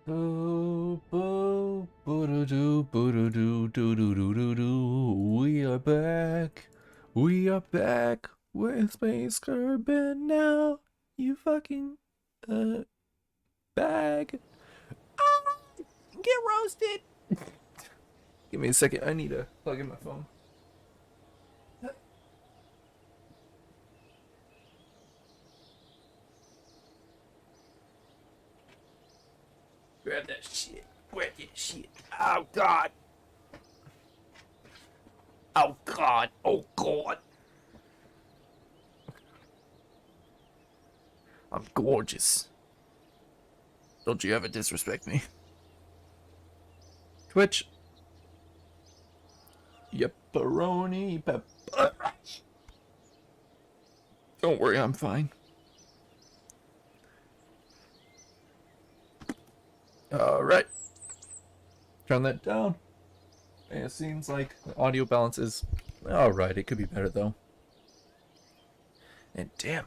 Boo, boo, boo-doo-doo, boo-doo-doo, doo-doo-doo-doo-doo. We are back. We are back with Space Urban now. You fucking bag. Ah, get roasted. Give me a second. I need to plug in my phone. Grab that shit. Grab that shit. Oh god. Oh god. Oh god. I'm gorgeous. Don't you ever disrespect me. Twitch. Yepperoni pepper. Don't worry, I'm fine. Alright. Turn that down. It seems like the audio balance is alright. It could be better though. And damn,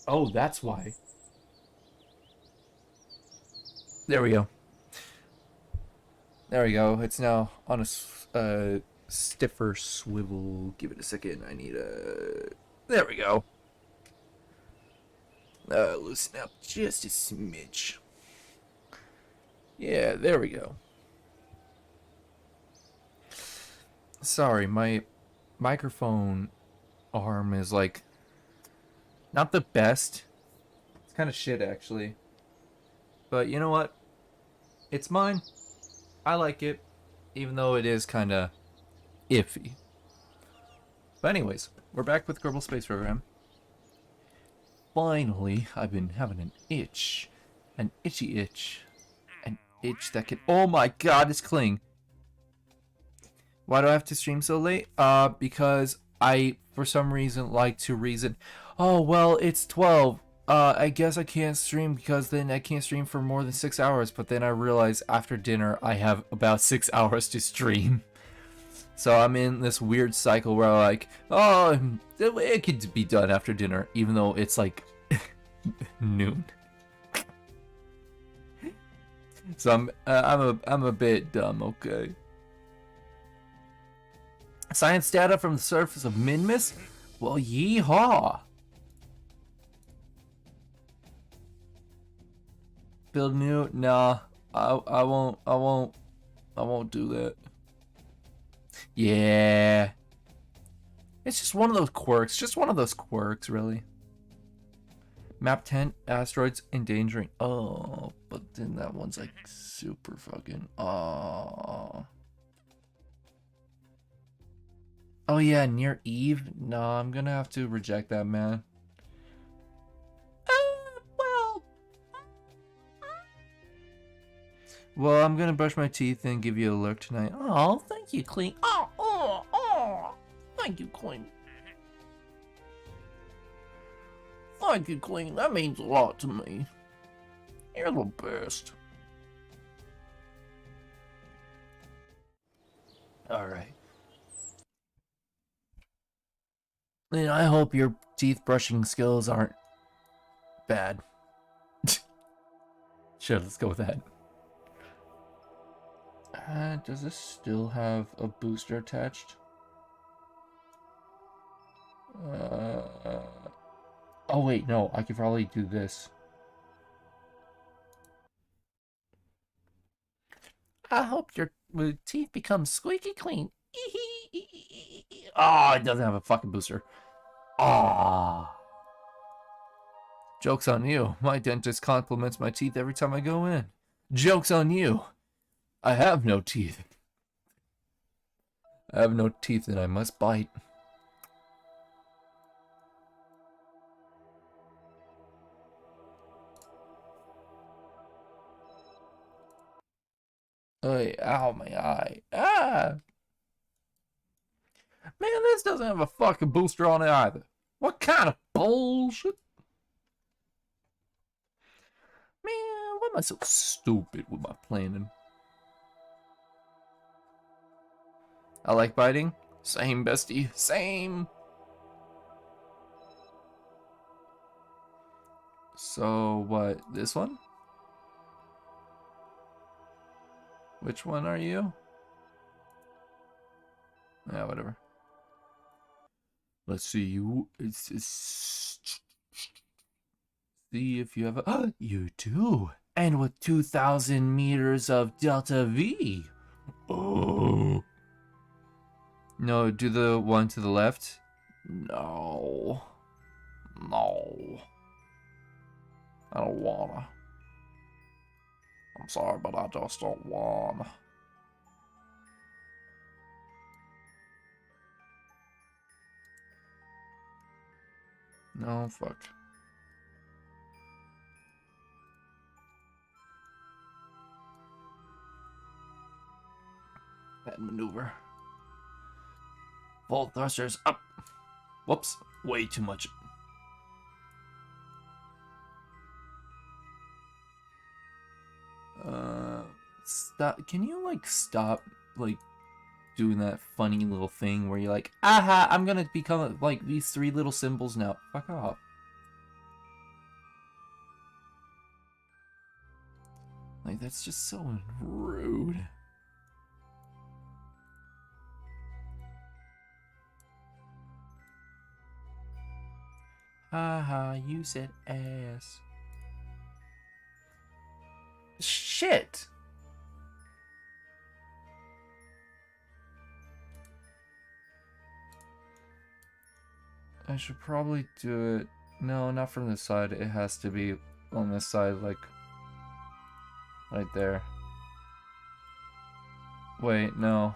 oh, that's why. There we go. There we go. It's now on a stiffer swivel. Give it a second. I need a. There we go. Loosen up just a smidge. Yeah, there we go. Sorry, my microphone arm is like not the best. It's kind of shit actually. But you know what? It's mine. I like it, even though it is kind of iffy. But anyways, we're back with Kerbal Space Program. Finally, I've been having an itch. An itchy itch. An itch that can... Oh my god, it's Kling. Why do I have to stream so late? Because I, for some reason, like to reason... Oh, well, it's 12. I guess I can't stream because then I can't stream for more than 6 hours. But then I realize after dinner, I have about 6 hours to stream. So I'm in this weird cycle where I'm like, oh, it could be done after dinner, even though it's like noon. So I'm a bit dumb, okay. Science data from the surface of Minmus? Well, yeehaw. Build new? Nah, I won't do that. Yeah. It's just one of those quirks. Just one of those quirks, really. Map 10, asteroids endangering. Oh, but then that one's like super fucking. Oh. Oh yeah, near Eve? No, I'm gonna have to reject that, man. Well. Well, I'm gonna brush my teeth and give you a look tonight. Oh, thank you, Clean. Oh. Thank you, Clean. Thank you, Clean. That means a lot to me. You're the best. Alright. And I hope your teeth brushing skills aren't bad. Sure, let's go with that. Does this still have a booster attached? Oh wait, no, I could probably do this. I hope your teeth become squeaky clean. Oh, it doesn't have a fucking booster. Ah. Joke's on you. My dentist compliments my teeth every time I go in. Joke's on you. I have no teeth. I have no teeth and I must bite. Oy, ow, my eye. Ah! Man, this doesn't have a fucking booster on it either. What kind of bullshit? Man, why am I so stupid with my planning? I like biting. Same, bestie. Same. So, what? This one? Which one are you? Yeah, whatever. Let's see you. See if you have a. You do. And with 2,000 meters of delta V. Oh. No, do the one to the left. No. No. I don't wanna. I'm sorry, but I just don't wanna. No, fuck. Bad maneuver. Full thrusters up. Whoops. Way too much. Stop. Can you, like, stop, like, doing that funny little thing where you're like, aha, I'm gonna become, like, these 3 little symbols now. Fuck off. Like, that's just so rude. Haha, you said ass. Shit! I should probably do it. No, not from this side. It has to be on this side, like, right there. Wait, no.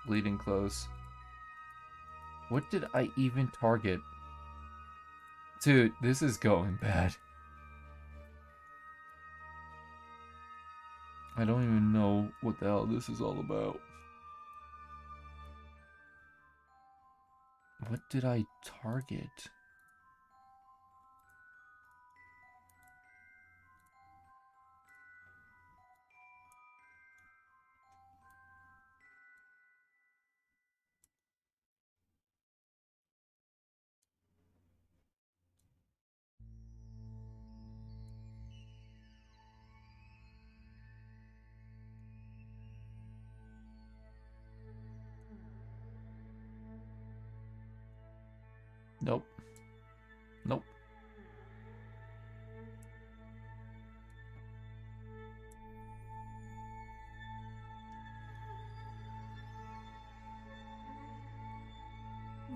Bleeding close. What did I even target? Dude, this is going bad. I don't even know what the hell this is all about. What did I target? Nope. Nope.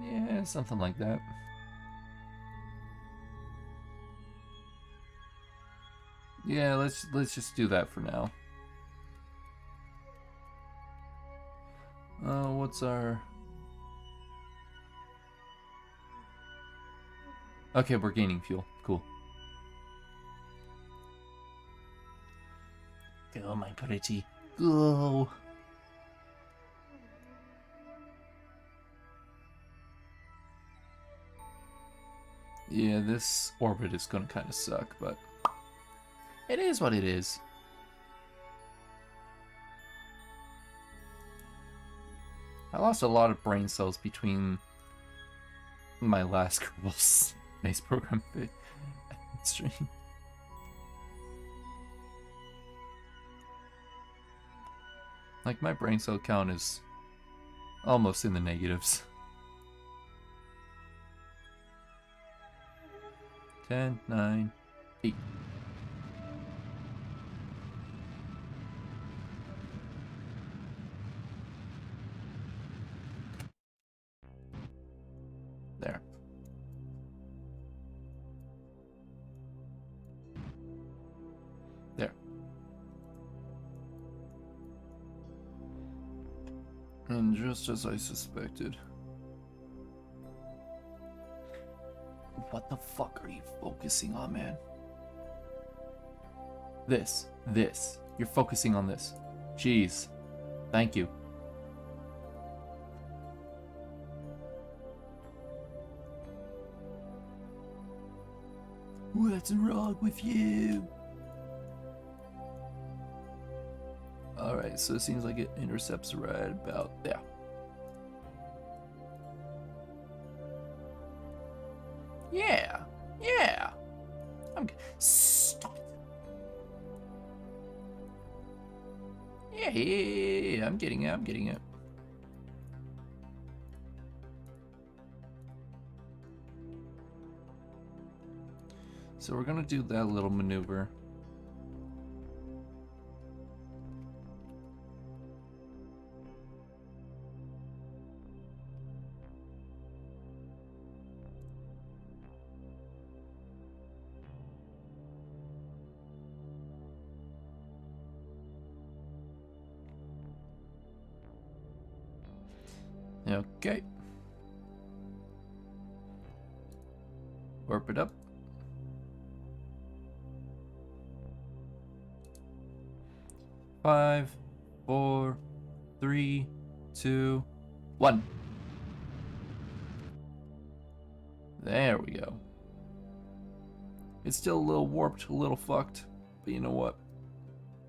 Yeah, something like that. Yeah, let's just do that for now. What's our... Okay, we're gaining fuel. Cool. Go, my pretty. Go. Yeah, this orbit is gonna kind of suck, but it is what it is. I lost a lot of brain cells between my last Kerbal Space Program stream. Like, my brain cell count is almost in the negatives. 10, 9, 8. There. There. And just as I suspected. What the fuck are you focusing on, man? This. You're focusing on this. Jeez. Thank you. What's wrong with you? Alright, so it seems like it intercepts right about there. Yeah. Yeah. I'm good. Stop. Yeah, I'm getting it, I'm getting it. So we're gonna do that little maneuver. Okay. Warp it up. Five, 4, 3, 2, 1. There we go. It's still a little warped, a little fucked, but you know what?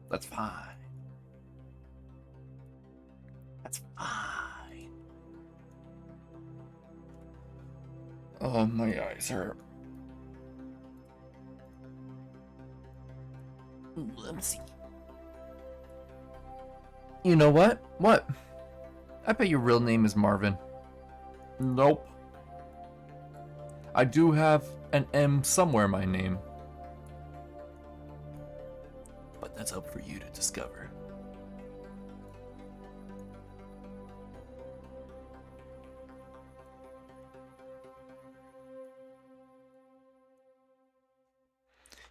That's fine. That's fine. Oh, my eyes hurt. Ooh, let me see. You know what? What? I bet your real name is Marvin. Nope. I do have an M somewhere in my name. But that's up for you to discover.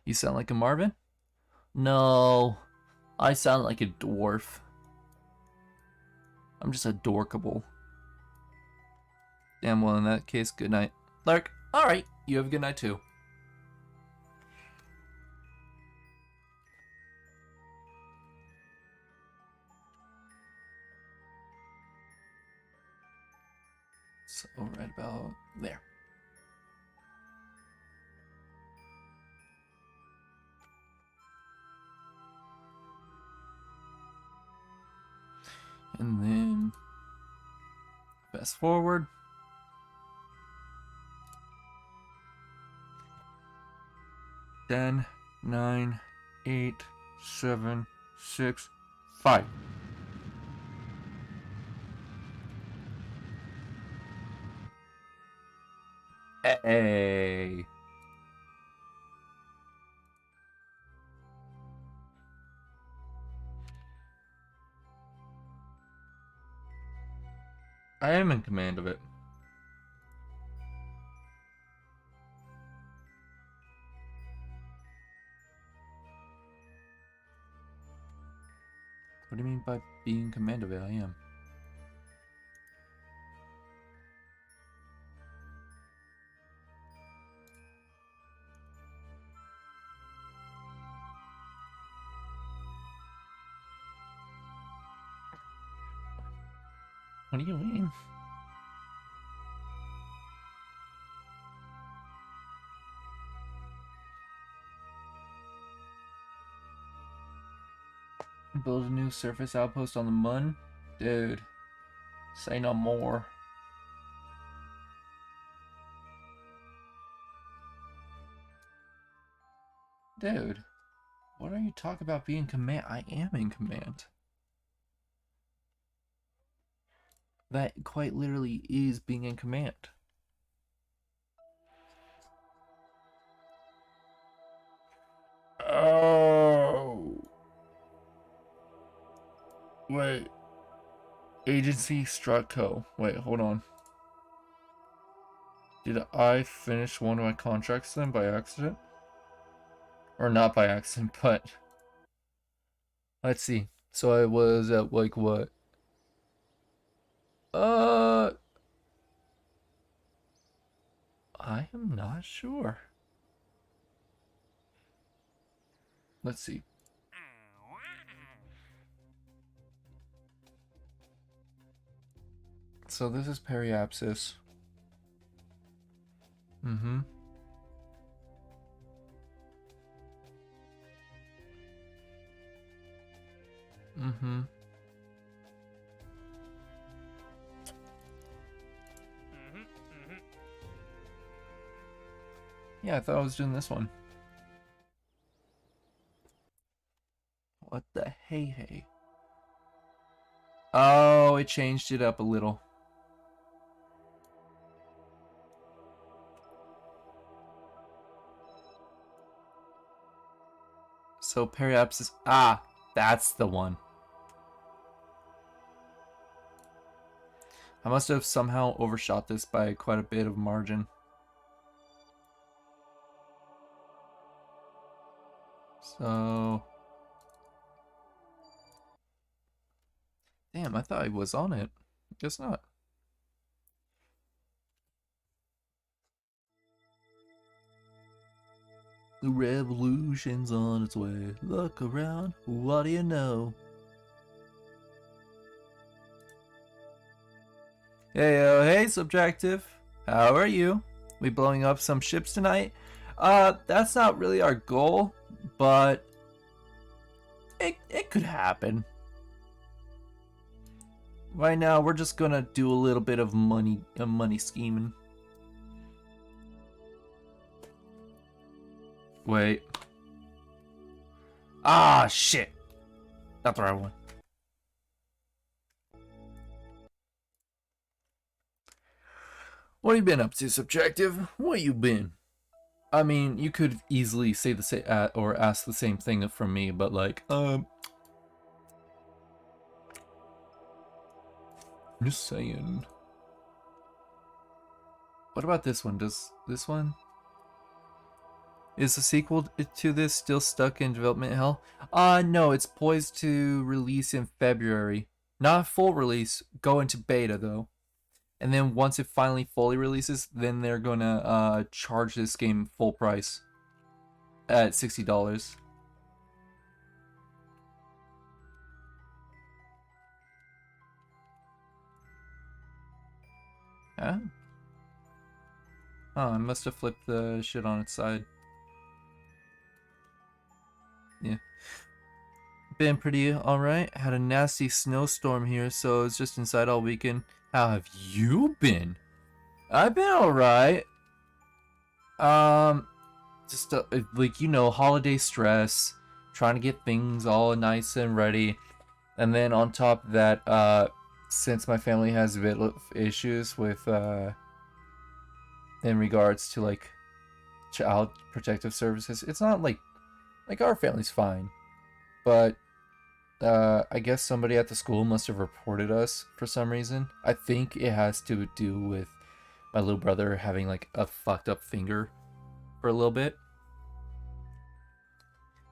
You sound like a Marvin? No, I sound like a dwarf. I'm just adorkable. Damn, well, in that case, good night. Lark, alright, you have a good night too. So, right about there. And then fast forward. Ten, 9, 8, 7, 6, 5. Hey. I am in command of it. What do you mean by being in command of it? I am. What do you mean? Build a new surface outpost on the moon? Dude, say no more. Dude, what are you talking about being in command? I am in command. That quite literally is being in command. Oh. Wait. Agency Stratco. Wait, hold on. Did I finish one of my contracts then by accident? Or not by accident, but... Let's see. So I was at like what? I am not sure. Let's see. So this is periapsis. Mm-hmm. Mm-hmm. Yeah, I thought I was doing this one. What the hey? Oh, it changed it up a little. So periapsis. Ah, that's the one. I must have somehow overshot this by quite a bit of margin. So... Damn, I thought I was on it. Guess not. The revolution's on its way. Look around, what do you know? Hey, Subjective. How are you? We blowing up some ships tonight? That's not really our goal, but it could happen. Right now, we're just gonna do a little bit of money scheming. Wait. Ah, shit. Not the right one. What have you been up to, Subjective? What you been? I mean, you could easily say the same or ask the same thing from me, but like, just saying. What about this one? Does this one? Is the sequel to this still stuck in development hell? No, it's poised to release in February. Not full release, go into beta though. And then once it finally fully releases, then they're gonna charge this game full price at $60. Huh? Oh, I must have flipped the shit on its side. Yeah. Been pretty alright. Had a nasty snowstorm here, so it's just inside all weekend. How have you been? I've been alright. Just like, you know, holiday stress, trying to get things all nice and ready. And then on top of that, since my family has a bit of issues with, in regards to like child protective services, it's not like our family's fine, but I guess somebody at the school must have reported us for some reason. I think it has to do with my little brother having like a fucked up finger for a little bit.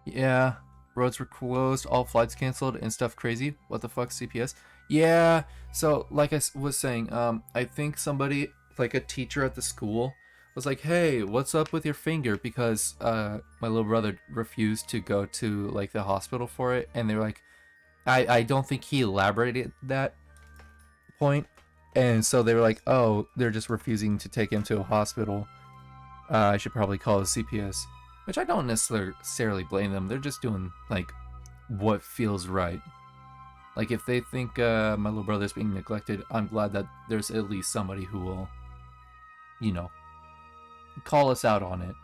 Yeah, roads were closed, all flights canceled, and stuff crazy. What the fuck, CPS? Yeah, so like I was saying, I think somebody, like a teacher at the school, was like, hey, what's up with your finger? Because my little brother refused to go to like the hospital for it, and they were like, I don't think he elaborated that point, and so they were like, oh, they're just refusing to take him to a hospital. I should probably call the CPS, which I don't necessarily blame them. They're just doing like what feels right. Like if they think my little brother's being neglected, I'm glad that there's at least somebody who will, you know, call us out on it.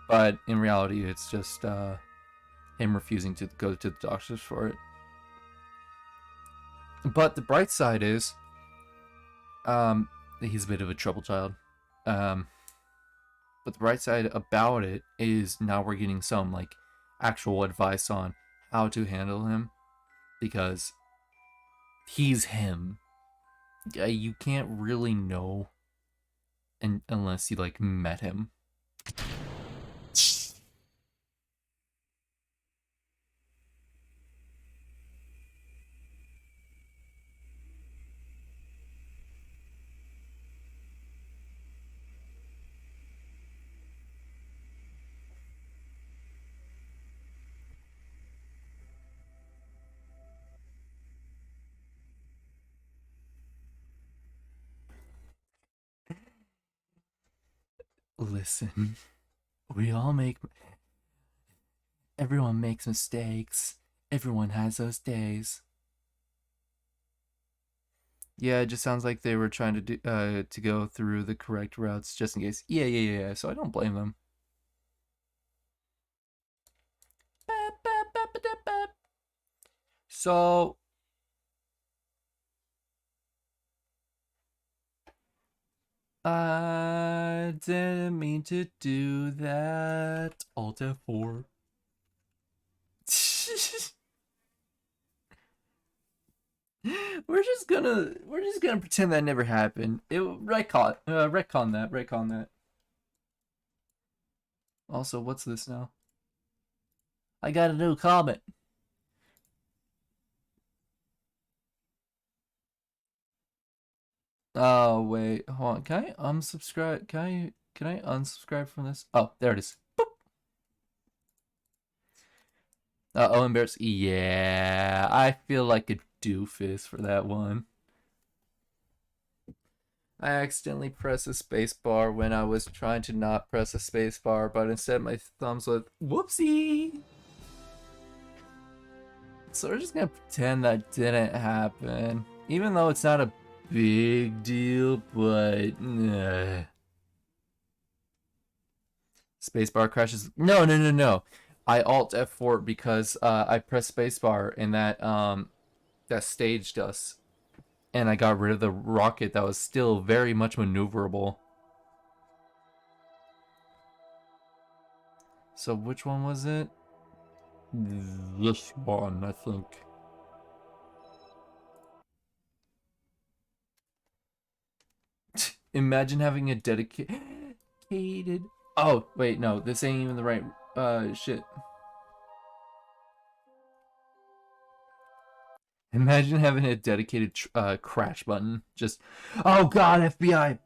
But in reality, it's just him refusing to go to the doctors for it. But the bright side is, he's a bit of a trouble child. But the bright side about it is now we're getting some like actual advice on how to handle him, because he's him. You can't really know unless you like met him. Listen, we all make everyone makes mistakes. Everyone has those days. Yeah, it just sounds like they were trying to do to go through the correct routes just in case. Yeah. So I don't blame them. So I didn't mean to do that. Alt F4. We're just gonna pretend that never happened. Retcon that. Also, what's this now? I got a new comment. Oh wait, hold on. Can I unsubscribe? Can I unsubscribe from this? Oh, there it is. Owen Bears. Yeah, I feel like a doofus for that one. I accidentally pressed the space bar when I was trying to not press the space bar, but instead my thumbs went whoopsie. So we're just gonna pretend that didn't happen, even though it's not a big deal. But spacebar crashes. No, no, no, no. I Alt F4 because I pressed spacebar and that staged us, and I got rid of the rocket that was still very much maneuverable. So which one was it? This one, I think. Imagine having a dedicated. Oh wait, no, this ain't even the right shit. Imagine having a dedicated crash button. Just, oh god, FBI,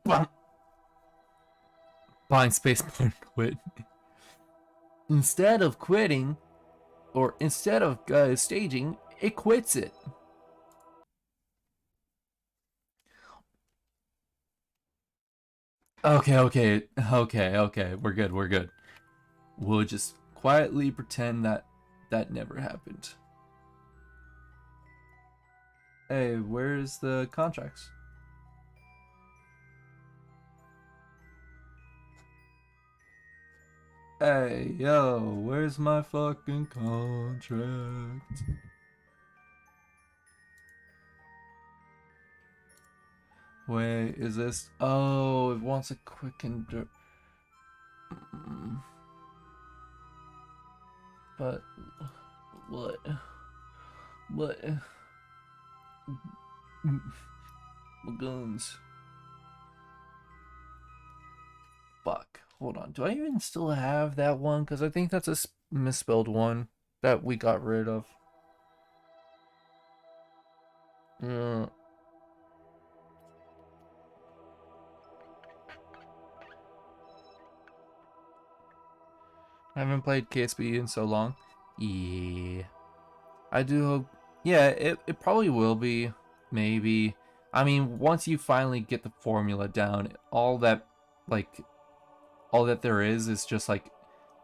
buying spacebar and quit. Instead of quitting, or instead of staging, it quits it. Okay, okay, okay, okay. We're good, we're good. We'll just quietly pretend that that never happened. Hey, where's the contracts? Hey, yo, where's my fucking contract? Wait, is this? Oh, it wants a quick and but what? What? Lagoons. Fuck. Hold on. Do I even still have that one? Because I think that's a misspelled one that we got rid of. Uh, I haven't played KSB in so long. Yeah. I do hope. Yeah, it probably will be. Maybe. I mean, once you finally get the formula down, like, all that there is just like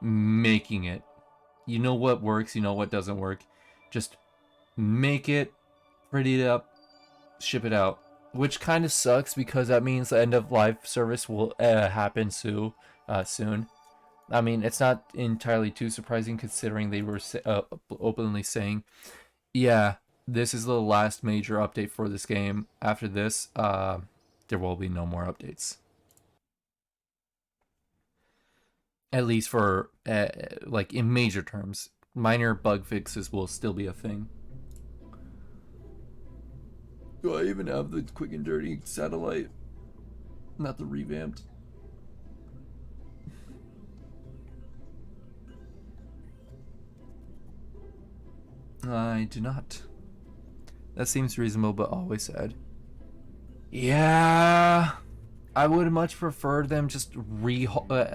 making it. You know what works, you know what doesn't work. Just make it, pretty it up, ship it out. Which kind of sucks because that means the end of life service will happen soon. I mean, it's not entirely too surprising considering they were openly saying, yeah, this is the last major update for this game. After this, there will be no more updates. At least for, like, in major terms. Minor bug fixes will still be a thing. Do I even have the quick and dirty satellite? Not the revamped. I do not. That seems reasonable, but always sad. Yeah, I would much prefer them just uh,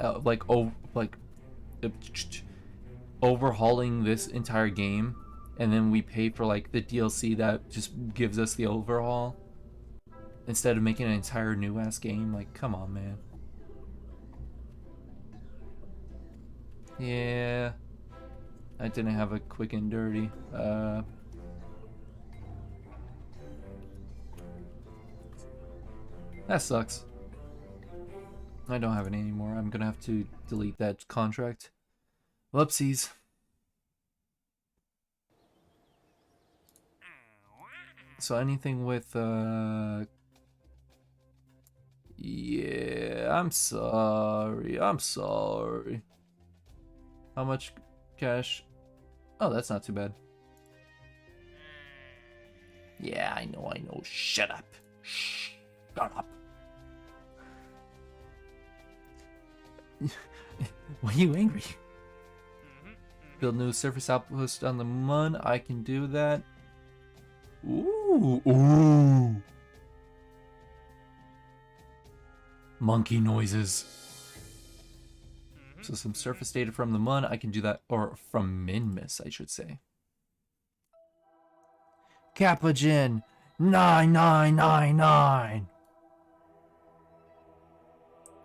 overhauling this entire game, and then we pay for like the DLC that just gives us the overhaul instead of making an entire new ass game. Like, come on, man. Yeah, I didn't have a quick and dirty. That sucks. I don't have it anymore. I'm gonna have to delete that contract. Whoopsies. So anything with yeah, I'm sorry. I'm sorry. How much cash? Oh, that's not too bad. Yeah, I know, I know. Shut up. Shut up. Why are you angry? Build new surface outpost on the moon. I can do that. Ooh, ooh. Monkey noises. So some surface data from the moon. I can do that, or from Minmus, I should say. Capogen 9999.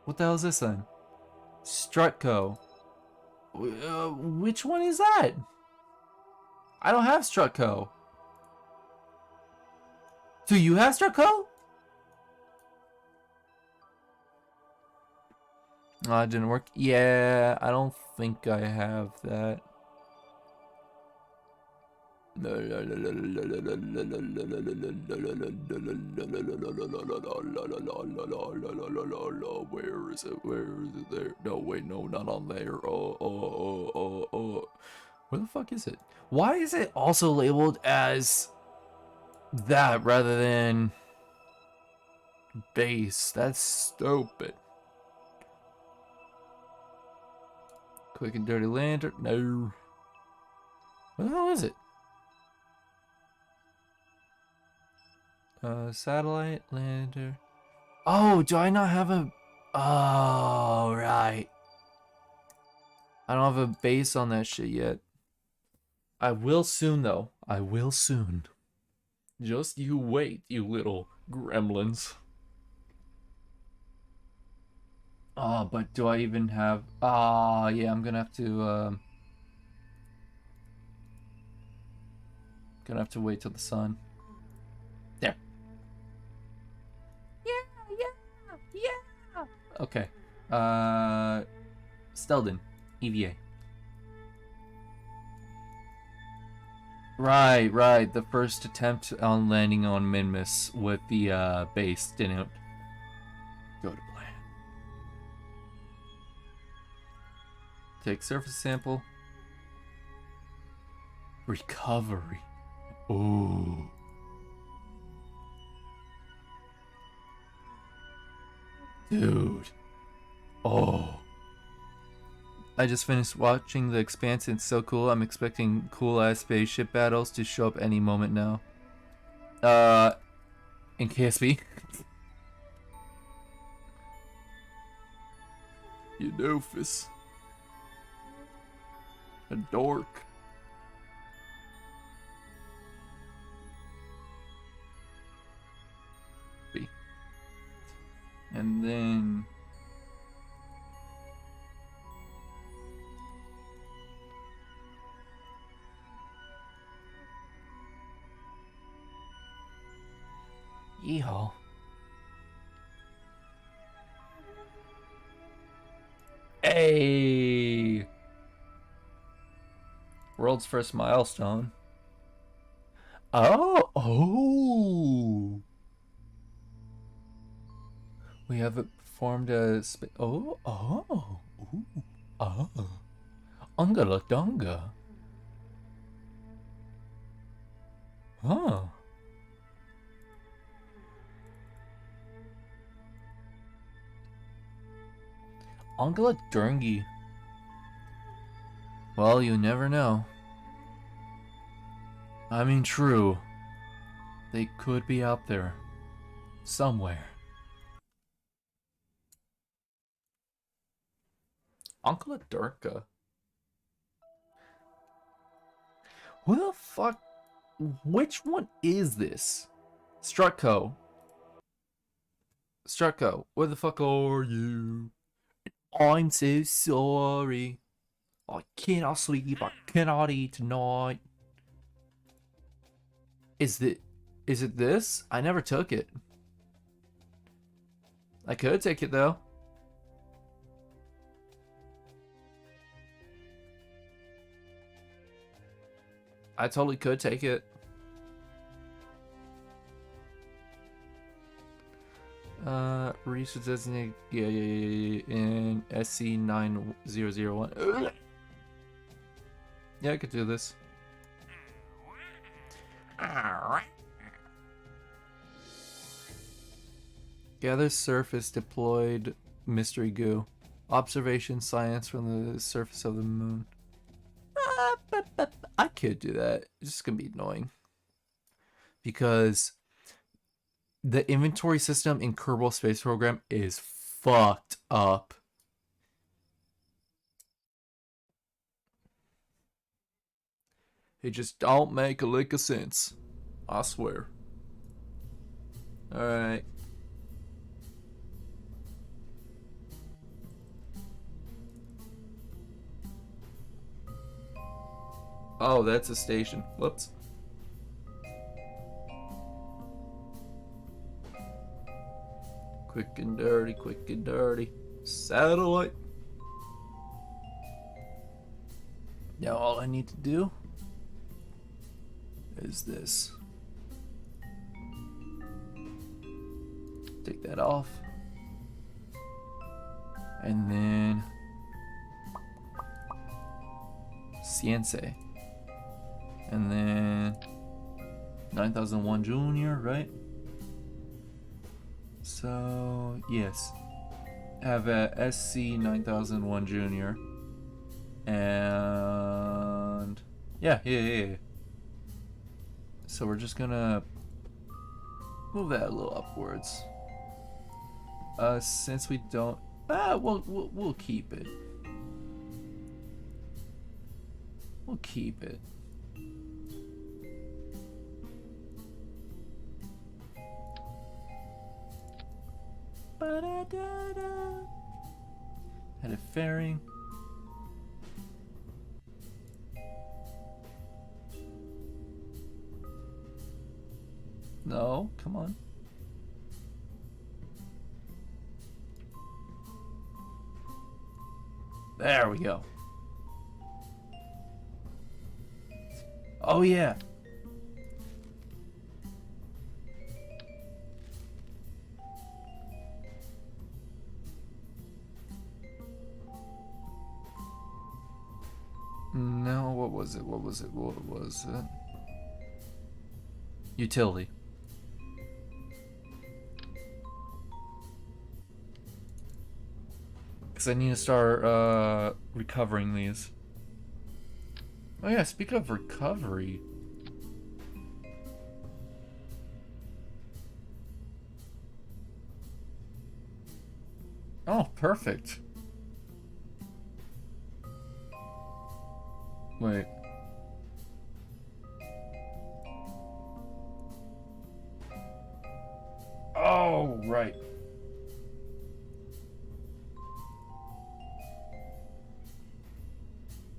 What the hell is this then? Strutco. Which one is that? I don't have Strutco. Do you have Strutco? Oh, it didn't work. Yeah, I don't think I have that. Where is it? Where is it? There? No, wait, no, not on there. Oh. Where the fuck is it? Why is it also labeled as that rather than base? That's stupid. Quick and Dirty Lantern. No. What the hell is it? Satellite lander. Oh, do I not have a... Oh, right. I don't have a base on that shit yet. I will soon, though. I will soon. Just you wait, you little gremlins. Oh, but do I even have... Ah, yeah, I'm gonna have to, Gonna have to wait till the sun. There. Yeah. Okay. Steldon, EVA. Right. The first attempt on landing on Minmus with the base didn't go to plan. Take surface sample. Recovery. Ooh. Dude. Oh. I just finished watching The Expanse and it's so cool. I'm expecting cool ass spaceship battles to show up any moment now. In KSB. You doofus. A dork. And then... Yeehaw. Hey! World's first milestone. Oh! We have performed a... Oh! Ungala Dunga. Huh. Ungala Durngi. Well, you never know. I mean, true. They could be out there. Somewhere. Uncle Durka. Who the fuck? Which one is this? Strutco. Strutco, where the fuck are you? I'm so sorry. I cannot sleep. I cannot eat tonight. Is it this? I never took it. I could take it though. I totally could take it. Research designated, in SC9001. Yeah, I could do this. Gather surface deployed mystery goo. Observation science from the surface of the moon. I could do that. It's just gonna be annoying. Because the inventory system in Kerbal Space Program is fucked up. It just don't make a lick of sense. I swear. Alright. Oh, that's a station. Whoops. Quick and dirty, quick and dirty. Satellite. Now all I need to do is this. Take that off. And then Cience. And then 9001 Junior, right? So, yes. Have a SC 9001 Junior. And yeah. So we're just gonna move that a little upwards. Since we don't, we'll keep it. We'll keep it. Had a fairing. No, come on. There we go. Oh yeah. No, what was it? What was it? Utility. Because I need to start recovering these. Oh yeah, speaking of recovery. Oh, perfect. Wait. Oh, right.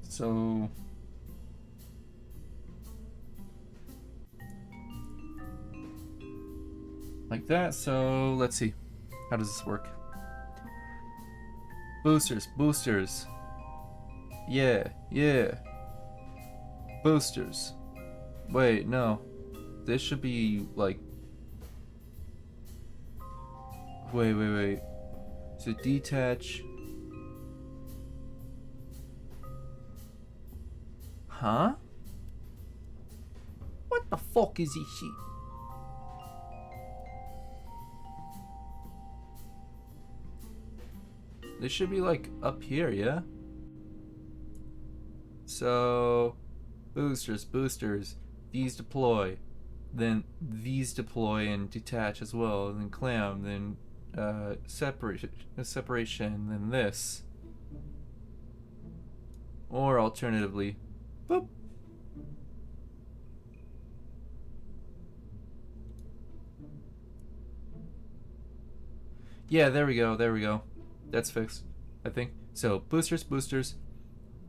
So like that. So let's see. How does this work? Boosters. Yeah. Boosters. Wait, no. This should be like. Wait. So detach. Huh? What the fuck is this shit? This should be like up here, yeah? So boosters, these deploy, then these deploy and detach as well, and then clam, then separation, then this. Or alternatively, boop. Yeah, there we go. That's fixed, I think. So boosters,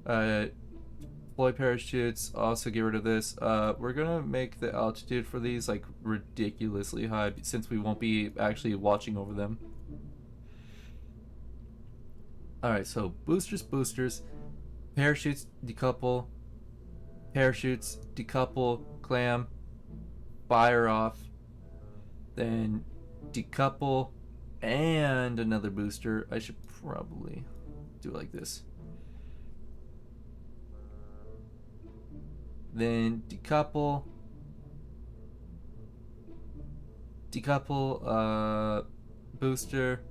deploy parachutes. Also get rid of this. We're gonna make the altitude for these like ridiculously high since we won't be actually watching over them. Alright, so boosters, parachutes, decouple, clam, fire off, then decouple, and another booster. I should probably do it like this. Then decouple, booster,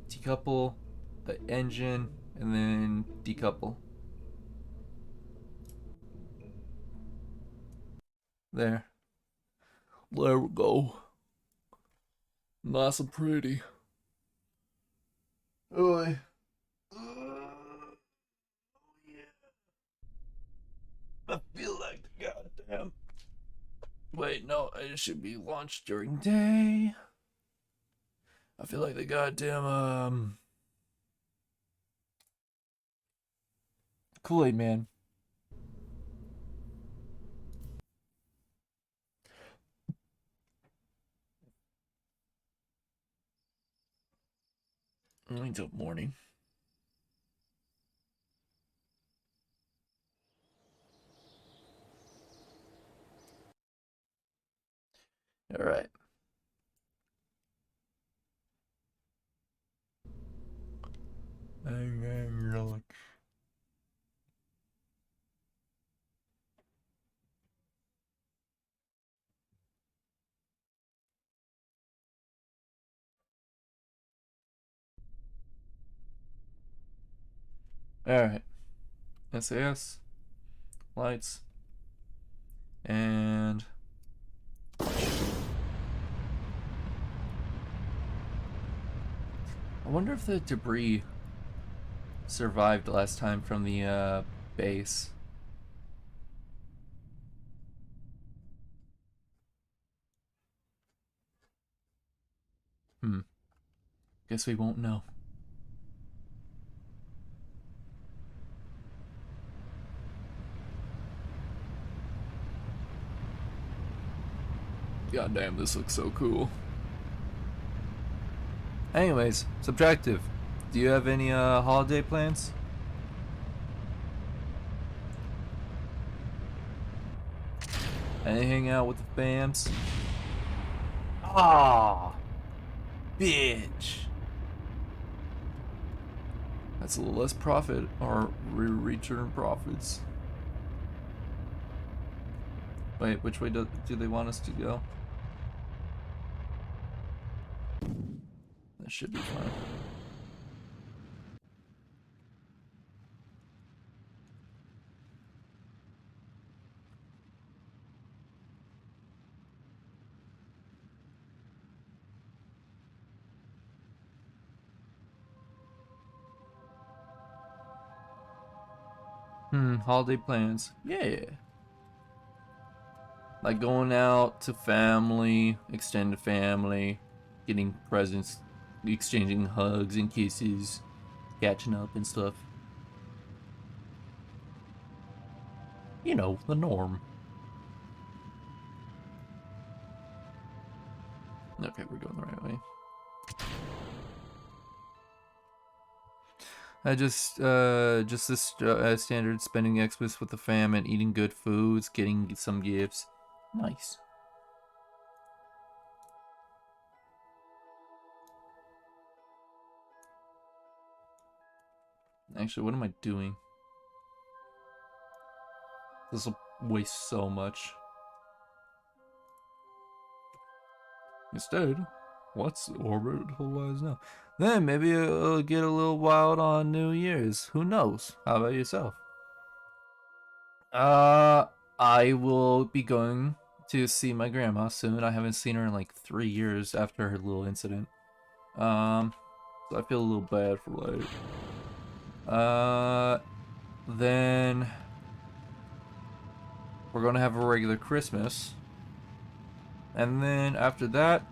decouple the engine, and then decouple. There. There we go. Nice and pretty. Oh, yeah. I feel like the goddamn. Wait, no, it should be launched during day. I feel like the goddamn Kool-Aid Man. Only till morning. All right. All right. SAS lights and I wonder if the debris survived last time from the base. Guess we won't know. God damn, this looks so cool. Anyways, subtractive. Do you have any holiday plans? Any hang out with the fams? Ah, bitch. That's a little less profit or return profits. Wait, which way do they want us to go? That should be fine. Holiday plans. Yeah. Like going out to family, extended family, getting presents, exchanging hugs and kisses, catching up and stuff. You know, the norm. Okay, we're going the right way. Just this standard spending Xmas with the fam and eating good foods, getting some gifts. Nice. Actually, what am I doing? This will waste so much. Instead, let's orbitalize now. Then maybe it'll get a little wild on New Year's. Who knows? How about yourself? Uh, I will be going to see my grandma soon. I haven't seen her in like 3 years after her little incident. So I feel a little bad for like. Then we're gonna have a regular Christmas, and then after that,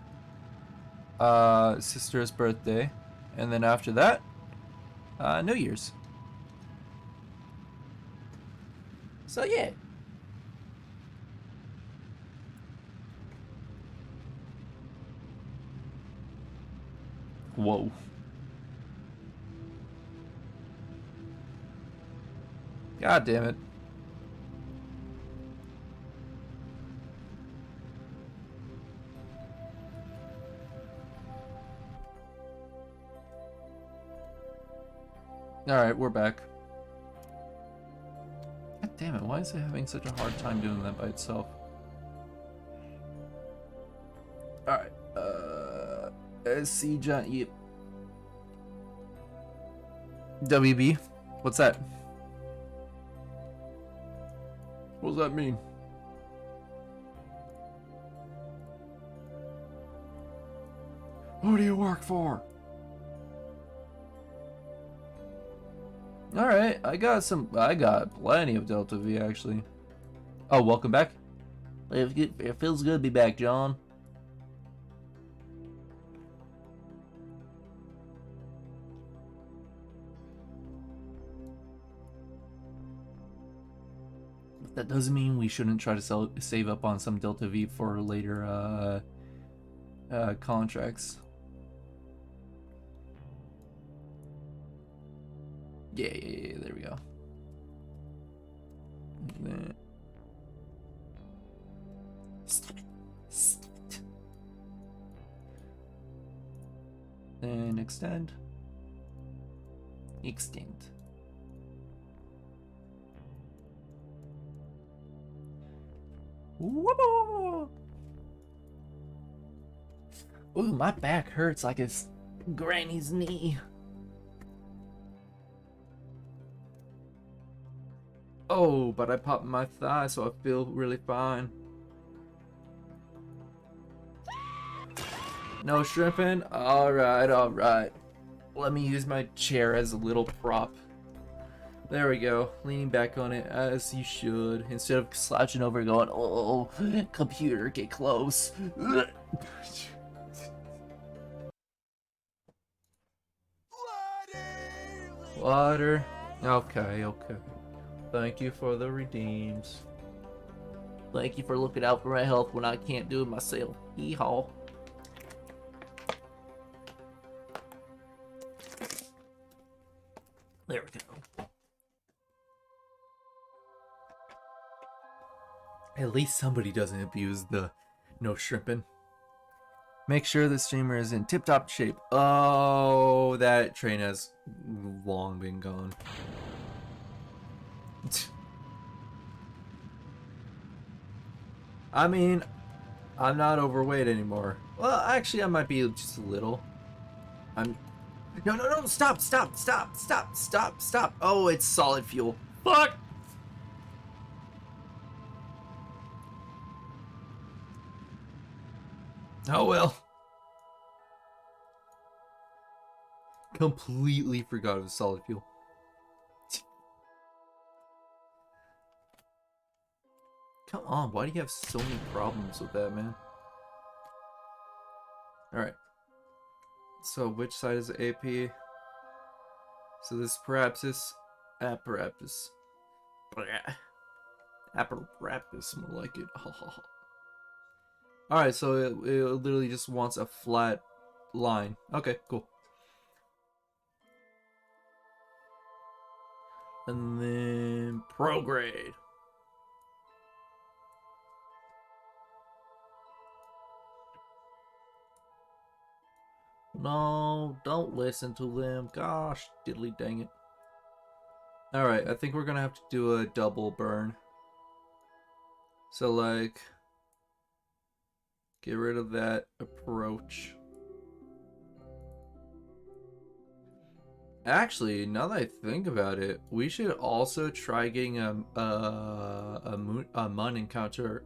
sister's birthday, and then after that, New Year's. So yeah. Whoa. God damn it. Alright, we're back. God damn it, why is it having such a hard time doing that by itself? Alright, SC John, yep. WB? What's that? What does that mean? Who do you work for? Alright, I got plenty of Delta V actually. Oh, welcome back. It feels good to be back, John. That doesn't mean we shouldn't try to save up on some Delta V for later contracts. Yeah, there we go. Stop it. Stop it. Then extend. Extend. Whoa! Ooh, my back hurts like it's Granny's knee. Oh, but I popped my thigh, so I feel really fine. No shrimping? Alright, alright. Let me use my chair as a little prop. There we go. Leaning back on it as you should. Instead of slouching over going, oh, computer, get close. Water. Okay, okay. Thank you for the redeems. Thank you for looking out for my health when I can't do it myself. Yeehaw. There we go. At least somebody doesn't abuse the no shrimping. Make sure the streamer is in tip-top shape. Oh, that train has long been gone. I mean, I'm not overweight anymore. Well, actually, I might be just a little. No, stop. Oh, it's solid fuel. Fuck! Oh well. Completely forgot it was solid fuel. Come on, why do you have so many problems with that, man? Alright. So, which side is the AP? So this Parapsis, Apparatus. Apparatus, more like it. Alright, so it literally just wants a flat line. Okay, cool. And then prograde. No, don't listen to them. Gosh, diddly dang it. Alright, I think we're gonna have to do a double burn. So, like, get rid of that approach. Actually, now that I think about it, we should also try getting a Mun encounter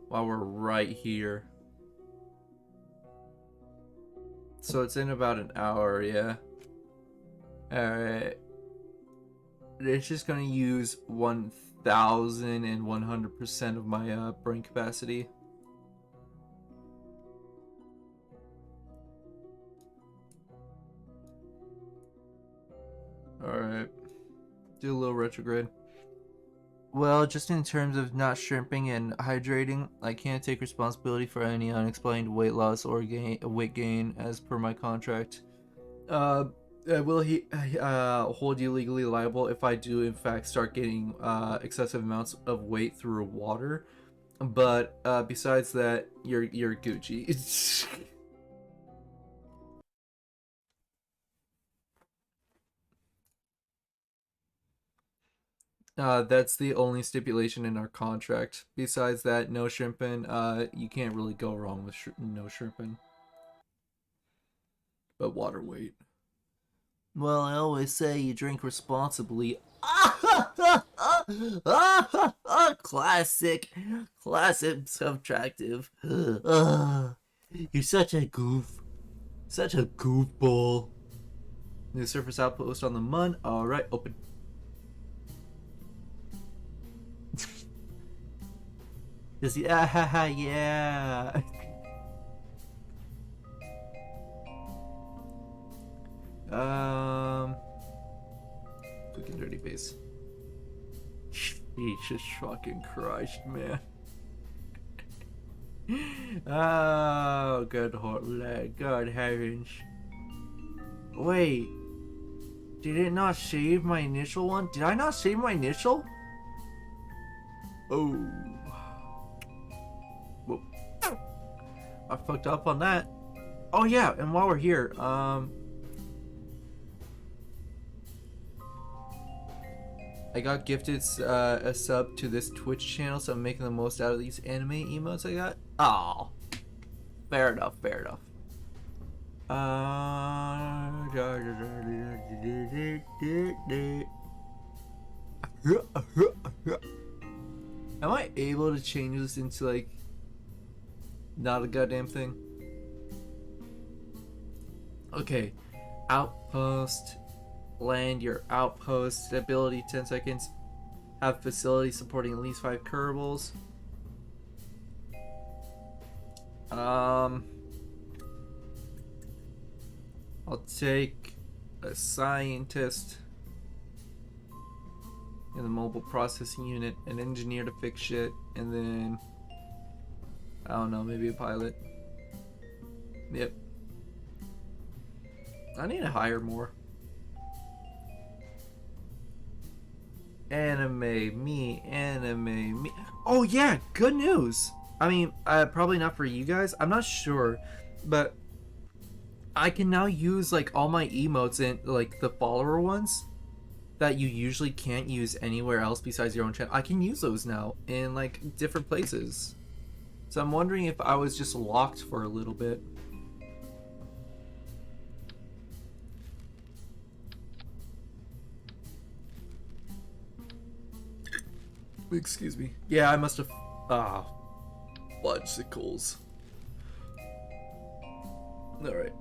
while we're right here. So it's in about an hour, yeah. Alright. It's just gonna use 1,100% of my brain capacity. Alright. Do a little retrograde. Well, just in terms of not shrimping and hydrating, I can't take responsibility for any unexplained weight loss or weight gain as per my contract. Will he hold you legally liable if I do in fact start getting excessive amounts of weight through water? But besides that, you're Gucci. That's the only stipulation in our contract. Besides that, no shrimping. You can't really go wrong with no shrimping. But water weight. Well, I always say you drink responsibly. Classic. Classic subtractive. You're such a goof. Such a goofball. New surface outpost on the Mun. Alright, open. Just yeah, yeah. Fucking dirty face. Jesus fucking Christ, man. Oh, good God heavens. Wait. Did it not save my initial one? Did I not save my initial? Oh. Whoa. I fucked up on that. Oh yeah, and while we're here, I got gifted a sub to this Twitch channel, so I'm making the most out of these anime emotes I got. Oh, fair enough, fair enough. Am I able to change this into like not a goddamn thing? Okay, outpost. Land your outpost. Ability 10 seconds. Have facility supporting at least 5 Kerbals. I'll take a scientist in the mobile processing unit, an engineer to fix shit, and then I don't know, maybe a pilot. Yep. I need to hire more. Anime me. Oh yeah, good news. I mean, probably not for you guys. I'm not sure, but I can now use like all my emotes in like the follower ones that you usually can't use anywhere else besides your own channel. I can use those now in like different places. So I'm wondering if I was just locked for a little bit. Excuse me. Yeah, I must have. Fudgesicles. Alright.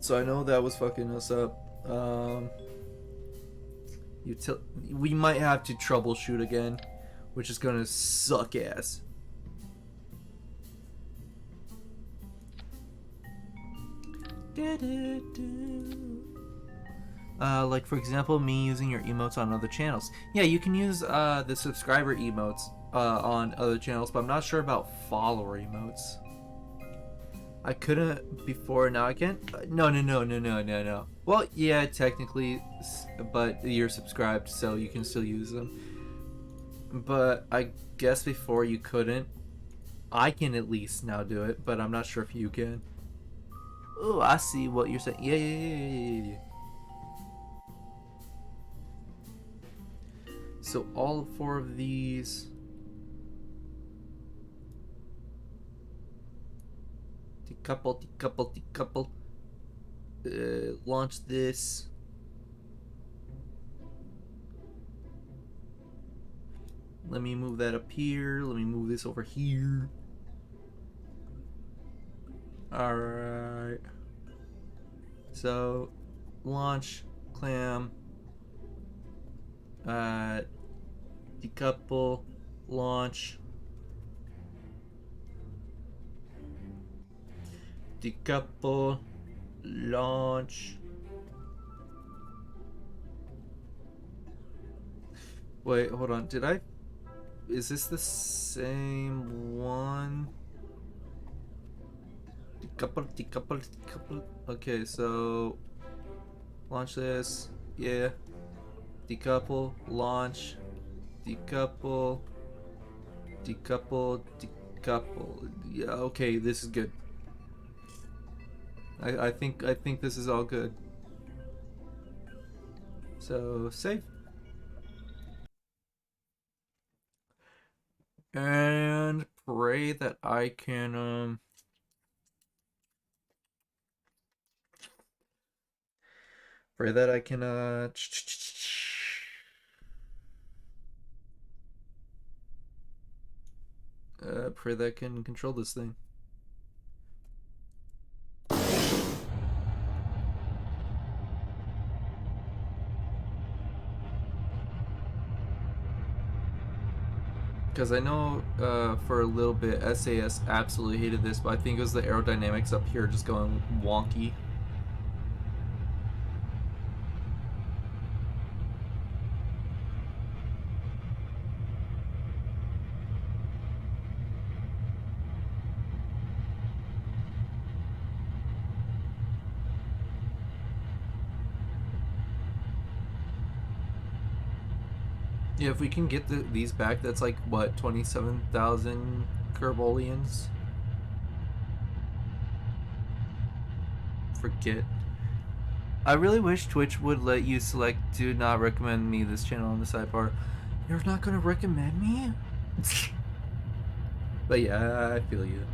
So I know that was fucking us up. We might have to troubleshoot again, which is gonna suck ass. Like for example, me using your emotes on other channels. Yeah, you can use the subscriber emotes on other channels, but I'm not sure about follower emotes. I couldn't before, now I can? No. Well, yeah, technically, but you're subscribed, so you can still use them. But I guess before you couldn't. I can at least now do it, but I'm not sure if you can. Oh, I see what you're saying. Yeah. So all 4 of these. Decouple. Launch this. Let me move that up here. Let me move this over here. Alright. So, launch, clam, decouple, launch, decouple, launch. Wait, hold on. Is this the same one? Decouple. Okay, so launch this. Yeah. Decouple, launch, decouple. Yeah, okay, this is good. I think this is all good. So save. And pray that I can pray that I can pray that I can control this thing. Because I know for a little bit SAS absolutely hated this, but I think it was the aerodynamics up here just going wonky. Yeah, if we can get these back, that's like, what, 27,000 Kerbolians? Forget. I really wish Twitch would let you select do not recommend me this channel on the sidebar. You're not gonna recommend me? But yeah, I feel you.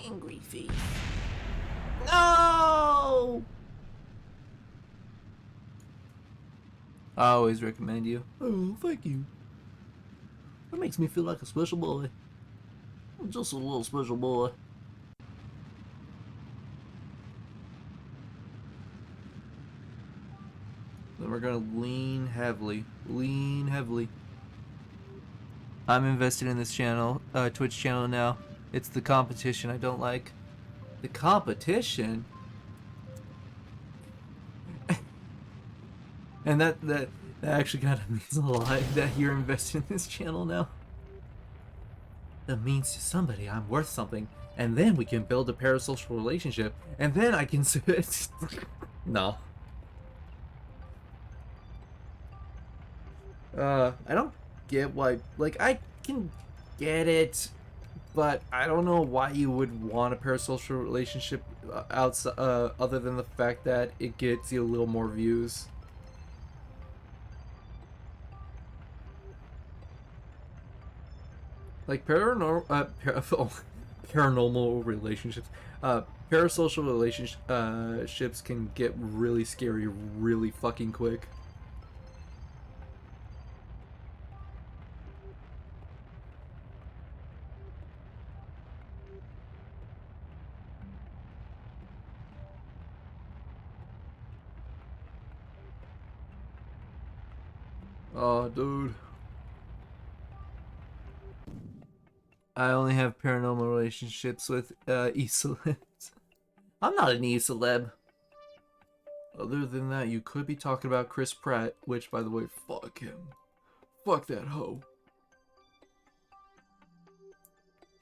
Angry face. No! I always recommend you. Oh, thank you. That makes me feel like a special boy. I'm just a little special boy. Then we're gonna lean heavily. Lean heavily. I'm invested in this channel, Twitch channel now. It's the competition I don't like. The competition? And that actually kind of means a lot that you're invested in this channel now. That means to somebody I'm worth something, and then we can build a parasocial relationship, and then I can No. I don't get why, like, I can get it, but I don't know why you would want a parasocial relationship outside, other than the fact that it gets you a little more views. Like paranormal relationships, parasocial relationships can get really scary really fucking quick. Oh, dude. I only have paranormal relationships with e-celebs. I'm not an e-celeb. Other than that, you could be talking about Chris Pratt, which, by the way, fuck him. Fuck that hoe.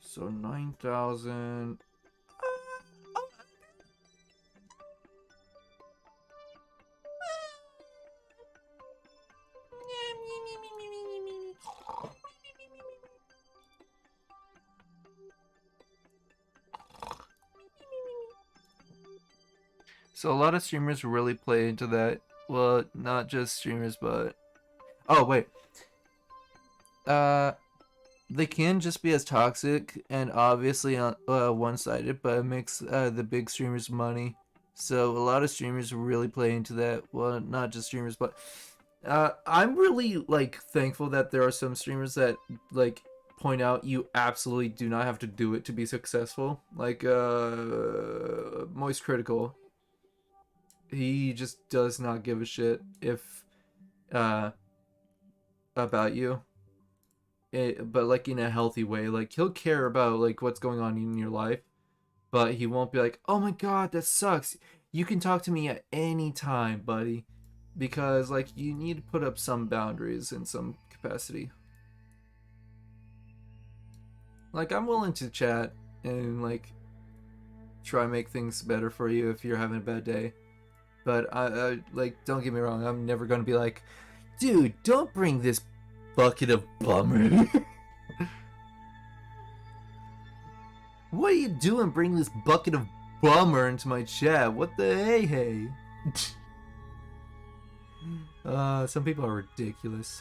So 9,000. So a lot of streamers really play into that. Well, not just streamers, but oh wait, uh, they can just be as toxic and obviously one-sided, but it makes the big streamers money. So a lot of streamers really play into that. Well, not just streamers, but I'm really like thankful that there are some streamers that like point out you absolutely do not have to do it to be successful. Like Moist Critical, he just does not give a shit if uh about you. But like in a healthy way. Like he'll care about like what's going on in your life, but he won't be like, "Oh my god, that sucks. You can talk to me at any time, buddy." Because like you need to put up some boundaries in some capacity. Like I'm willing to chat and like try and make things better for you if you're having a bad day. But I like don't get me wrong, I'm never gonna be like, dude, don't bring this bucket of bummer. What are you doing bringing this bucket of bummer into my chat? What the hey? Some people are ridiculous.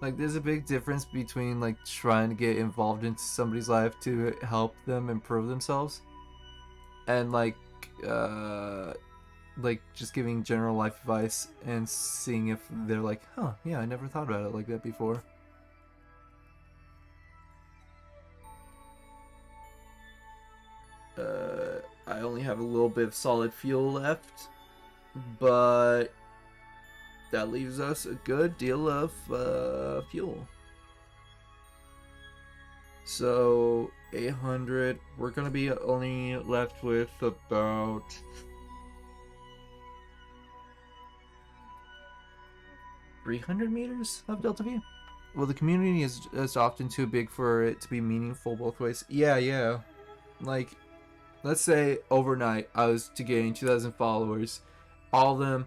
Like, there's a big difference between, like, trying to get involved into somebody's life to help them improve themselves and, like, just giving general life advice and seeing if they're like, huh, yeah, I never thought about it like that before. I only have a little bit of solid fuel left, but that leaves us a good deal of fuel. So 800, we're gonna be only left with about 300 meters of Delta V. Well, the community is often too big for it to be meaningful both ways. Yeah. Like, let's say overnight I was to gain 2,000 followers. All of them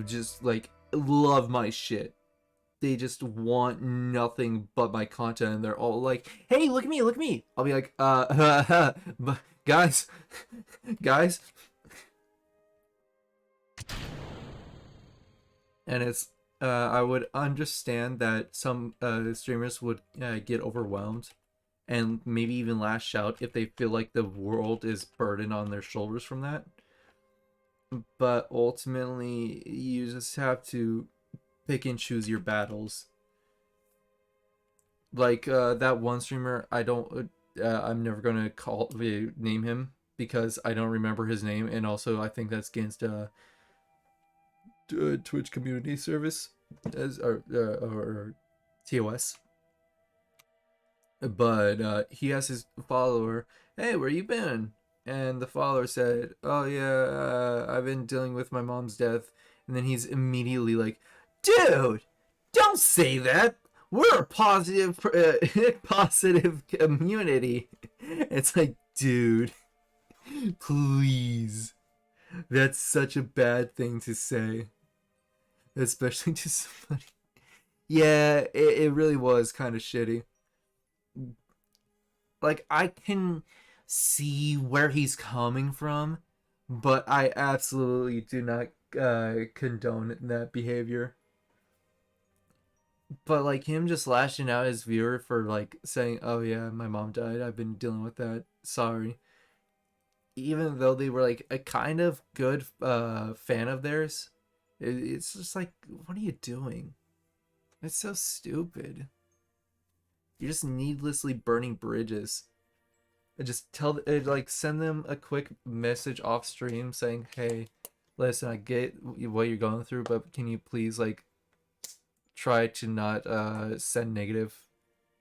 just, like, love my shit. They just want nothing but my content, and they're all like, hey, look at me. I'll be like, guys. And it's, I would understand that some streamers would get overwhelmed and maybe even lash out if they feel like the world is burdened on their shoulders from that. But ultimately, you just have to pick and choose your battles. Like that one streamer, I'm never gonna name him because I don't remember his name, and also I think that's against Twitch community service or TOS. But he has his follower, hey, where you been? And the follower said, oh yeah, I've been dealing with my mom's death. And then he's immediately like, dude, don't say that. We're a positive positive community. It's like, dude, please. That's such a bad thing to say, especially to somebody. Yeah, it really was kind of shitty. Like, I can see where he's coming from, but I absolutely do not condone that behavior. But, like, him just lashing out his viewer for, like, saying, oh yeah, my mom died, I've been dealing with that, sorry. Even though they were, like, a kind of good fan of theirs, it's just like, what are you doing? It's so stupid. You're just needlessly burning bridges. Just send them a quick message off stream saying, hey, listen, I get what you're going through, but can you please, like, try to not send negative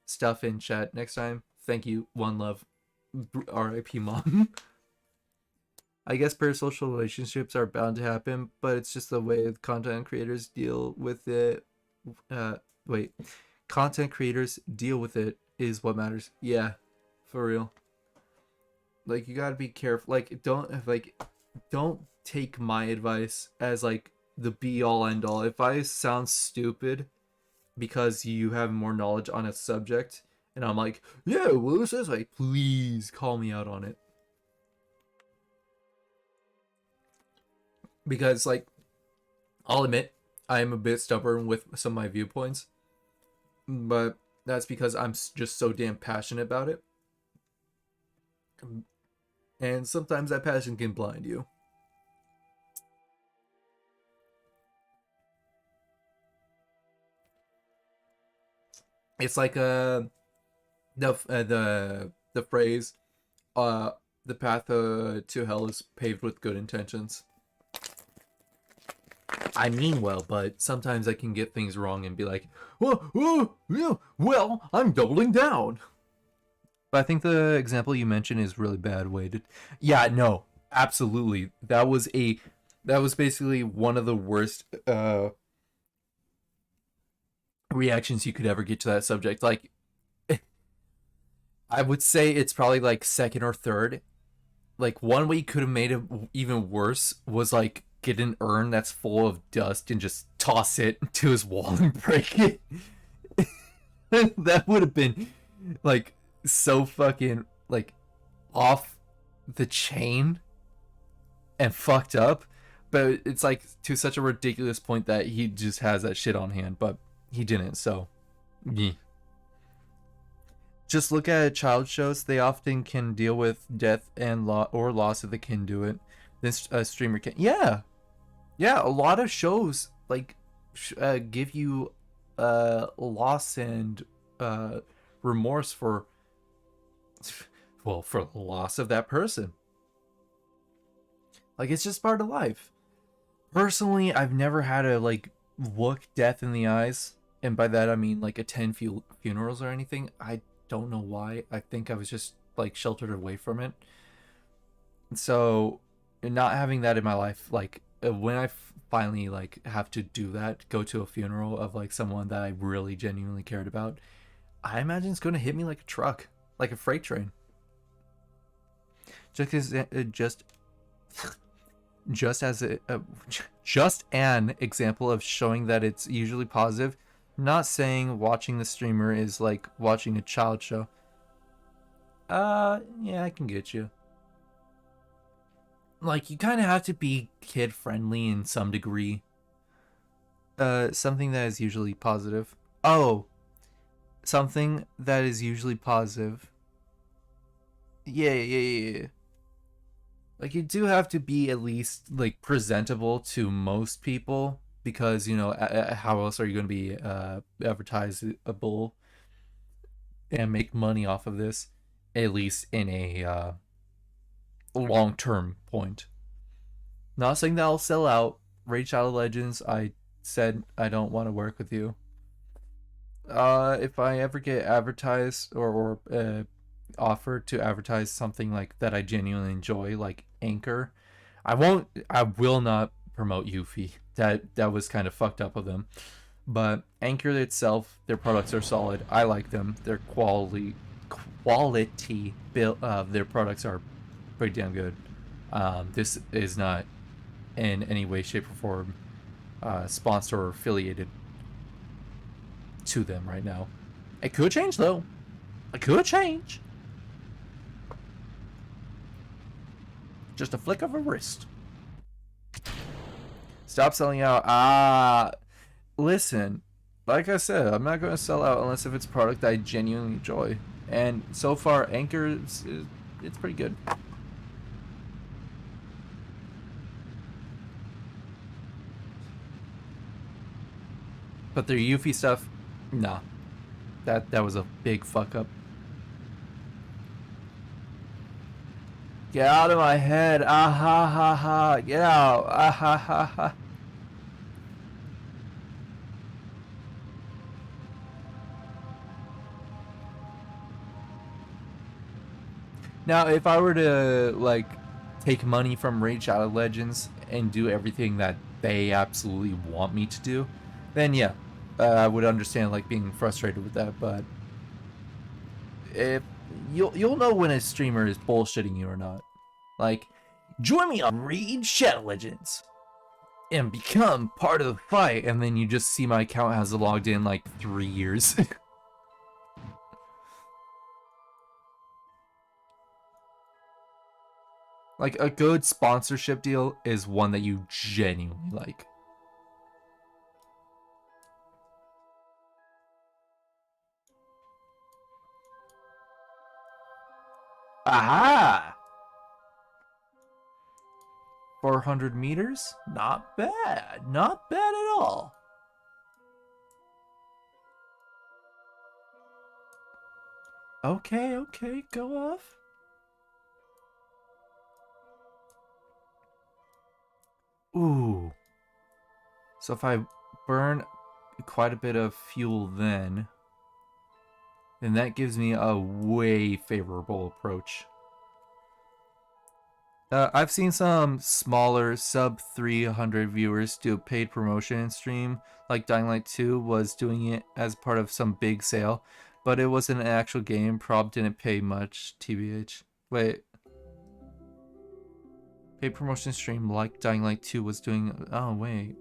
stuff in chat next time? Thank you. One love. RIP mom. I guess parasocial relationships are bound to happen, but it's just the way content creators deal with it. Content creators deal with it is what matters. Yeah, for real. Like, you gotta be careful. Like, don't take my advice as, like, the be-all end-all. If I sound stupid because you have more knowledge on a subject, and I'm like, yeah, well, this is like, please call me out on it. Because, like, I'll admit, I am a bit stubborn with some of my viewpoints, but that's because I'm just so damn passionate about it. And sometimes that passion can blind you. It's like the phrase, the path to hell is paved with good intentions. I mean well, but sometimes I can get things wrong and be like, well, I'm doubling down. But I think the example you mentioned is really bad weighted. Yeah, no, absolutely. That was basically one of the worst reactions you could ever get to that subject. Like, I would say it's probably like second or third. Like, one way you could have made it even worse was like get an urn that's full of dust and just toss it to his wall and break it. That would have been like so fucking like off the chain and fucked up. But it's like to such a ridiculous point that he just has that shit on hand, but he didn't. So, yeah. Just look at child shows. They often can deal with death and loss if they can do it. This streamer can. Yeah, yeah. A lot of shows like give you loss and remorse for for the loss of that person. Like it's just part of life. Personally, I've never had to like look death in the eyes, and by that I mean like attend funerals or anything. I don't know why. I think I was just like sheltered away from it. So, not having that in my life, like when I finally like have to do that, go to a funeral of like someone that I really genuinely cared about, I imagine it's going to hit me like a truck, like a freight train. Just as just as just an example of showing that it's usually positive. I'm not saying watching the streamer is like watching a child show. Yeah, I can get you. Like you kind of have to be kid friendly in some degree. Something that is usually positive. Oh, something that is usually positive. Yeah. Like you do have to be at least like presentable to most people because you know how else are you going to be advertisable and make money off of this, at least in a long-term point. Not saying that I'll sell out. Raid Shadow Legends, I said I don't want to work with you. If I ever get advertised or offered to advertise something like that I genuinely enjoy, like Anchor, I will not promote Yuffie. That was kind of fucked up of them. But Anchor itself, their products are solid. I like them. Their quality build their products are pretty damn good. This is not in any way, shape, or form sponsored or affiliated to them right now. It could change though. It could change. Just a flick of a wrist. Stop selling out. Listen, like I said, I'm not going to sell out unless if it's a product that I genuinely enjoy. And so far, Anchor it's pretty good. But their Yuffie stuff, nah. That was a big fuck up. Get out of my head. Ah ha ha ha. Get out. Ah ha ha ha. Now, if I were to like take money from Raid Shadow Legends and do everything that they absolutely want me to do, then yeah, I would understand like being frustrated with that. But if you'll know when a streamer is bullshitting you or not. Like, join me on Raid Shadow Legends and become part of the fight, and then you just see my account has logged in like 3 years. Like a good sponsorship deal is one that you genuinely like. Aha! 400 meters? Not bad. Not bad at all. Okay, go off. Ooh. So if I burn quite a bit of fuel then that gives me a way favorable approach. I've seen some smaller sub 300 viewers do a paid promotion stream, like Dying Light 2 was doing it as part of some big sale, but it wasn't an actual game. Prob didn't pay much, TBH. Wait. Paid promotion stream like Dying Light 2 was doing. Oh, wait.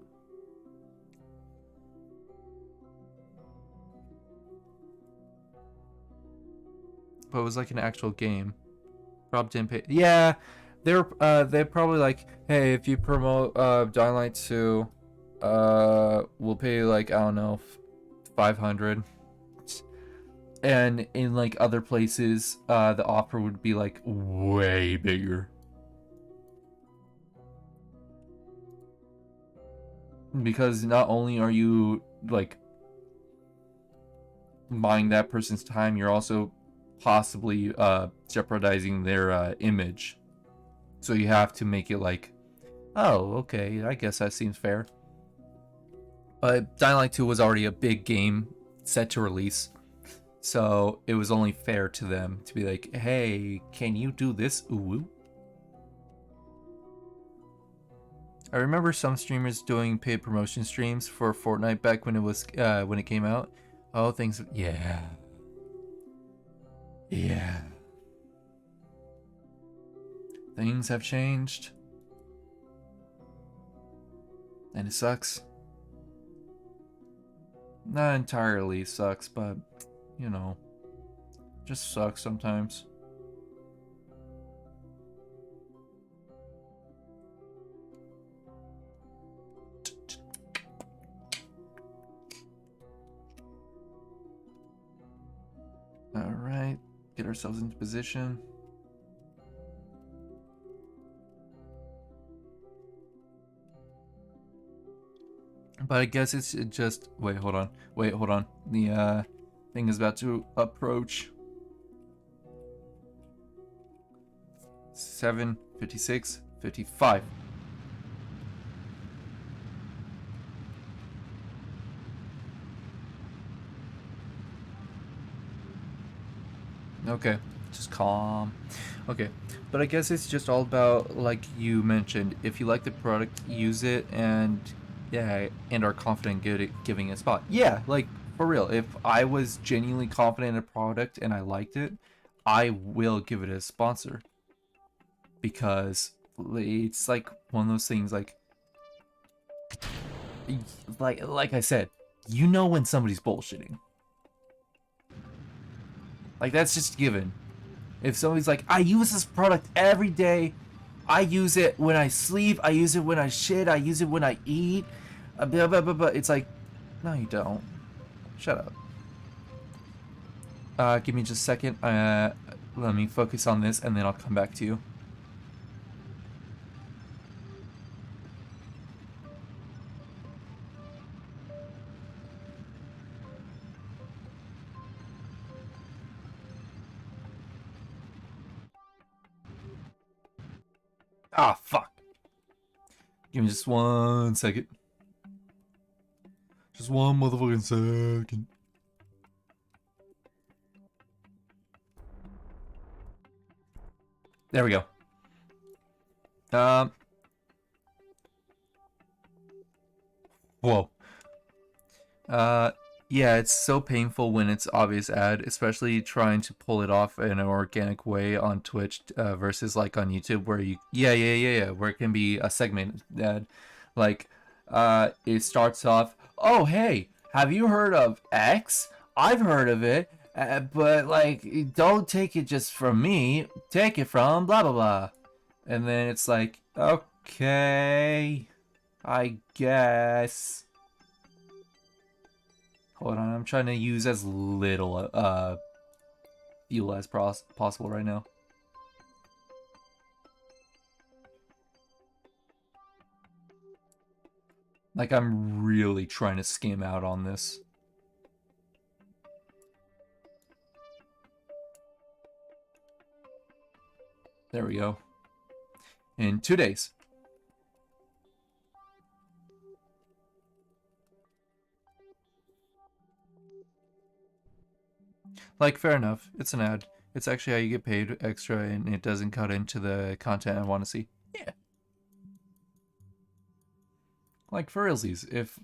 But it was like an actual game. Rob didn't pay. Yeah, they're probably like, hey, if you promote Dying Light 2, we'll pay you like, I don't know, 500. And in like other places, the offer would be like way bigger. Because not only are you like buying that person's time, you're also possibly jeopardizing their image. So you have to make it like, oh, okay, I guess that seems fair. But Dying Light 2 was already a big game set to release. So it was only fair to them to be like, hey, can you do this? Ooh. I remember some streamers doing paid promotion streams for Fortnite back when it came out. Oh, things, yeah. Yeah. Things have changed. And it sucks. Not entirely sucks, but, you know, just sucks sometimes. Alright, get ourselves into position. But I guess it's just... Wait, hold on. The thing is about to approach. 7, 56, 55. Okay, just calm. Okay, but I guess it's just all about, like you mentioned, if you like the product, use it, and yeah, and are confident giving it a spot. Yeah, like for real, if I was genuinely confident in a product and I liked it, I will give it a sponsor. Because it's like one of those things, like I said, you know when somebody's bullshitting. Like, that's just given. If somebody's like, I use this product every day, I use it when I sleep, I use it when I shit, I use it when I eat, blah, blah, blah, blah. It's like, no, you don't. Shut up. Give me just a second. Let me focus on this, and then I'll come back to you. Ah, fuck. Give me just 1 second. Just 1 motherfucking second. There we go. Whoa. Yeah, it's so painful when it's obvious ad, especially trying to pull it off in an organic way on Twitch versus like on YouTube where you where it can be a segment ad. Like it starts off, "Oh, hey, have you heard of X? I've heard of it, but like don't take it just from me, take it from blah blah blah." And then it's like, "Okay, I guess." Hold on, I'm trying to use as little fuel as possible right now. Like, I'm really trying to skim out on this. There we go. In 2 days. Like, fair enough. It's an ad. It's actually how you get paid extra, and it doesn't cut into the content I want to see. Yeah. Like, for realsies, if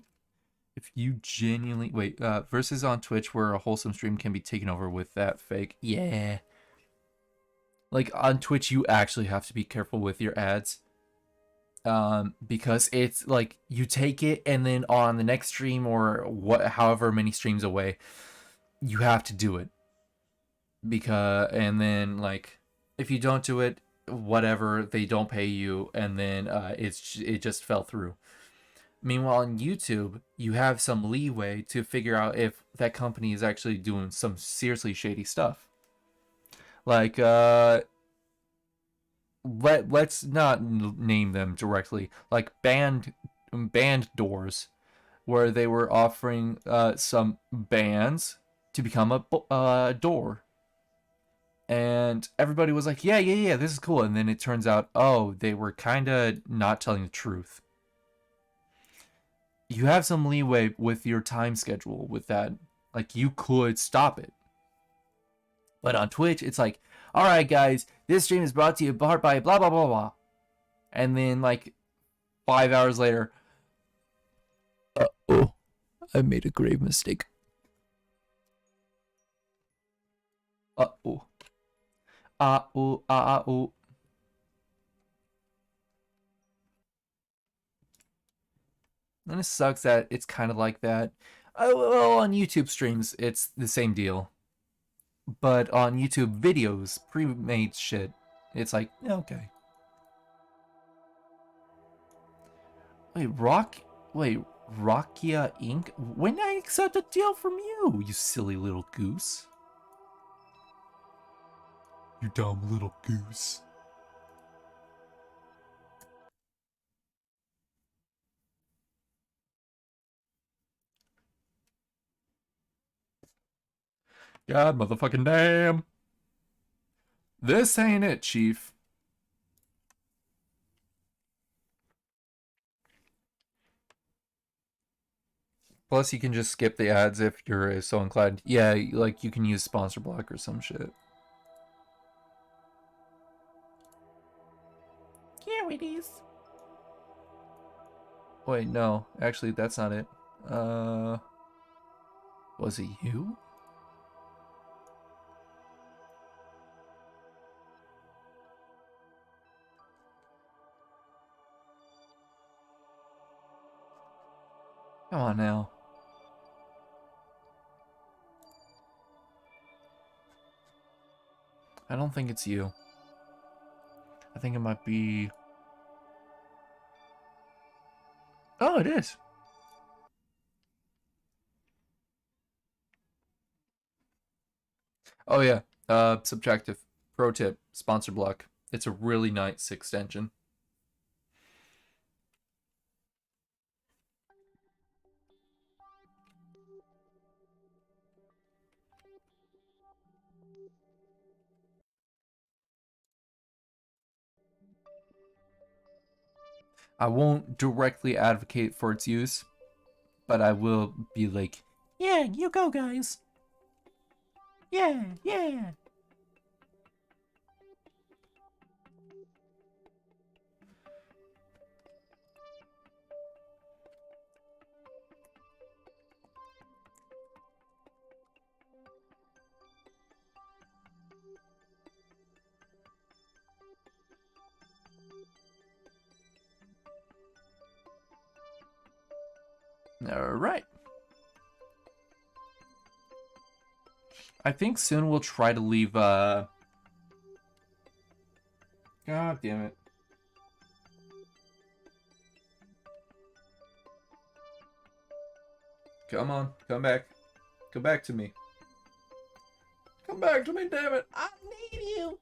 you genuinely... Wait, versus on Twitch where a wholesome stream can be taken over with that fake... Yeah. Like, on Twitch, you actually have to be careful with your ads. because it's like you take it and then on the next stream or however many streams away, you have to do it because and then like if you don't do it, whatever, they don't pay you, and then it just fell through. Meanwhile, on YouTube, you have some leeway to figure out if that company is actually doing some seriously shady stuff. Like let's not name them directly. Like band doors, where they were offering some bands to become a door, and everybody was like, yeah, this is cool. And then it turns out, oh, they were kind of not telling the truth. You have some leeway with your time schedule with that. Like, you could stop it. But on Twitch, it's like, all right, guys, this stream is brought to you by blah, blah, blah, blah. And then, like, 5 hours later, oh, I made a grave mistake. Uh-oh. Uh-oh, uh-oh. And it sucks that it's kind of like that. Well, on YouTube streams, it's the same deal. But on YouTube videos, pre-made shit, it's like, okay. Wait, Rockia Inc? When I accept a deal from you, you silly little goose. You dumb little goose. God motherfucking damn. This ain't it, Chief. Plus, you can just skip the ads if you're so inclined. Yeah, like you can use sponsor block or some shit. Here it is. Wait, no. Actually, that's not it. Was it you? Come on now. I don't think it's you. I think it might be... Oh, it is. Oh, yeah. Subtractive. Pro tip. Sponsor block. It's a really nice extension. I won't directly advocate for its use, but I will be like, yeah, you go, guys. Yeah, yeah. All right. I think soon we'll try to leave, God damn it. Come on, come back. Come back to me. Come back to me, damn it. I need you.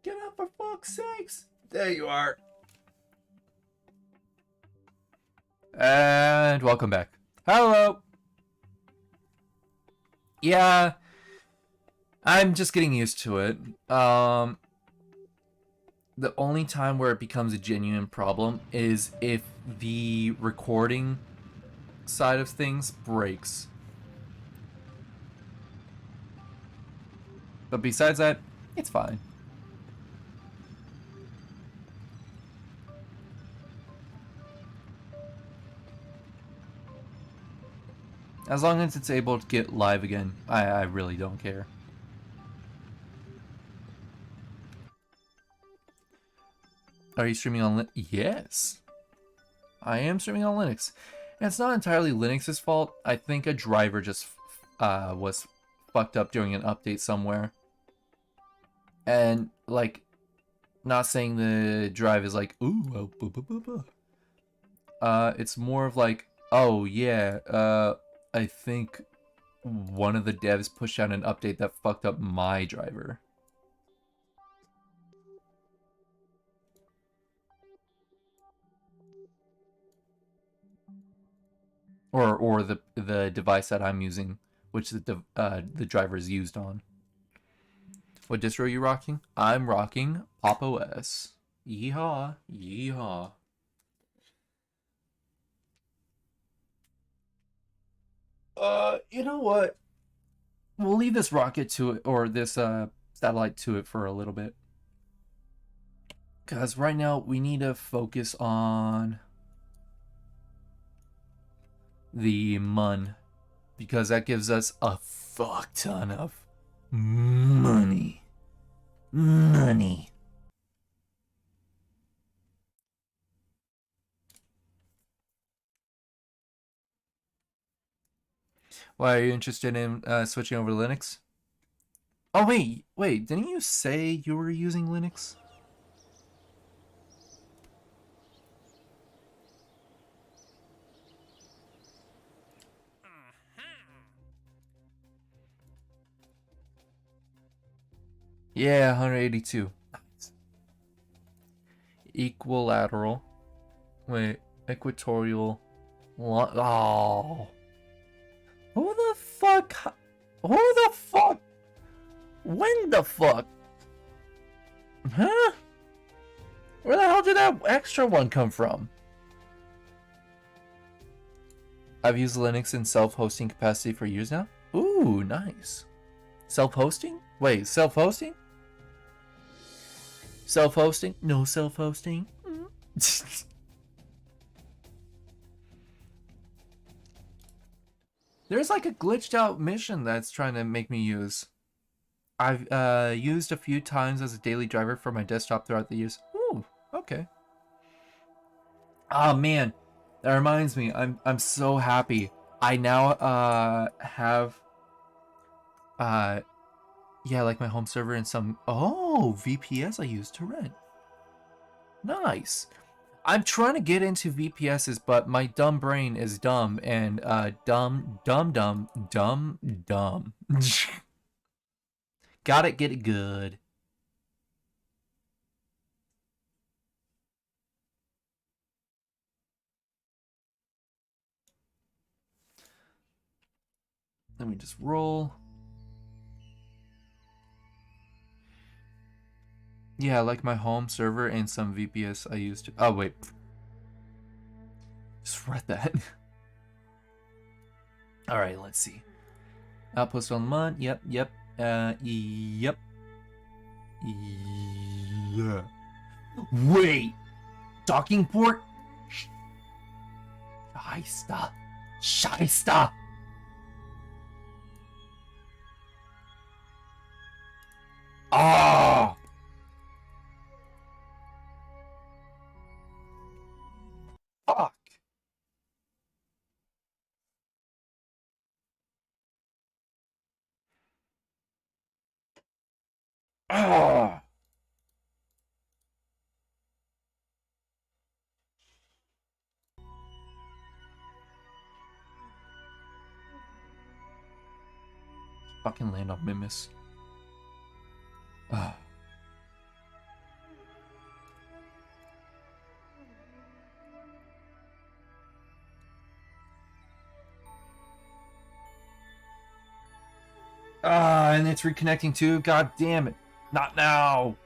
Get up for fuck's sakes. There you are. And welcome back. Hello. Yeah, I'm just getting used to it. The only time where it becomes a genuine problem is if the recording side of things breaks. But besides that, it's fine. As long as it's able to get live again, I really don't care. Are you streaming on Yes. I am streaming on Linux. And it's not entirely Linux's fault. I think a driver just was fucked up during an update somewhere. And, like, not saying the drive is like, ooh, oh, boo, boo, boo, boo. It's more of like, oh yeah, I think one of the devs pushed out an update that fucked up my driver. Or the device that I'm using, which the driver is used on. What distro are you rocking? I'm rocking Pop OS. Yeehaw, yeehaw. You know what? We'll leave this rocket to it, or this satellite to it for a little bit. Because right now we need to focus on the MUN. Because that gives us a fuck ton of money. Money. Why are you interested in switching over to Linux? Oh, wait, didn't you say you were using Linux? Yeah, 182. Equilateral. Wait, equatorial. Oh. Who the fuck? Who the fuck? When the fuck? Huh? Where the hell did that extra one come from? I've used Linux in self-hosting capacity for years now. Ooh, nice. Self-hosting? Wait, self-hosting? Self-hosting? No self-hosting? There's like a glitched out mission that's trying to make me use. I've used a few times as a daily driver for my desktop throughout the years. Ooh, okay. Oh man, that reminds me. I'm so happy. I now have yeah, like my home server and some VPS I use to rent. Nice. I'm trying to get into VPSs, but my dumb brain is dumb and dumb. Gotta get it good. Let me just roll. Yeah, like my home server and some VPS I used to. Oh, wait. Just read that. Alright, let's see. Outpost on the MUN. Yep. Yep. Yeah. Wait! Docking port? Shysta. Shysta! Ah! Fuck! Ah! Fucking land on Mimus. Ah. And it's reconnecting too? God damn it. Not now!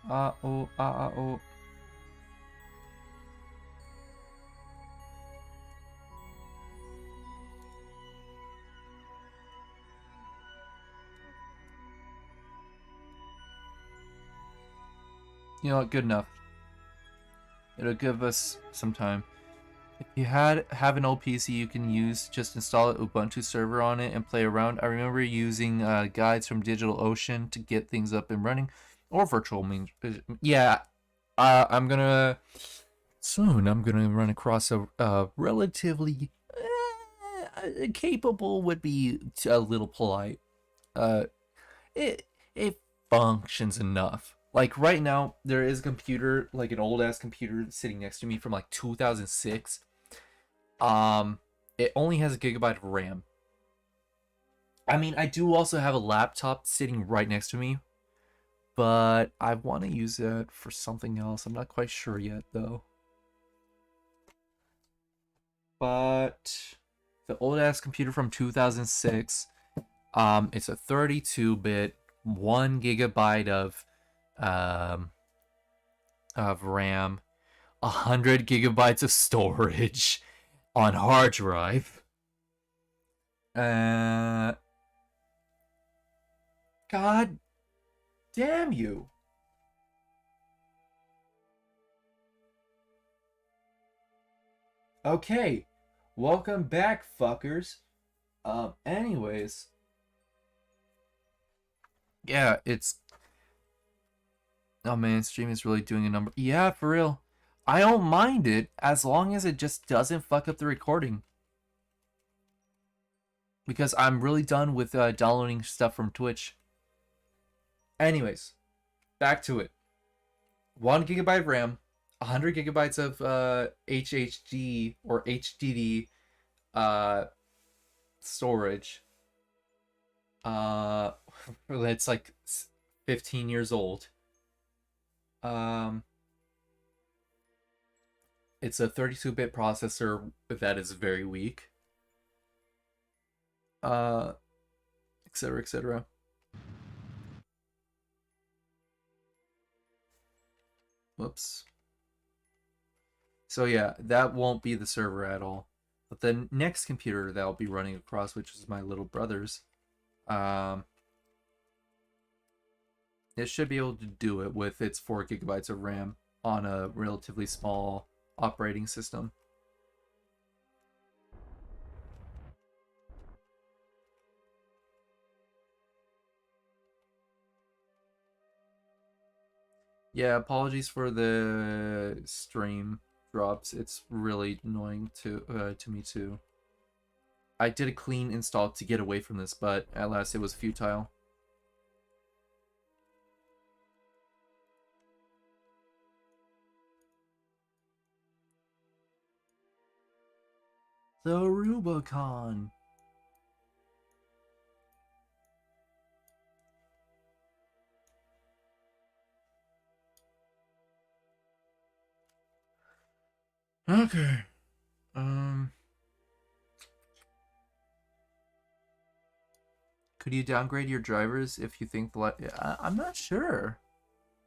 Oh. You know what? Good enough. It'll give us some time. If you have an old PC you can use, just install an Ubuntu server on it and play around. I remember using guides from DigitalOcean to get things up and running, or virtual means. Yeah, I'm gonna soon. I'm gonna run across a relatively capable would be a little polite. Uh, it functions enough. Like right now, there is a computer, like an old ass computer, sitting next to me from like 2006. It only has a gigabyte of RAM. I mean, I do also have a laptop sitting right next to me, but I want to use it for something else. I'm not quite sure yet, though. But the old ass computer from 2006, it's a 32-bit, 1 gigabyte um, of RAM, 100 gigabytes of storage on hard drive. God damn you. Okay, welcome back, fuckers. Anyways, yeah, it's oh man, stream is really doing a number. Yeah, for real. I don't mind it as long as it just doesn't fuck up the recording. Because I'm really done with downloading stuff from Twitch. Anyways, back to it. 1 gigabyte of RAM, 100 gigabytes of HHD or HDD storage. That's like 15 years old. It's a 32-bit processor that is very weak. Etc. etc. Whoops. So yeah, that won't be the server at all. But the next computer that I'll be running across, which is my little brother's, it should be able to do it with its 4 gigabytes of RAM on a relatively small operating system. Yeah, apologies for the stream drops. It's really annoying to me too. I did a clean install to get away from this, but at last it was futile. The Rubicon. Okay. Could you downgrade your drivers if you think I'm not sure.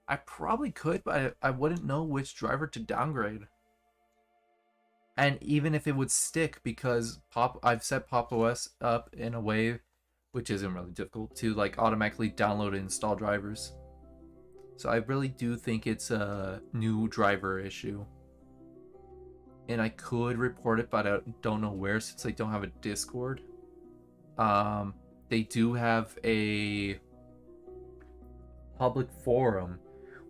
I probably could, but I wouldn't know which driver to downgrade. And even if it would stick, because I've set Pop! OS up in a way which isn't really difficult to like automatically download and install drivers. So I really do think it's a new driver issue. And I could report it, but I don't know where since I don't have a Discord. They do have a public forum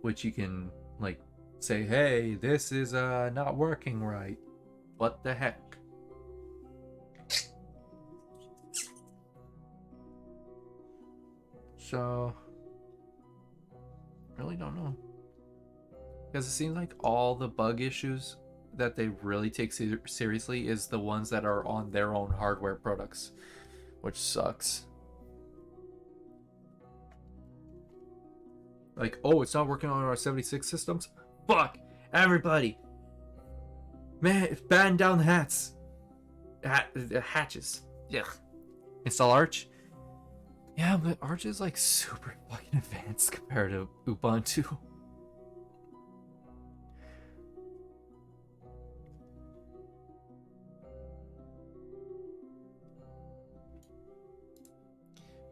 which you can like say, hey, this is not working right. What the heck? So really don't know, because it seems like all the bug issues that they really take seriously is the ones that are on their own hardware products, which sucks. Like, oh, it's not working on our 76 systems? Fuck! Everybody! Man, it's batten down the hatches. Yeah. Install Arch? Yeah, but Arch is like super fucking advanced compared to Ubuntu.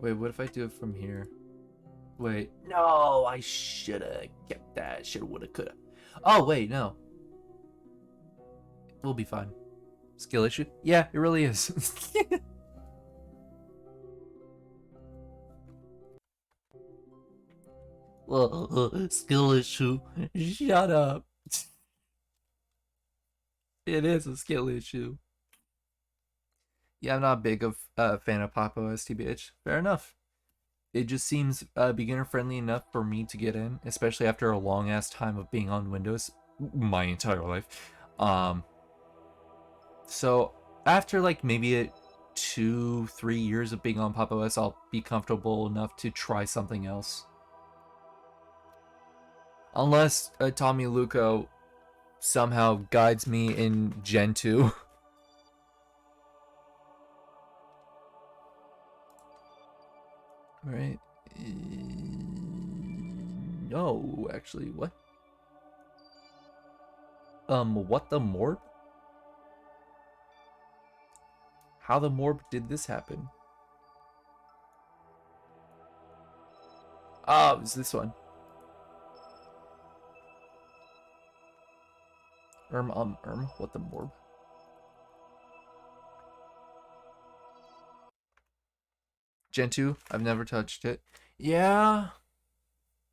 Wait, what if I do it from here? Wait, no, I shoulda kept that. Shoulda, woulda, coulda. Oh, wait, no. We'll be fine. Skill issue? Yeah, it really is. Skill issue. Shut up. It is a skill issue. Yeah, I'm not big of a fan of Pop OS, TBH. Fair enough. It just seems beginner friendly enough for me to get in, especially after a long ass time of being on Windows my entire life. So after like maybe 2-3 years of being on Pop OS, I'll be comfortable enough to try something else. Unless Tommy Luco somehow guides me in Gen 2. Right? No, actually, what? What the morb? How the morb did this happen? Oh, it's this one. What the morb? Gen 2, I've never touched it. Yeah.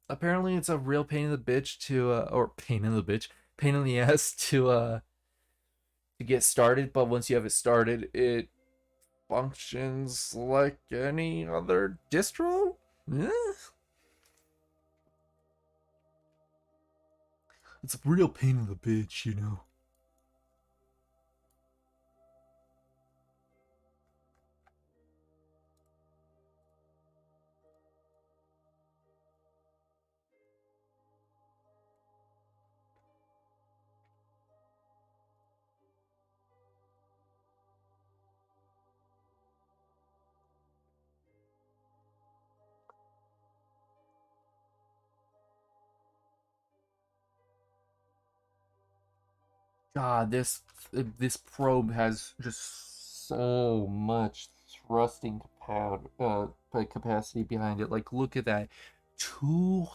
Apparently it's a real pain in the bitch to or pain in the bitch, pain in the ass to get started, but once you have it started, it functions like any other distro? Yeah. It's a real pain in the bitch, you know. God, this probe has just so much thrusting capacity behind it. Like, look at that, two,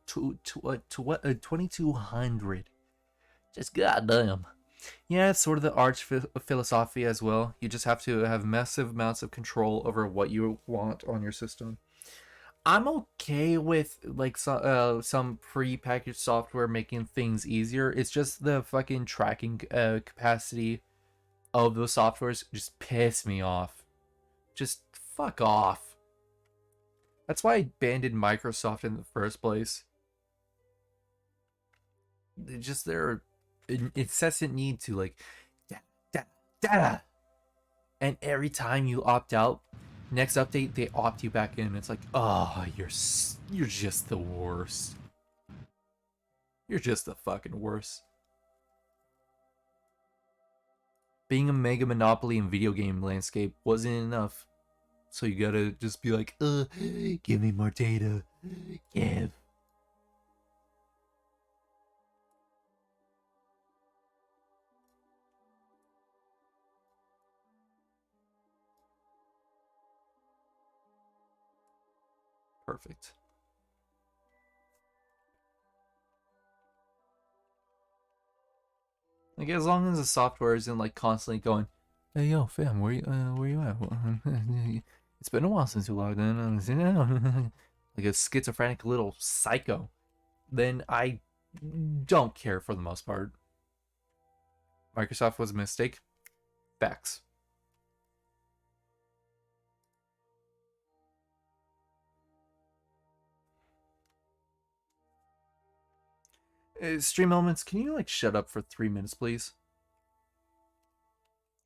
to what 2200. Just goddamn. Yeah, it's sort of the arch philosophy as well. You just have to have massive amounts of control over what you want on your system. I'm okay with like some pre-packaged software making things easier. It's just the fucking tracking capacity of those softwares just piss me off. Just fuck off. That's why I abandoned Microsoft in the first place. Just their incessant need to like data, data, and every time you opt out, next update they opt you back in. It's like, oh, you're just the worst. You're just the fucking worst. Being a mega monopoly in video game landscape wasn't enough. So you gotta just be like, give me more data. Give. Perfect. Like as long as the software isn't like constantly going, hey yo fam, where you at? It's been a while since you logged in. Like a schizophrenic little psycho. Then I don't care for the most part. Microsoft was a mistake. Facts. Stream elements, can you like shut up for 3 minutes, please?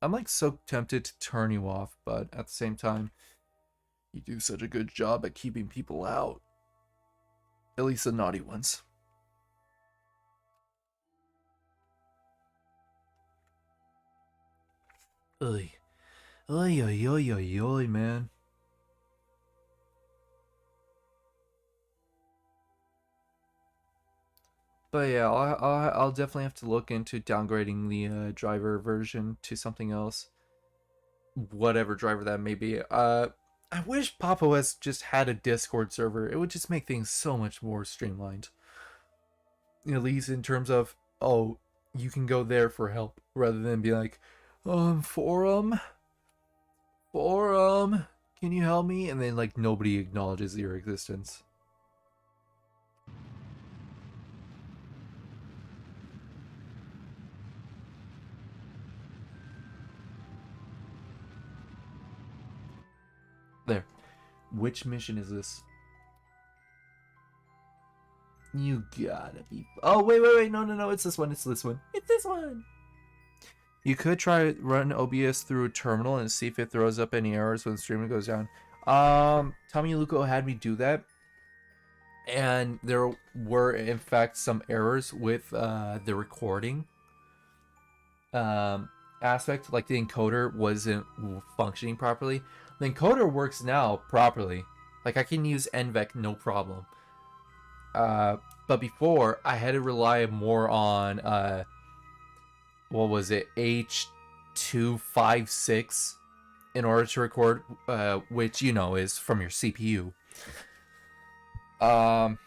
I'm like so tempted to turn you off, but at the same time, you do such a good job at keeping people out. At least the naughty ones. Oy. Oy, oy, oy, oy, oy, man. But yeah, I'll definitely have to look into downgrading the driver version to something else. Whatever driver that may be. I wish Pop OS just had a Discord server. It would just make things so much more streamlined. At least in terms of, oh, you can go there for help rather than be like, Forum, forum, can you help me? And then like nobody acknowledges your existence. There. Which mission is this? You gotta be. Oh, wait. No. It's this one. It's this one. It's this one. You could try run OBS through a terminal and see if it throws up any errors when streaming goes down. Tommy Luco had me do that, and there were in fact some errors with the recording aspect. Like the encoder wasn't functioning properly. The encoder works now properly. Like I can use NVEC no problem. But before I had to rely more on what was it, H.256 in order to record, which you know is from your CPU. But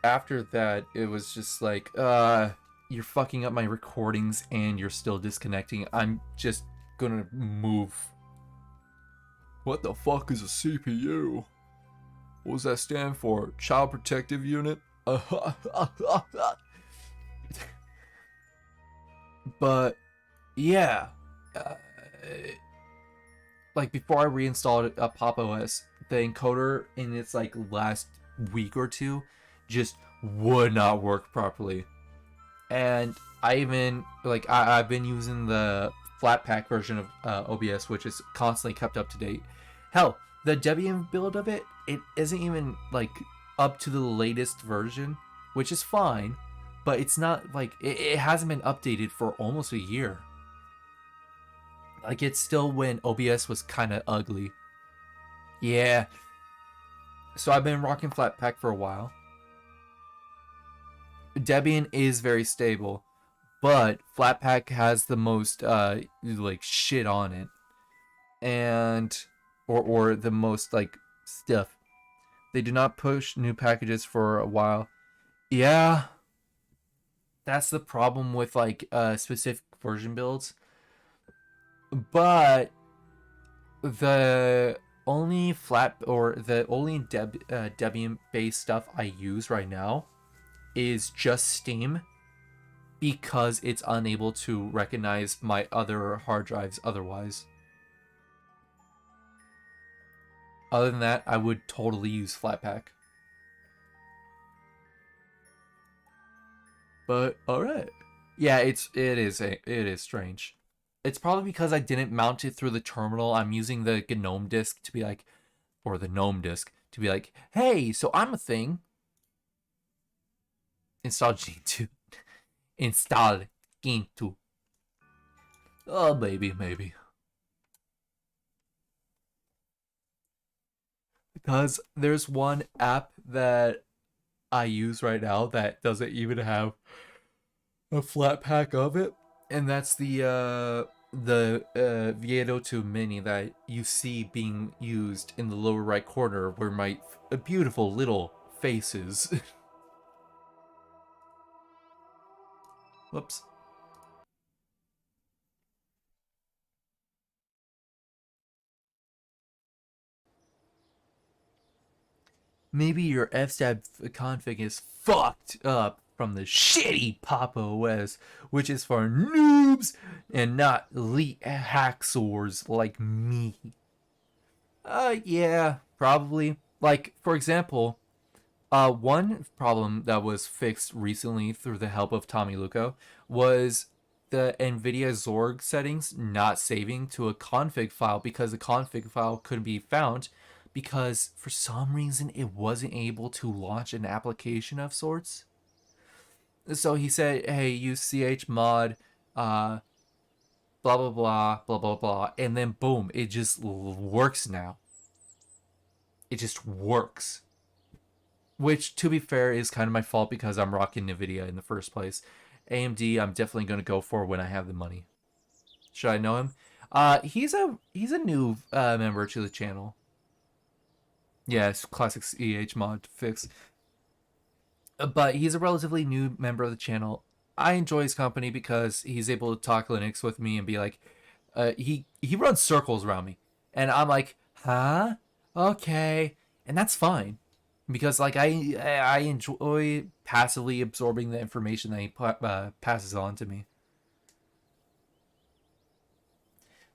after that, it was just like, you're fucking up my recordings and you're still disconnecting. I'm just gonna move. What the fuck is a CPU? What does that stand for? Child Protective Unit? But yeah, like before I reinstalled Pop OS, the encoder in its like last week or two just would not work properly. And I even like I've been using the Flatpak version of OBS, which is constantly kept up to date. Hell, the Debian build of it isn't even like up to the latest version, which is fine, but it's not like it hasn't been updated for almost a year. Like it's still when OBS was kind of ugly. Yeah. So I've been rocking Flatpak for a while. Debian is very stable, but Flatpak has the most like shit on it, and or the most like stuff. They do not push new packages for a while. Yeah, that's the problem with like specific version builds. But the only Debian based stuff I use right now is just Steam, because it's unable to recognize my other hard drives otherwise. Other than that, I would totally use Flatpak. But alright. Yeah, it is strange. It's probably because I didn't mount it through the terminal. I'm using the GNOME disk to be like, or the GNOME disk to be like, hey, so I'm a thing. Install Gentoo. Install Gentoo. Oh, maybe. Because there's one app that I use right now that doesn't even have a Flatpak of it, and that's the Viedo 2 Mini that you see being used in the lower right corner where my beautiful little face is. Whoops. Maybe your fstab config is fucked up from the shitty Pop OS, which is for noobs and not elite hacksaws like me. Yeah, probably. Like, for example, one problem that was fixed recently through the help of Tommy Luco was the NVIDIA Zorg settings not saving to a config file because the config file couldn't be found because for some reason it wasn't able to launch an application of sorts. So he said, hey, use chmod, blah, blah, and then boom, it just works now. It just works. Which, to be fair, is kind of my fault because I'm rocking NVIDIA in the first place. AMD, I'm definitely going to go for when I have the money. Should I know him? He's a new member to the channel. Yes, classic CH mod fix. But he's a relatively new member of the channel. I enjoy his company because he's able to talk Linux with me and be like, he runs circles around me, and I'm like, huh, okay, and that's fine, because like I enjoy passively absorbing the information that he passes on to me.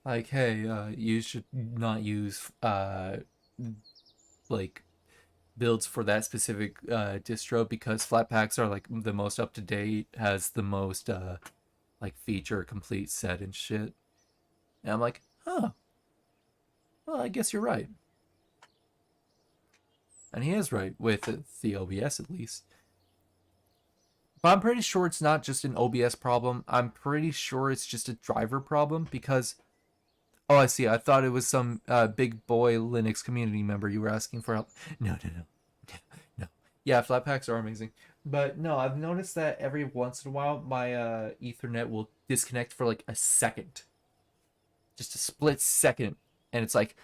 Like, hey, you should not use like builds for that specific distro because Flatpaks are like the most up to date, has the most like feature complete set and shit. And I'm like, huh, well, I guess you're right. And he is right with the OBS at least. But I'm pretty sure it's not just an OBS problem. I'm pretty sure it's just a driver problem because, oh, I see. I thought it was some big boy Linux community member you were asking for help. No, no, no. No. Yeah, Flatpaks are amazing. But no, I've noticed that every once in a while my Ethernet will disconnect for like a second. Just a split second. And it's like,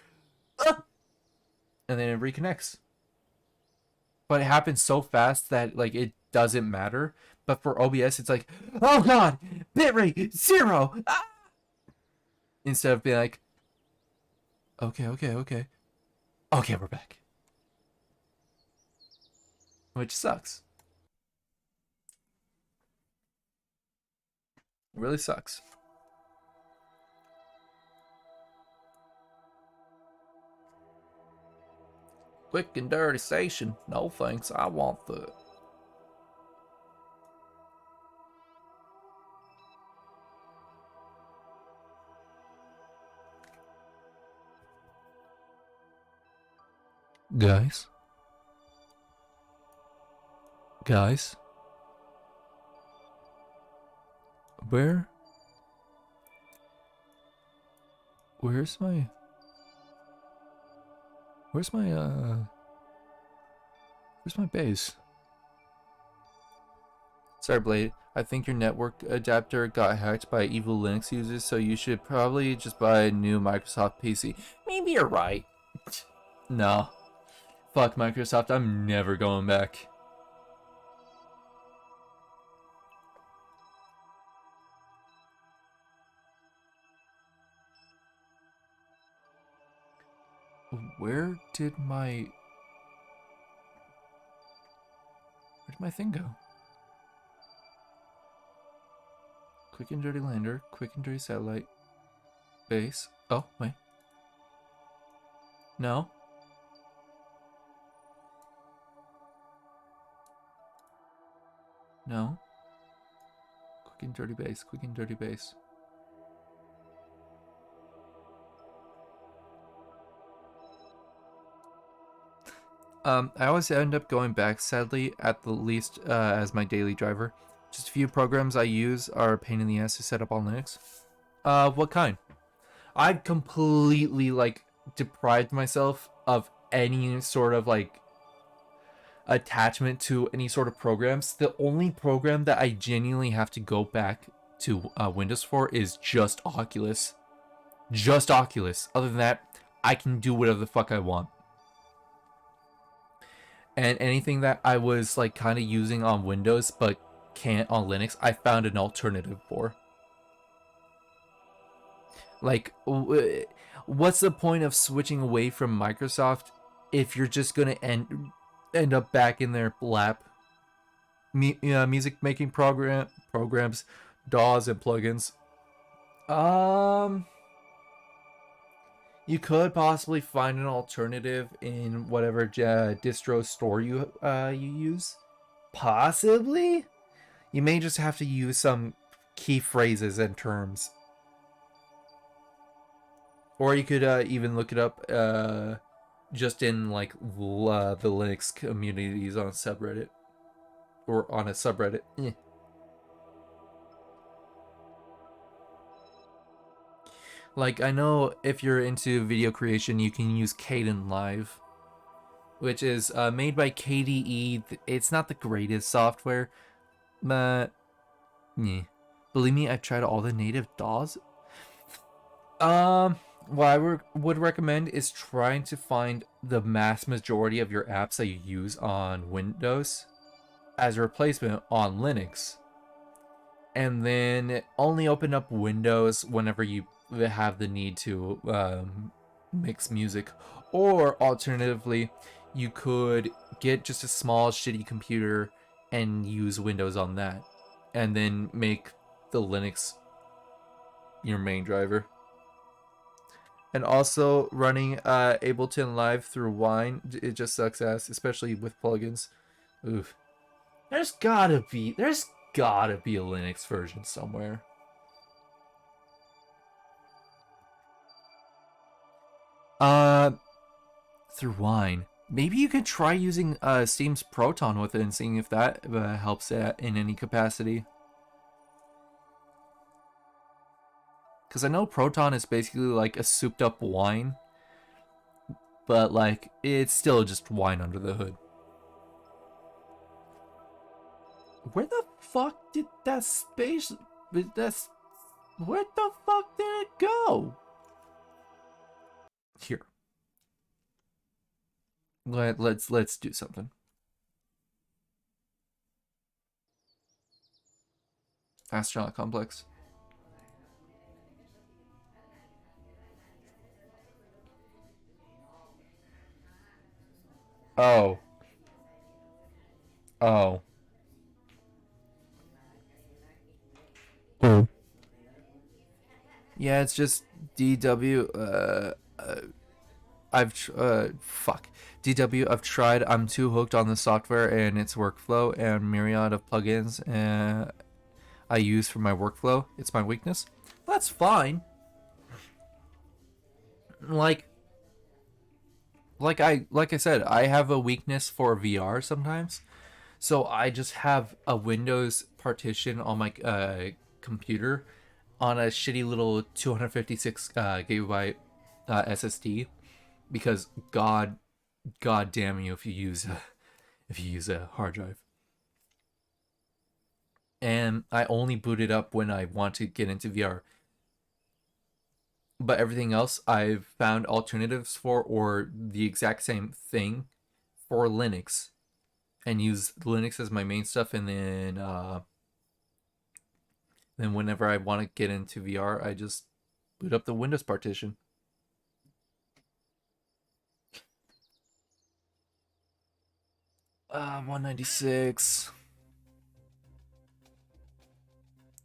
ah! And then it reconnects. But it happens so fast that like it doesn't matter. But for OBS, it's like, oh god, bitrate 0. Ah! Instead of being like, okay, okay, okay, okay, we're back, which sucks. It really sucks. Quick and dirty station. No thanks. I want the. Guys, guys, where, where's my, where's my, where's my base? Sorry, Blade. I think your network adapter got hacked by evil Linux users, so you should probably just buy a new Microsoft PC. Maybe you're right. No. Fuck Microsoft. I'm never going back. Where did my thing go? Quick and dirty lander, quick and dirty satellite, base. Oh, wait. No. No. Quick and dirty base, quick and dirty base. I always end up going back, sadly, at the least as my daily driver. Just a few programs I use are a pain in the ass to set up on Linux. What kind? I've completely, like, deprived myself of any sort of, like, attachment to any sort of programs. The only program that I genuinely have to go back to Windows for is just Oculus. Just Oculus. Other than that, I can do whatever the fuck I want. And anything that I was like kind of using on Windows but can't on Linux, I found an alternative for. Like, what's the point of switching away from Microsoft if you're just gonna end up back in their lap? Music making programs, DAWs and plugins. You could possibly find an alternative in whatever distro store you use. Possibly. You may just have to use some key phrases and terms. Or you could even look it up just in like the Linux communities on a subreddit. Or on a subreddit. Like, I know if you're into video creation, you can use Kdenlive, which is made by KDE. It's not the greatest software, but yeah. Believe me, I've tried all the native DAWs. What I would recommend is trying to find the mass majority of your apps that you use on Windows as a replacement on Linux. and then only open up Windows whenever you have the need to mix music. Or alternatively, you could get just a small shitty computer and use Windows on that, and then make the Linux your main driver. And also running Ableton Live through Wine, it just sucks ass, especially with plugins. Oof. There's gotta be a Linux version somewhere. Uh, through Wine. Maybe you could try using Steam's Proton with it and seeing if that helps in any capacity. Because I know Proton is basically like a souped up wine, but like it's still just wine under the hood. Where the fuck did that space? That's where the fuck did it go? Here, let's do something. Astronaut complex. Oh. Oh. Yeah, it's just DW. Fuck. DW, I've tried. I'm too hooked on the software and its workflow and myriad of plugins I use for my workflow. It's my weakness. That's fine. Like, like I said, I have a weakness for VR sometimes. So I just have a Windows partition on my computer on a shitty little 256 gigabyte SSD because god damn you if you use a hard drive. And I only boot it up when I want to get into VR. But everything else I've found alternatives for or the exact same thing for Linux and use Linux as my main stuff, and then whenever I want to get into VR, I just boot up the Windows partition. 196.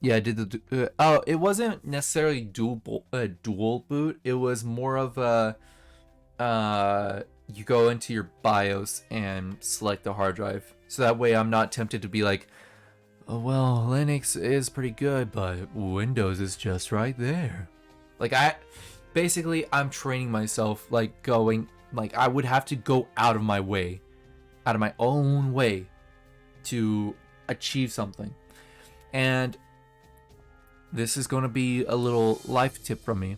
Yeah, I did the. Oh, it wasn't necessarily dual boot. It was more of a. You go into your BIOS and select the hard drive, so that way I'm not tempted to be like, oh, well, Linux is pretty good, but Windows is just right there. Like basically, I'm training myself, like I would have to go out of my way, out of my own way, to achieve something. And this is going to be a little life tip from me.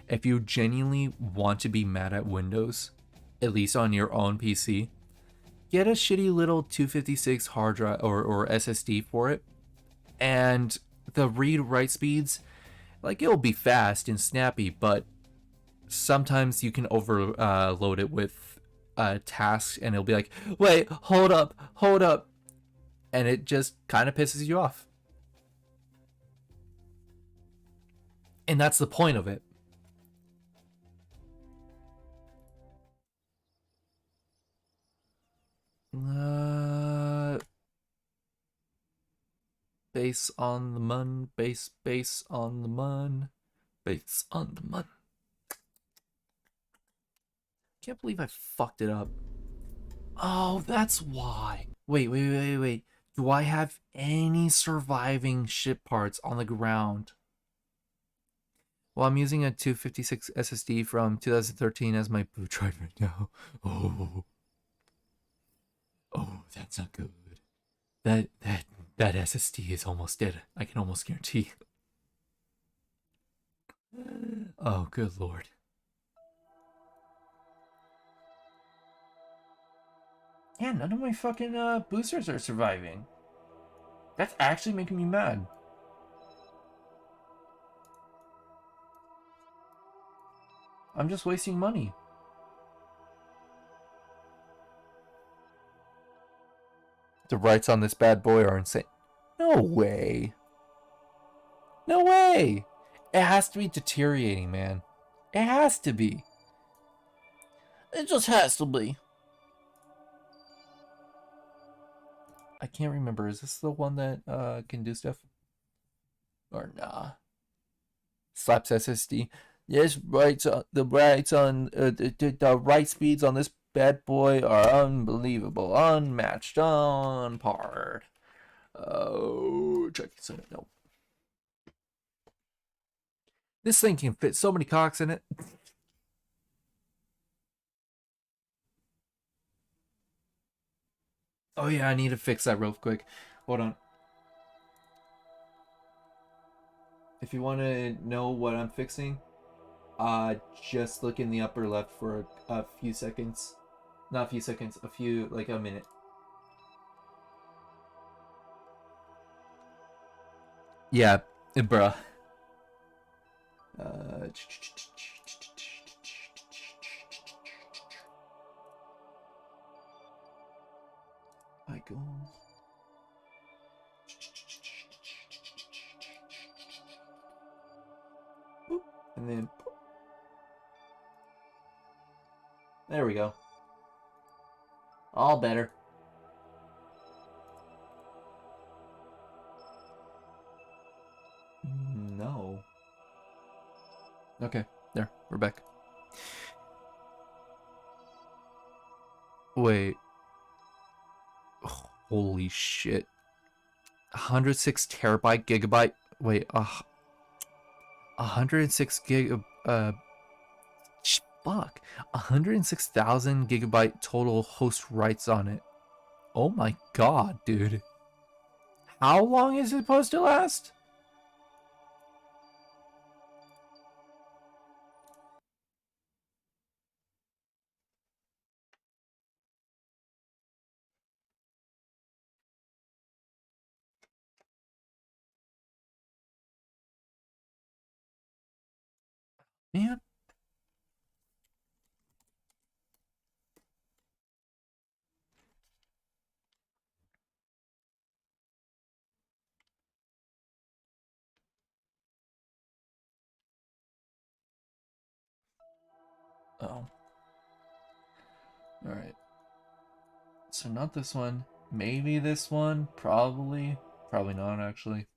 If you genuinely want to be mad at Windows, at least on your own PC, get a shitty little 256 hard drive or SSD for it. And the read write speeds, like it'll be fast and snappy, but sometimes you can overload it with tasks and it'll be like, wait, hold up. And it just kind of pisses you off. And that's the point of it. Base on the mun, base on the mun, base on the mun. Can't believe I fucked it up. Oh, that's why. Wait. Do I have any surviving ship parts on the ground? Well, I'm using a 256 SSD from 2013 as my boot drive right now. Oh, that's not good. That SSD is almost dead. I can almost guarantee. Oh, good lord. Yeah, none of my fucking boosters are surviving. That's actually making me mad. I'm just wasting money. The writes on this bad boy are insane. No way. No way! It has to be deteriorating, man. It has to be. It just has to be. I can't remember. Is this the one that can do stuff? Or nah? Slaps SSD. Yes, the write speeds on this bad boy are unbelievable, unmatched, on par. Oh, check this out. No, this thing can fit so many cocks in it. Oh yeah, I need to fix that real quick. Hold on. If you want to know what I'm fixing, just look in the upper left for a few seconds. Not a few seconds, like a minute. Yeah, bruh. Uh, I go. Boop, and then boop. There we go. All better. No. Okay, there, we're back. Wait. Holy shit. 106 terabyte gigabyte. Wait, 106 gig. Fuck. 106,000 gigabyte total host writes on it. Oh my god, dude. How long is it supposed to last? Man. Oh. Alright. So not this one. Maybe this one. Probably. Probably not, actually.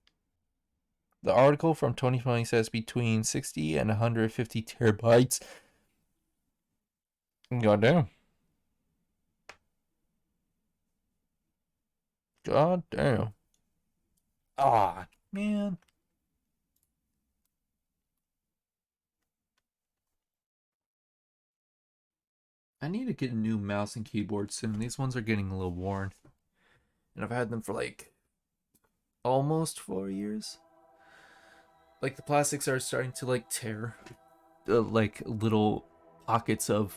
The article from 2020 says between 60 and 150 terabytes. Goddamn. God damn. Ah, man. I need to get a new mouse and keyboard soon. These ones are getting a little worn. And I've had them for like almost 4 years. Like the plastics are starting to like tear. Like little pockets of.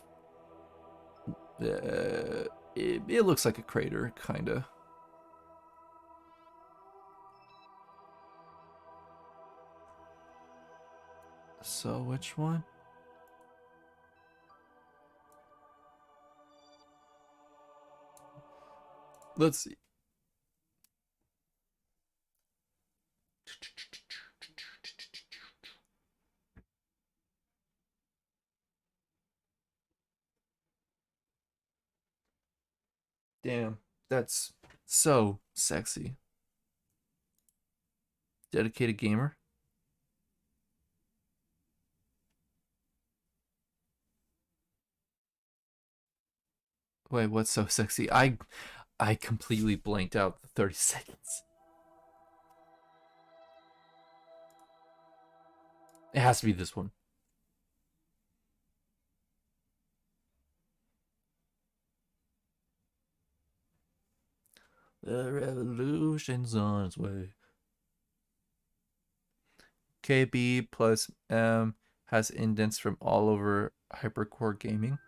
It looks like a crater, kinda. So which one? Let's see. Damn, that's so sexy. Dedicated gamer. Wait, what's so sexy? I completely blanked out the 30 seconds. It has to be this one. The revolution's on its way. KB plus M has indents from all over hypercore gaming.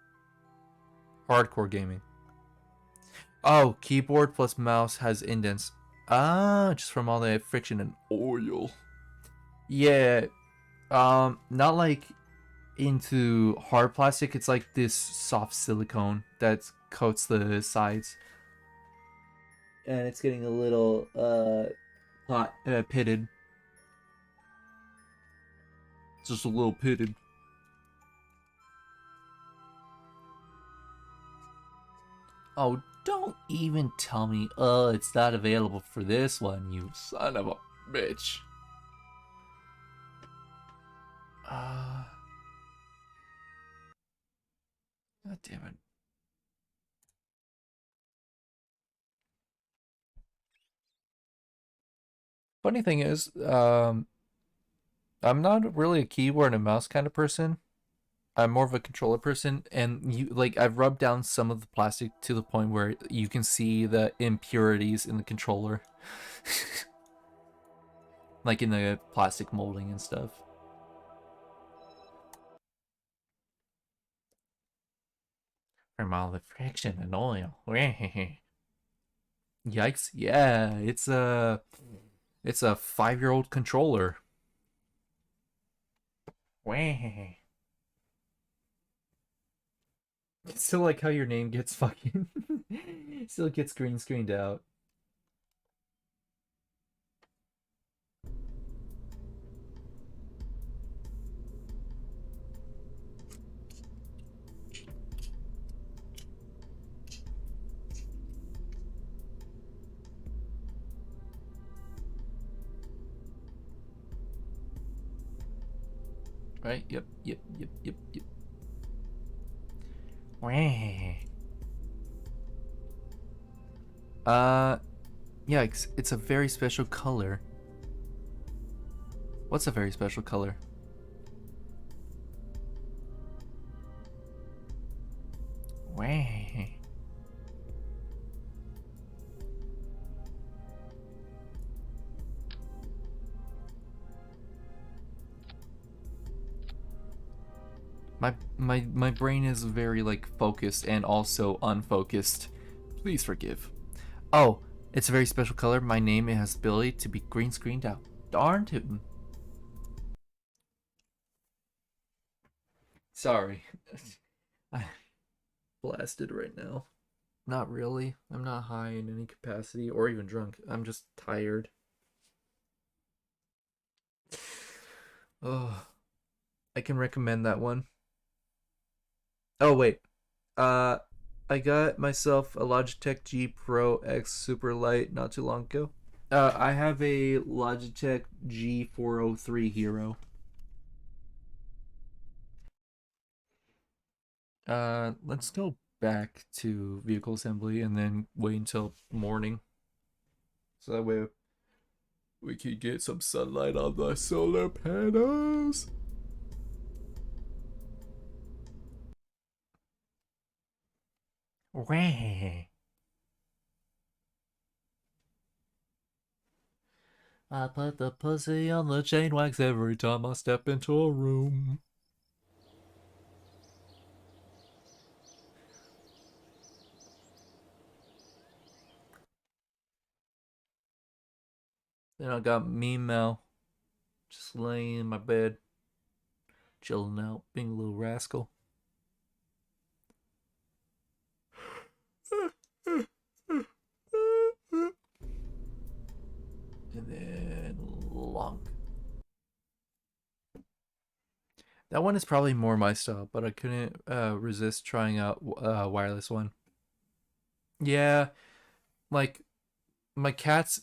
Hardcore gaming. Oh, keyboard plus mouse has indents. Ah, just from all the friction and oil. Yeah. Not like into hard plastic. It's like this soft silicone that coats the sides. And it's getting a little hot pitted. Just a little pitted. Oh, don't even tell me, oh, it's not available for this one, you son of a bitch. God damn it. Funny thing is, I'm not really a keyboard and mouse kind of person. I'm more of a controller person, and you like I've rubbed down some of the plastic to the point where you can see the impurities in the controller, like in the plastic molding and stuff. From all the friction and oil. Yikes! Yeah, it's a 5-year-old controller. It's still like how your name gets fucking still gets green screened out. Right? Yep, yep, yep, yep, yep. Uh, yeah, it's a very special color. What's a very special color? My brain is very like focused and also unfocused. Please forgive. Oh, it's a very special color. My name has the ability to be green screened out. Darn tootin'. Sorry. I'm blasted right now. Not really. I'm not high in any capacity or even drunk. I'm just tired. Oh, I can recommend that one. Oh wait. Uh I got myself a Logitech G Pro X Super Light not too long ago. I have a Logitech G403 Hero. Let's go back to vehicle assembly and then wait until morning. So that way we can get some sunlight on the solar panels. I put the pussy on the chain wax every time I step into a room. Then I got me Mel just laying in my bed, chilling out, being a little rascal. And then Lonk. That one is probably more my style, but I couldn't resist trying out a wireless one. Yeah, like my cats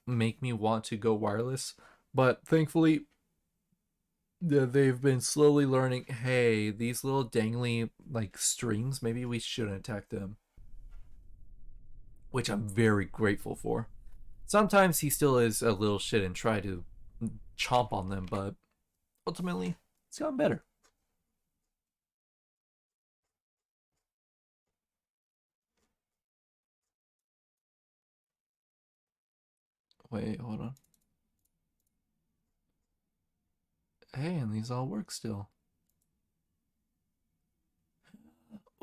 make me want to go wireless, but thankfully they've been slowly learning, hey, these little dangly like strings, maybe we shouldn't attack them, which I'm very grateful for. Sometimes he still is a little shit and try to chomp on them, but ultimately it's gotten better. Wait, hold on. Hey, and these all work still.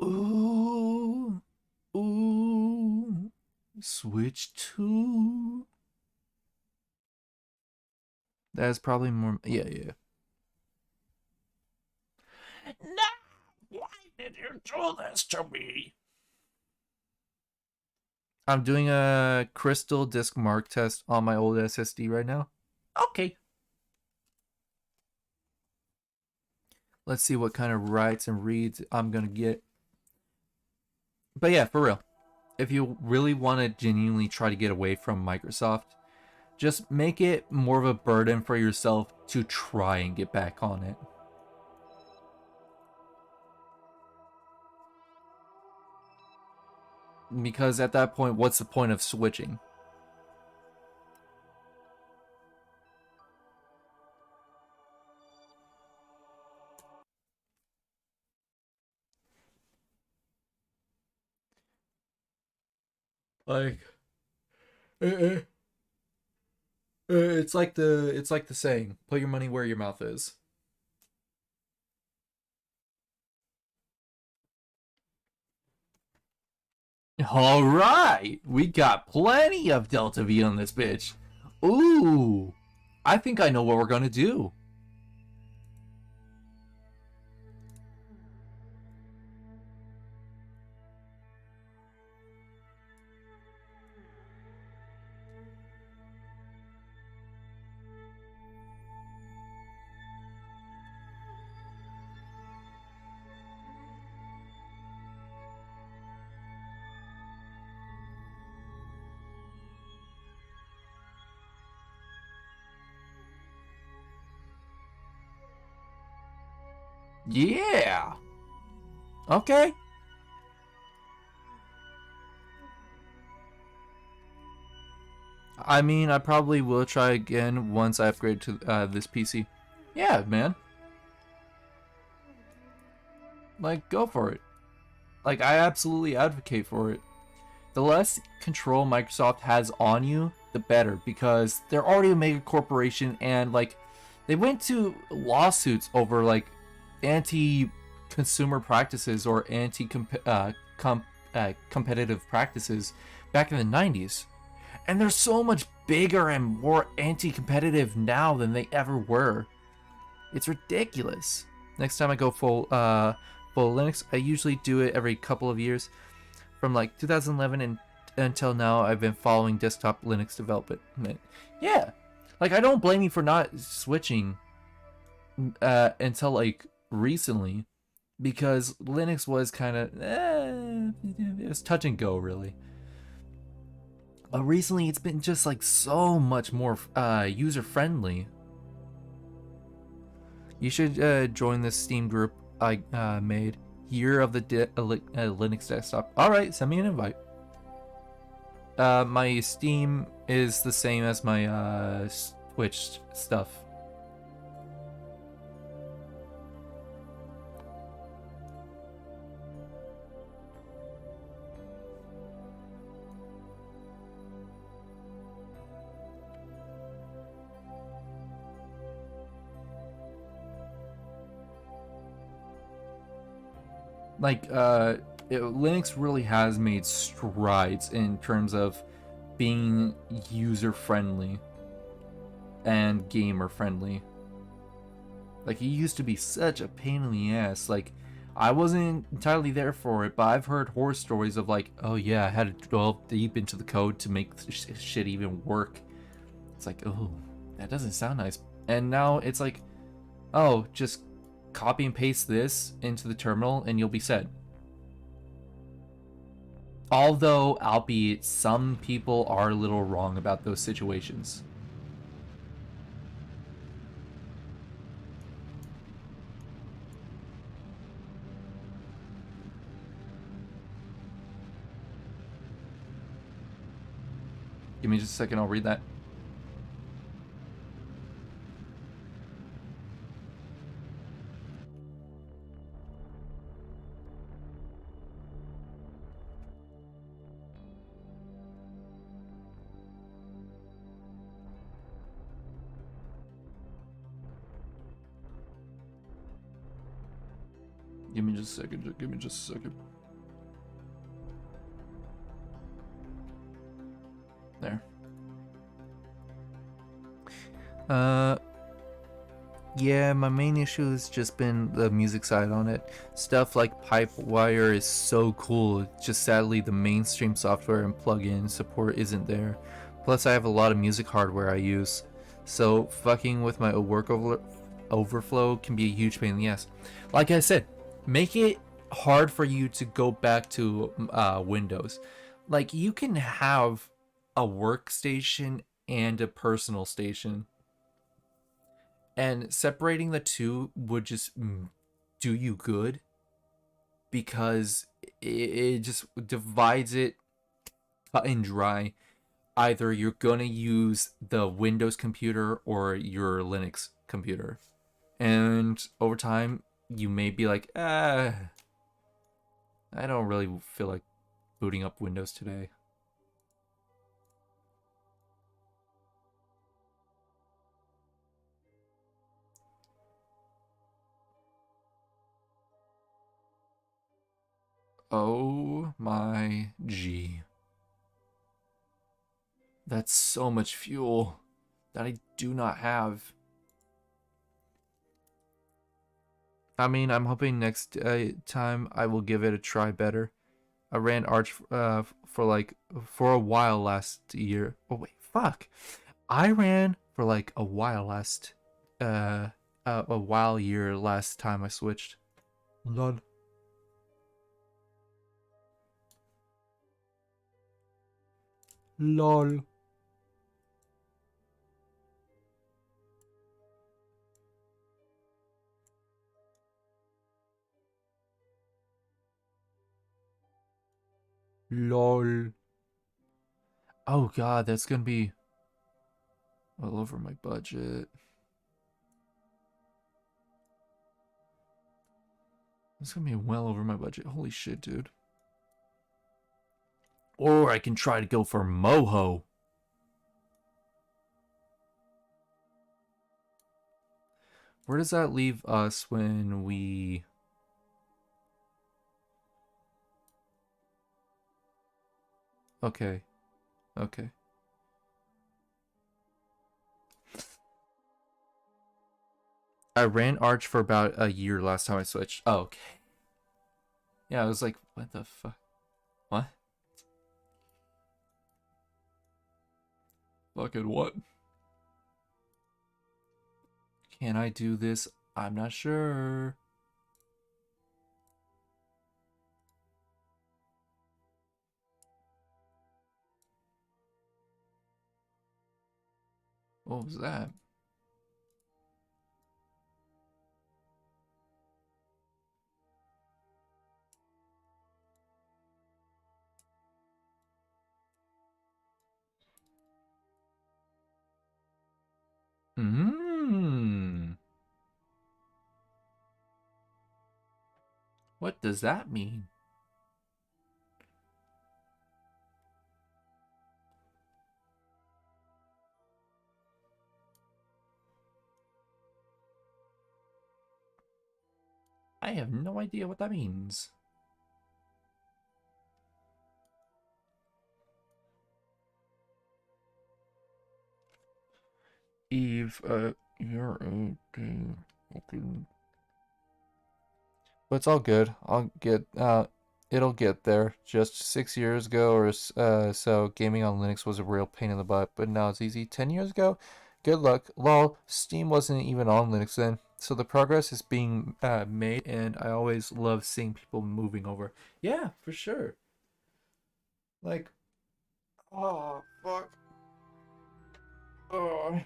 Ooh, ooh, switch to. That's probably more. Yeah, yeah. No! Why did you do this to me? I'm doing a crystal disk mark test on my old SSD right now. Okay. Let's see what kind of writes and reads I'm gonna get. But yeah, for real, if you really want to genuinely try to get away from Microsoft, just make it more of a burden for yourself to try and get back on it. Because at that point, what's the point of switching? Like, it's like the saying, put your money where your mouth is. All right, we got plenty of Delta V on this bitch. Ooh, I think I know what we're gonna do. Yeah. Okay. I mean, I probably will try again once I upgrade to this PC. Yeah, man. Like, go for it. Like, I absolutely advocate for it. The less control Microsoft has on you, the better, because they're already a mega corporation, and like, they went to lawsuits over like anti-consumer practices or anti-competitive practices back in the 90s. And they're so much bigger and more anti-competitive now than they ever were. It's ridiculous. Next time I go full Linux, I usually do it every couple of years. From like 2011 and until now, I've been following desktop Linux development. Yeah, like I don't blame you for not switching until like recently, because Linux was kind of it was touch and go really. But recently, it's been just like so much more user friendly. You should join this Steam group I made. Year of the Linux desktop. Alright, send me an invite. My Steam is the same as my Twitch stuff. Like, Linux really has made strides in terms of being user friendly and gamer friendly. Like, it used to be such a pain in the ass. Like, I wasn't entirely there for it, but I've heard horror stories of like, oh yeah, I had to delve deep into the code to make shit even work. It's like, oh, that doesn't sound nice. And now it's like, oh, just copy and paste this into the terminal and you'll be set. Although, albeit, some people are a little wrong about those situations. Give me just a second, I'll read that. Give me just a second. Give me just a second. There. Yeah, my main issue has just been the music side on it. Stuff like Pipewire is so cool, just sadly the mainstream software and plugin support isn't there. Plus I have a lot of music hardware I use, so fucking with my overflow can be a huge pain in the ass. Like I said, make it hard for you to go back to Windows. Like you can have a workstation and a personal station, and separating the two would just do you good because it just divides it cut and dry. Either you're gonna use the Windows computer or your Linux computer, and over time you may be like, I don't really feel like booting up Windows today. Oh my G. That's so much fuel that I do not have. I mean, I'm hoping next time I will give it a try better. I ran Arch for a while last year. Oh wait, fuck. I ran for like a while year last time I switched. Lol. Lol. Lol. Oh god, that's gonna be all over my budget. That's gonna be well over my budget. Holy shit, dude. Or I can try to go for Moho. Where does that leave us when we... Okay. Okay. I ran Arch for about a year last time I switched. Oh, okay. Yeah, I was like, what the fuck? What? Fucking what? Can I do this? I'm not sure. What was that? Mmm. What does that mean? I have no idea what that means. Eve, you're okay. But it's all good. It'll get there. Just 6 years ago or so, gaming on Linux was a real pain in the butt, but now it's easy. 10 years ago, good luck. Lol, Steam wasn't even on Linux then, so the progress is being made, and I always love seeing people moving over. Yeah, for sure. Like, oh fuck. Oh.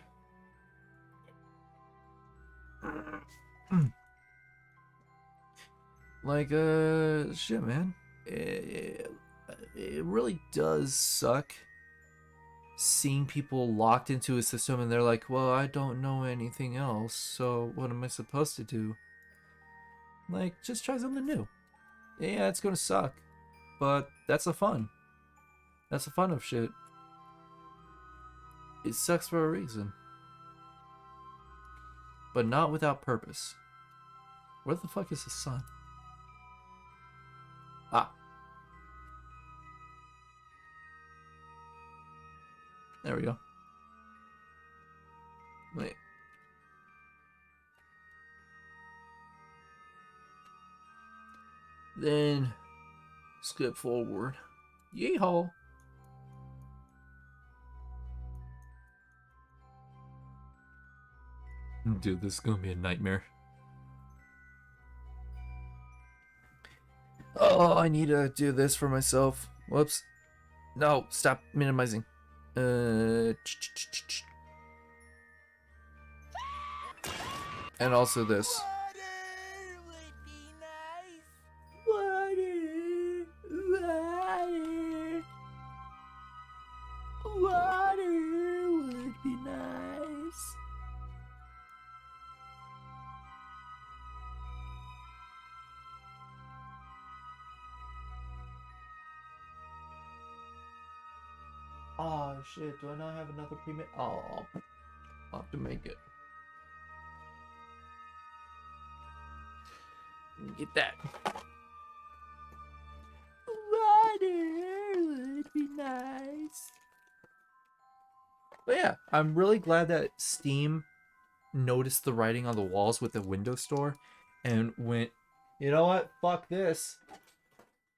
Like, shit, man. It really does suck seeing people locked into a system and they're like, well, I don't know anything else, so what am I supposed to do? Like, just try something new. Yeah, it's gonna suck, but that's the fun. That's the fun of shit. It sucks for a reason, but not without purpose. Where the fuck is the sun? Ah, there we go. Wait. Then skip forward. Yeehaw. Dude, this is gonna be a nightmare. Oh, I need to do this for myself. Whoops. No, stop minimizing. And also this. Water would be nice. Water would be nice. Oh shit, do I not have another pre-made? Oh, I'll have to make it. Get that. Water would be nice. But yeah, I'm really glad that Steam noticed the writing on the walls with the Windows Store and went, you know what? Fuck this.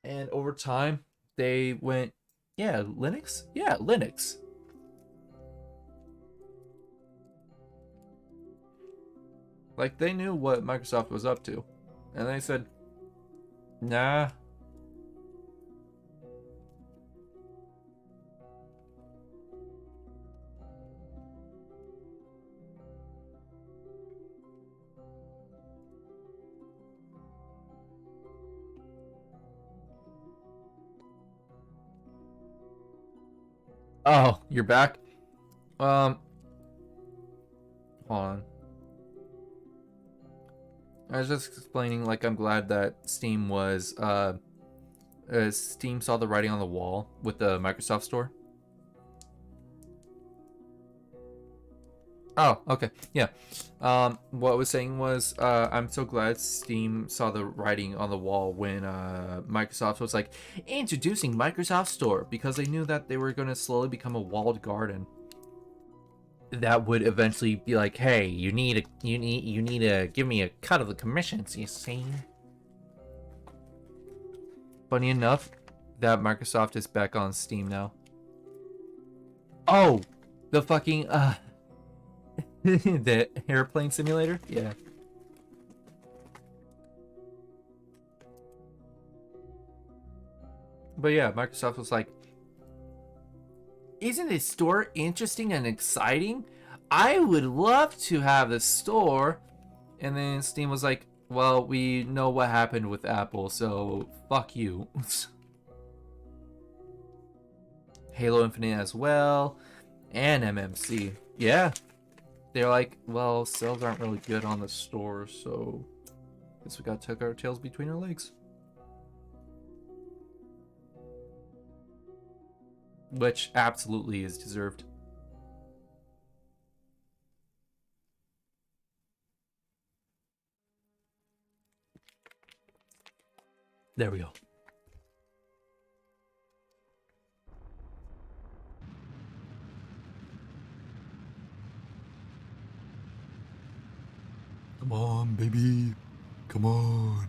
And over time, they went, yeah, Linux? Yeah, Linux. Like, they knew what Microsoft was up to. And they said, nah. Oh, you're back? Hold on. I was just explaining, like, I'm glad that Steam was, Steam saw the writing on the wall with the Microsoft Store. Oh, okay. Yeah. What I was saying was, I'm so glad Steam saw the writing on the wall when Microsoft was like, introducing Microsoft Store, because they knew that they were going to slowly become a walled garden that would eventually be like, hey, you need to give me a cut of the commissions, you see? Funny enough, that Microsoft is back on Steam now. Oh, the fucking the airplane simulator? Yeah. But yeah, Microsoft was like, isn't this store interesting and exciting? I would love to have the store. And then Steam was like, well, we know what happened with Apple, so fuck you. Halo Infinite as well, and MMC. Yeah. They're like, well, sales aren't really good on the store, so I guess we gotta tuck our tails between our legs. Which absolutely is deserved. There we go. Come on, baby. Come on.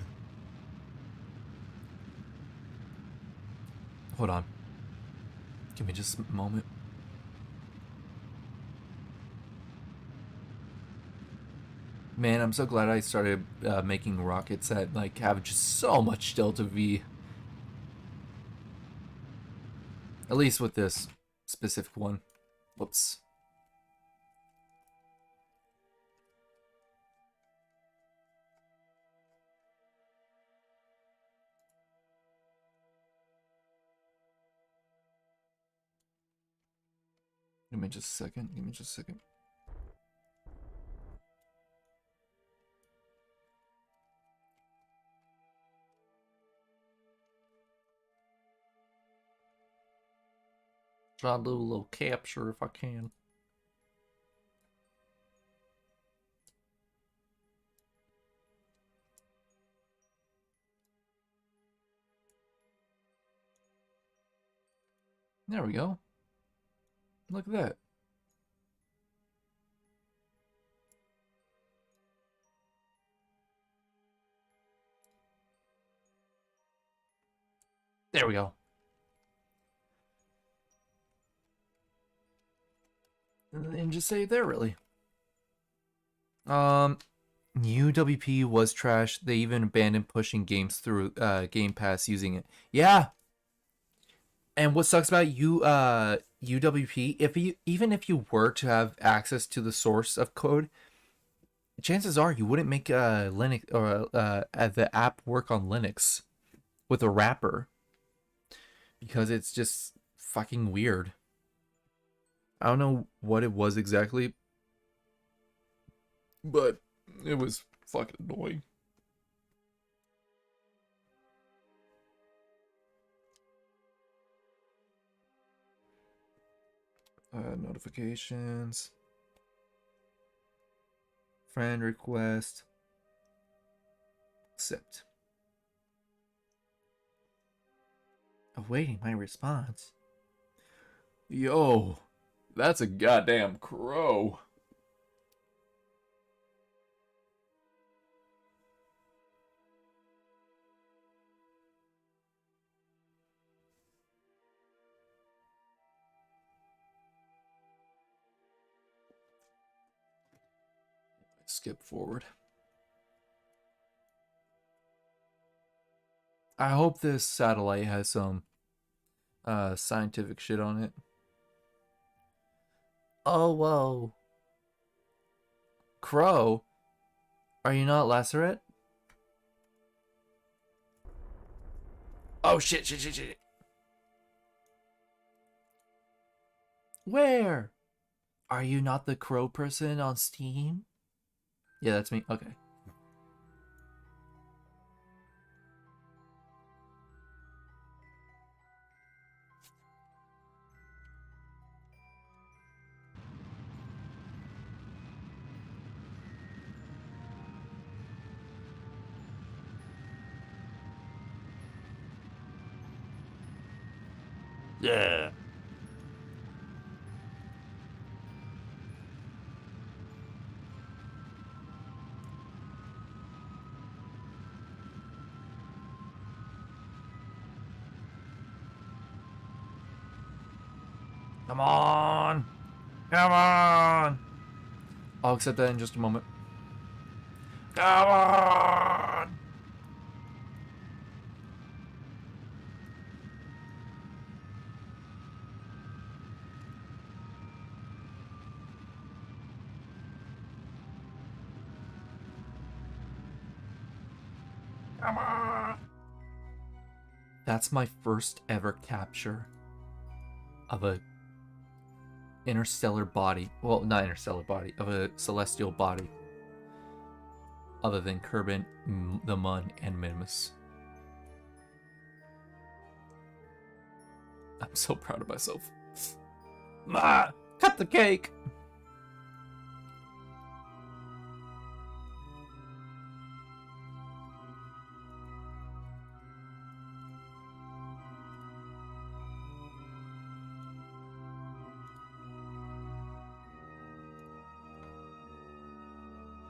Hold on. Give me just a moment. Man, I'm so glad I started making rockets that like have just so much Delta V. At least with this specific one. Whoops. Give me just a second. Give me just a second. Try to do a little capture if I can. There we go. Look at that. There we go. And just say there, really. Um, UWP was trash. They even abandoned pushing games through Game Pass using it. Yeah, and what sucks about UWP, if you even if you were to have access to the source of code, chances are you wouldn't make Linux or the app work on Linux with a wrapper because it's just fucking weird. I don't know what it was exactly, but it was fucking annoying. Notifications, friend request, accept. Awaiting my response. Yo, that's a goddamn crow. Skip forward. I hope this satellite has some scientific shit on it. Oh, whoa. Crow, are you not Laceret? Oh, shit, shit, shit, shit. Where? Are you not the crow person on Steam? Yeah, that's me. Okay. Yeah. Come on. Come on. I'll accept that in just a moment. Come on. Come on. That's my first ever capture of a interstellar body. Well, not interstellar body, of a celestial body. Other than Kerbin, the Mun, and Minimus. I'm so proud of myself. Ma! Cut the cake!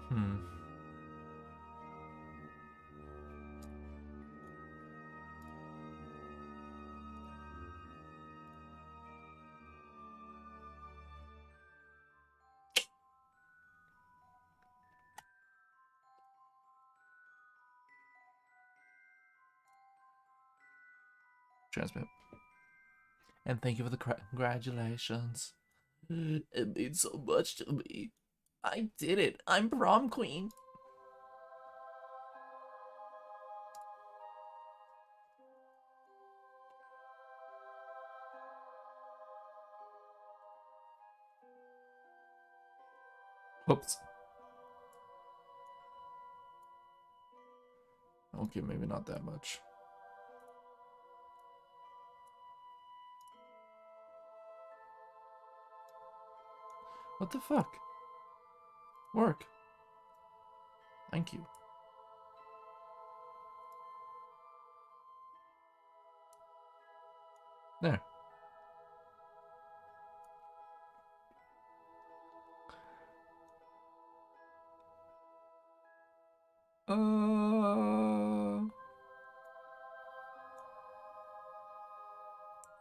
Hmm. Transmit. And thank you for the congratulations. It means so much to me. I did it. I'm prom queen. Whoops. Okay, maybe not that much. What the fuck? Work. Thank you. There.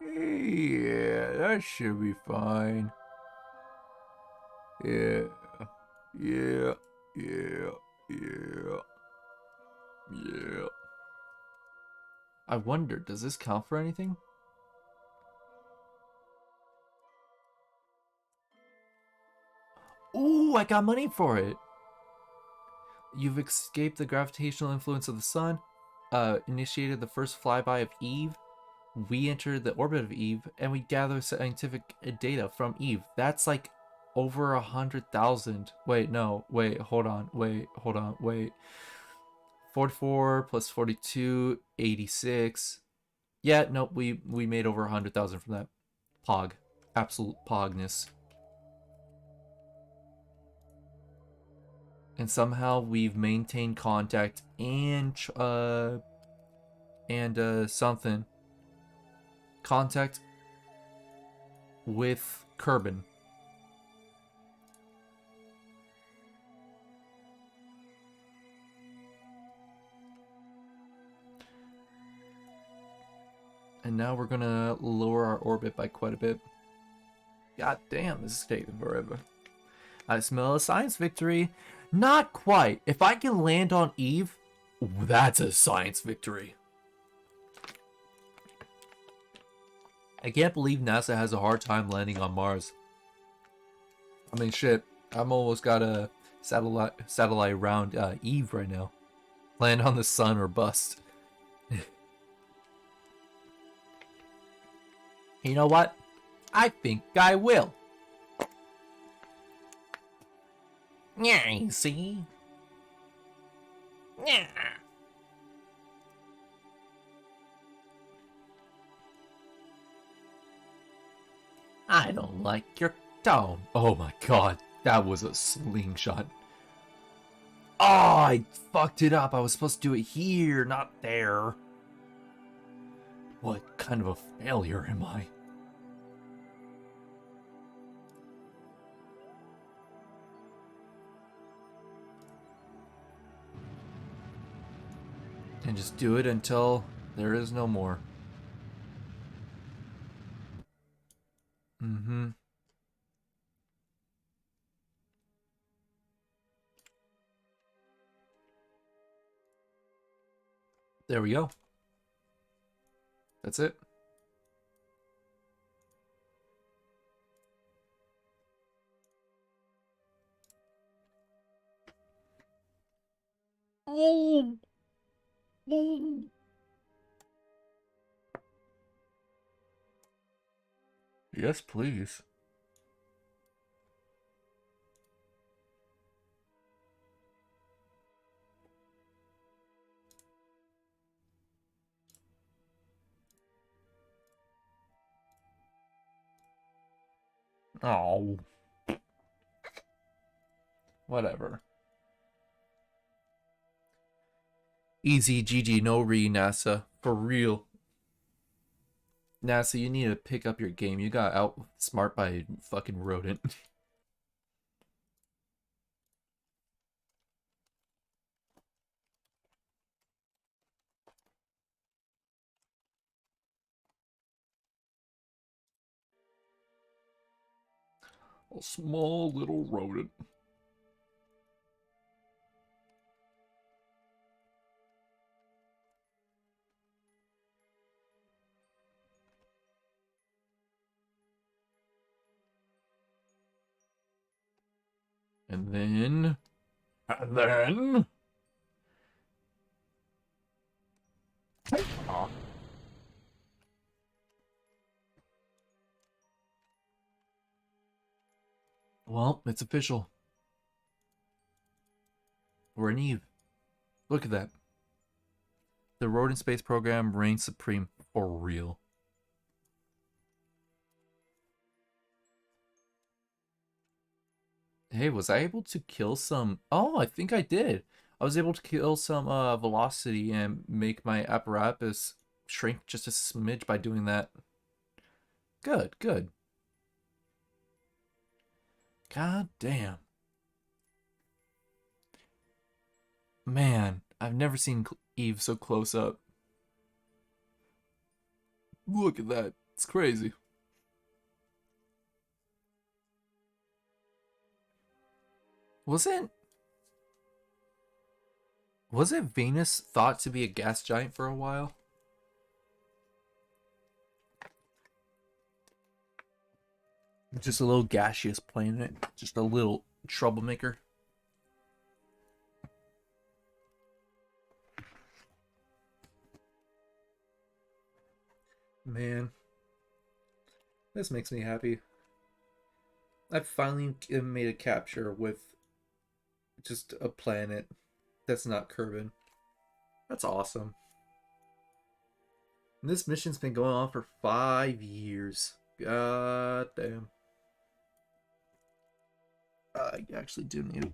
Yeah, that should be fine. Yeah. Yeah. Yeah. Yeah. Yeah. I wonder, does this count for anything? Ooh, I got money for it. You've escaped the gravitational influence of the sun, initiated the first flyby of Eve. We entered the orbit of Eve, and we gather scientific data from Eve. That's like over 100,000. Wait, no, wait, hold on, wait. 44 plus 42, 86. Yeah, no, we made over 100,000 from that. Pog. Absolute pogness. And somehow we've maintained contact and something contact with Kerbin. And now we're gonna lower our orbit by quite a bit. God damn, this is taking forever. I smell a science victory. Not quite. If I can land on Eve, that's a science victory. I can't believe NASA has a hard time landing on Mars. I mean, shit. I'm almost got a satellite around Eve right now. Land on the sun or bust. You know what? I think I will. Yeah, you see? Yeah. I don't like your tone. Oh my god, that was a slingshot. Oh, I fucked it up. I was supposed to do it here, not there. What kind of a failure am I? And just do it until there is no more. Mm-hmm. There we go. That's it. Oh. Oh. Yes, please. Oh. Whatever. Easy GG, no re NASA. For real. NASA, you need to pick up your game. You got outsmart by a fucking rodent. A small little rodent. And then... And then... Oh. Well, it's official. We're in Eve. Look at that. The rodent space program reigns supreme for real. Hey, was I able to kill some... Oh, I think I did. I was able to kill some velocity and make my apparatus shrink just a smidge by doing that. Good, good. God damn. Man, I've never seen Eve so close up. Look at that. It's crazy. Wasn't Wasn't Venus thought to be a gas giant for a while? Just a little gaseous planet. Just a little troublemaker. Man, this makes me happy. I finally made a capture with just a planet that's not Kerbin. That's awesome. And this mission's been going on for 5 years. God damn. I actually do need it.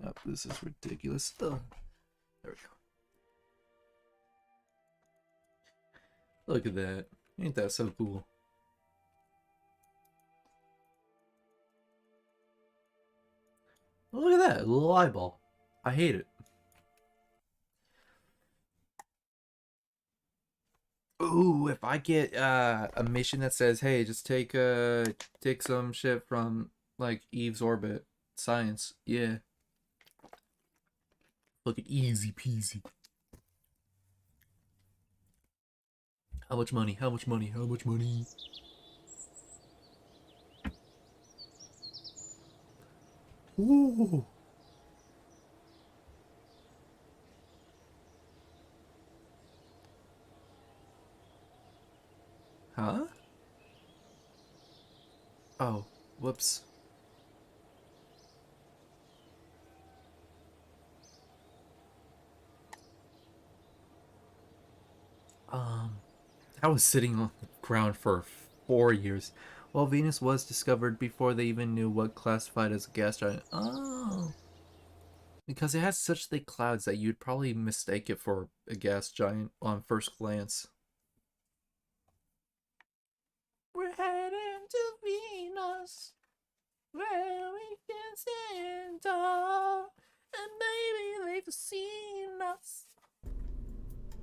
Oh, this is ridiculous. Ugh. There we go. Look at that. Ain't that so cool? Look at that, a little eyeball. I hate it. Ooh, if I get a mission that says, "Hey, just take some shit from like Eve's orbit, science," yeah, look at easy peasy. How much money? How much money? How much money? Ooh. Huh? Oh, whoops. I was sitting on the ground for 4 years. Well, Venus was discovered before they even knew what classified as a gas giant. Oh. Because it has such thick clouds that you'd probably mistake it for a gas giant on first glance. We're heading to Venus, where we can stand tall, and maybe they've seen us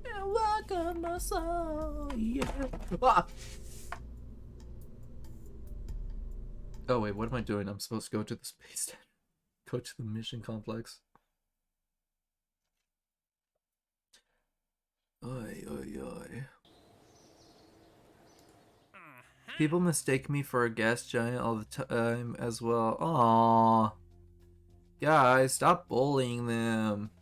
and welcome us all. Yeah. Ah! Oh wait, what am I doing? I'm supposed to go to the space station. Go to the mission complex. Oi, oi, oi. People mistake me for a gas giant all the time as well. Aww. Guys, stop bullying them.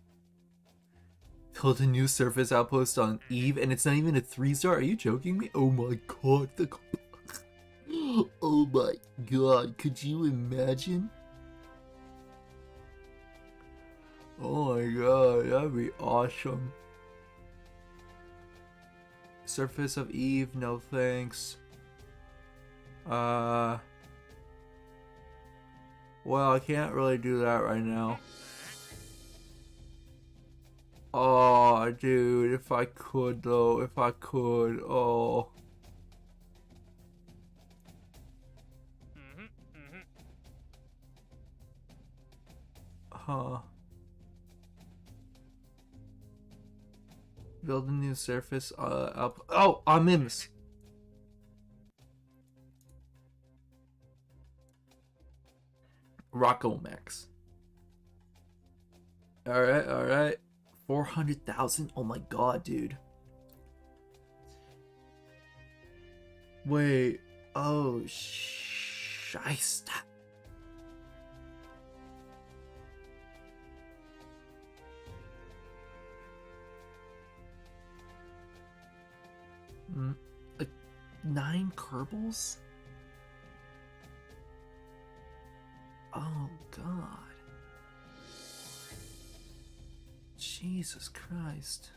Build a new surface outpost on Eve, and it's not even a 3-star? Are you joking me? Oh my god. Oh my god. Could you imagine? Oh my god. That'd be awesome. Surface of Eve, no thanks. Well, I can't really do that right now. Oh, dude, if I could though, if I could, oh. Huh. Build a new surface, up. Oh, I'm Mims. Rockomax. Alright, alright. 400,000? Oh my god, dude. Wait. Oh, shiesta. Like 9 Kerbals? Oh god. Jesus Christ.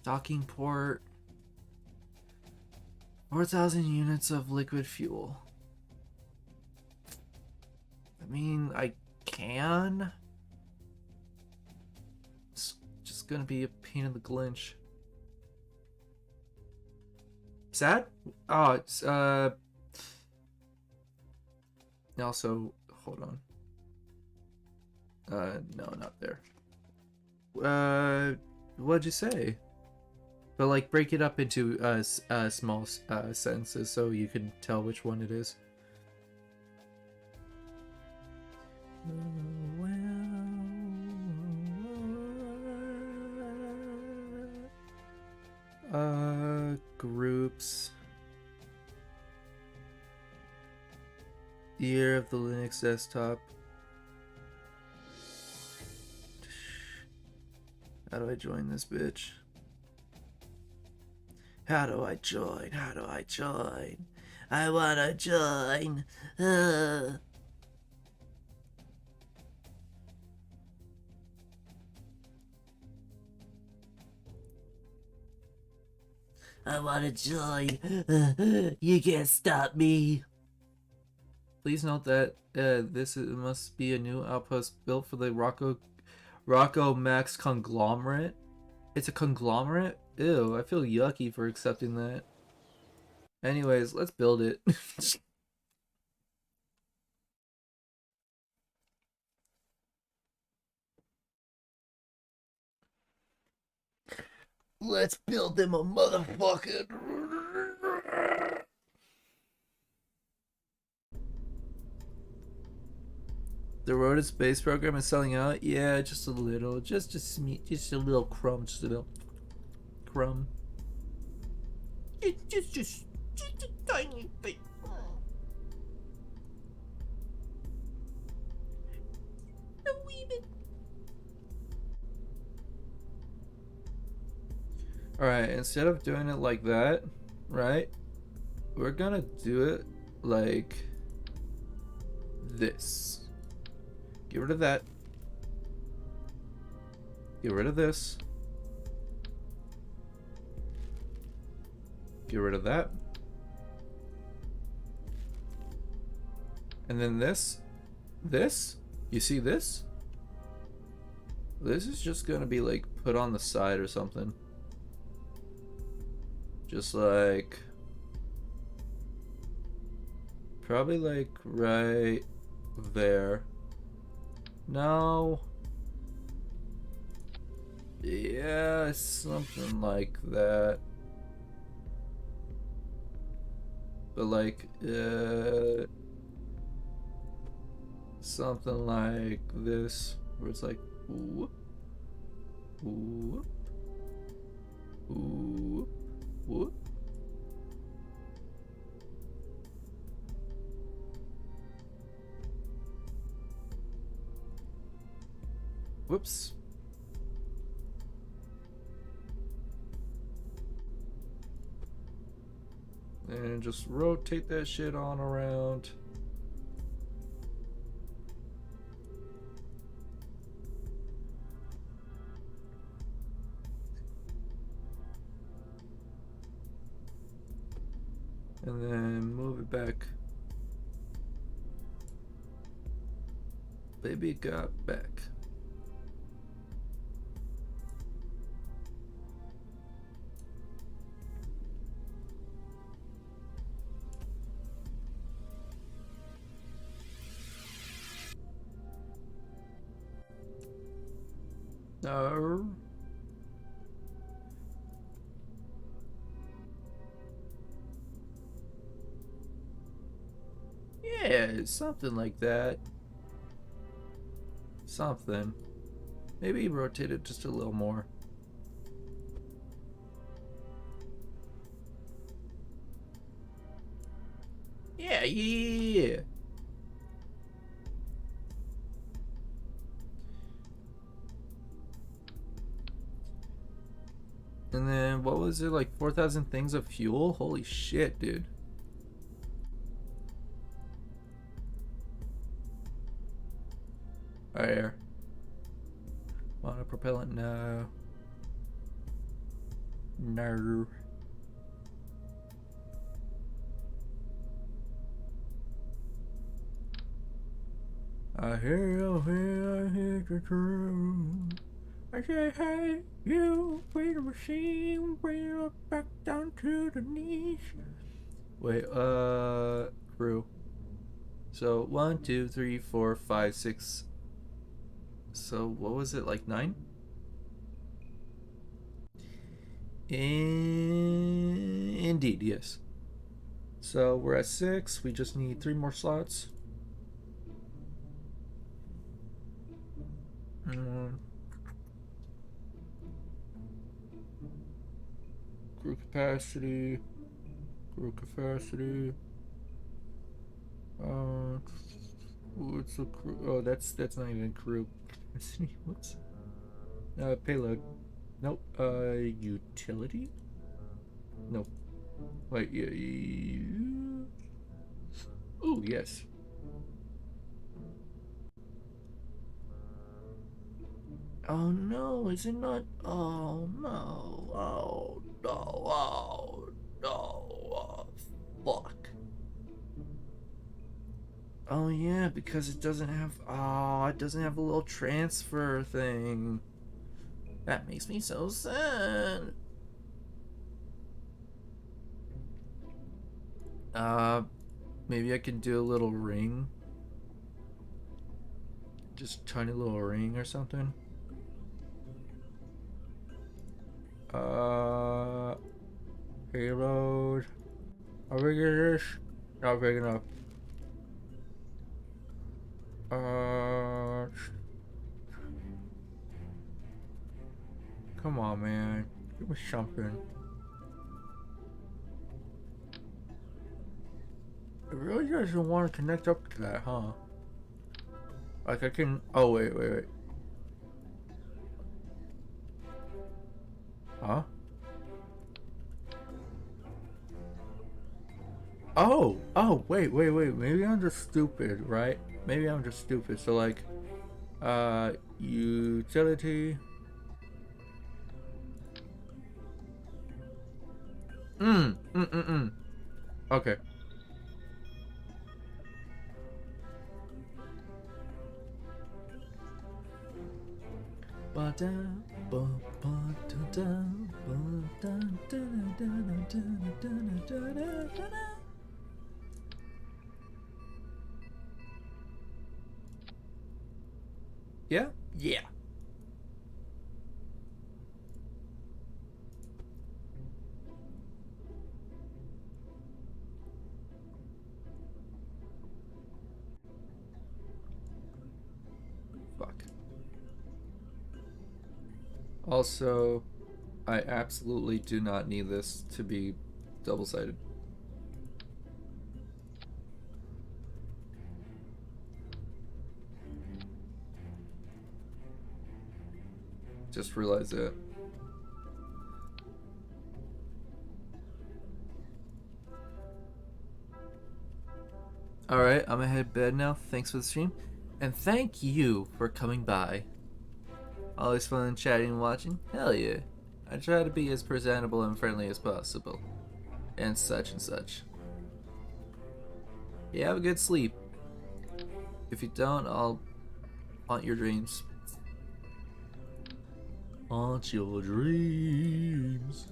Docking port. 4,000 units of liquid fuel. I mean, I can. It's just gonna be a pain in the glinch. Sad? Oh, it's, also, hold on. No, not there. What'd you say? But like, break it up into small sentences so you can tell which one it is. Groups. Year of the Linux desktop. How do I join this bitch? How do I join? How do I join? I wanna join. I wanna join. You can't stop me. Please note that must be a new outpost built for the Rocco Max conglomerate. It's a conglomerate? Ew, I feel yucky for accepting that. Anyways, let's build it. Let's build them a motherfucking. The road to space program is selling out. Yeah, just a little, just a little crumb, just a little crumb. Just a tiny bit. A wee bit. All right, instead of doing it like that, right? We're gonna do it like this. Get rid of that. Get rid of this. Get rid of that. And then this. This. You see this? This is just gonna be like put on the side or something. Just like. Probably like right there. No. Yeah, something like that. But like, something like this, where it's like, whoop, whoop, whoop, whoop. Whoops. And just rotate that shit on around. And then move it back. Baby got back. No. Yeah, something like that. Something. Maybe rotate it just a little more. Yeah, yeah. And then what was it, like 4,000 things of fuel? Holy shit, dude. Air. Monopropellant, no. No. I hear the truth. I say, hey, you, bring the machine, bring it back down to the knees. Wait, crew. So 1, 2, 3, 4, 5, 6. So what was it, like 9? Indeed, yes. So we're at 6. We just need 3 more slots. Crew capacity. Crew capacity. What's the crew? Oh, that's not even crew capacity. What's payload? Nope. Utility? Nope. Wait, yeah. Oh, yes. Oh no, is it not? Oh no. Oh no. Oh no. Oh, fuck. Oh yeah, because it doesn't have. Oh, it doesn't have a little transfer thing. That makes me so sad. Uh, maybe I can do a little ring. Just tiny little ring or something. Uh, Payload. How big is this? Not big enough. Uh, come on, man. Give me something. It really doesn't want to connect up to that, huh? Like I can. Oh wait. Huh? Oh, wait. Maybe I'm just stupid, right? Maybe I'm just stupid. So like, utility. Okay. Yeah? Yeah. Fuck. Also, I absolutely do not need this to be double-sided. Just realize that. Alright, I'm gonna head to bed now. Thanks for the stream. And thank you for coming by. Always fun chatting and watching? Hell yeah. I try to be as presentable and friendly as possible. And such and such. Yeah, have a good sleep. If you don't, I'll haunt your dreams. Haunt your dreams.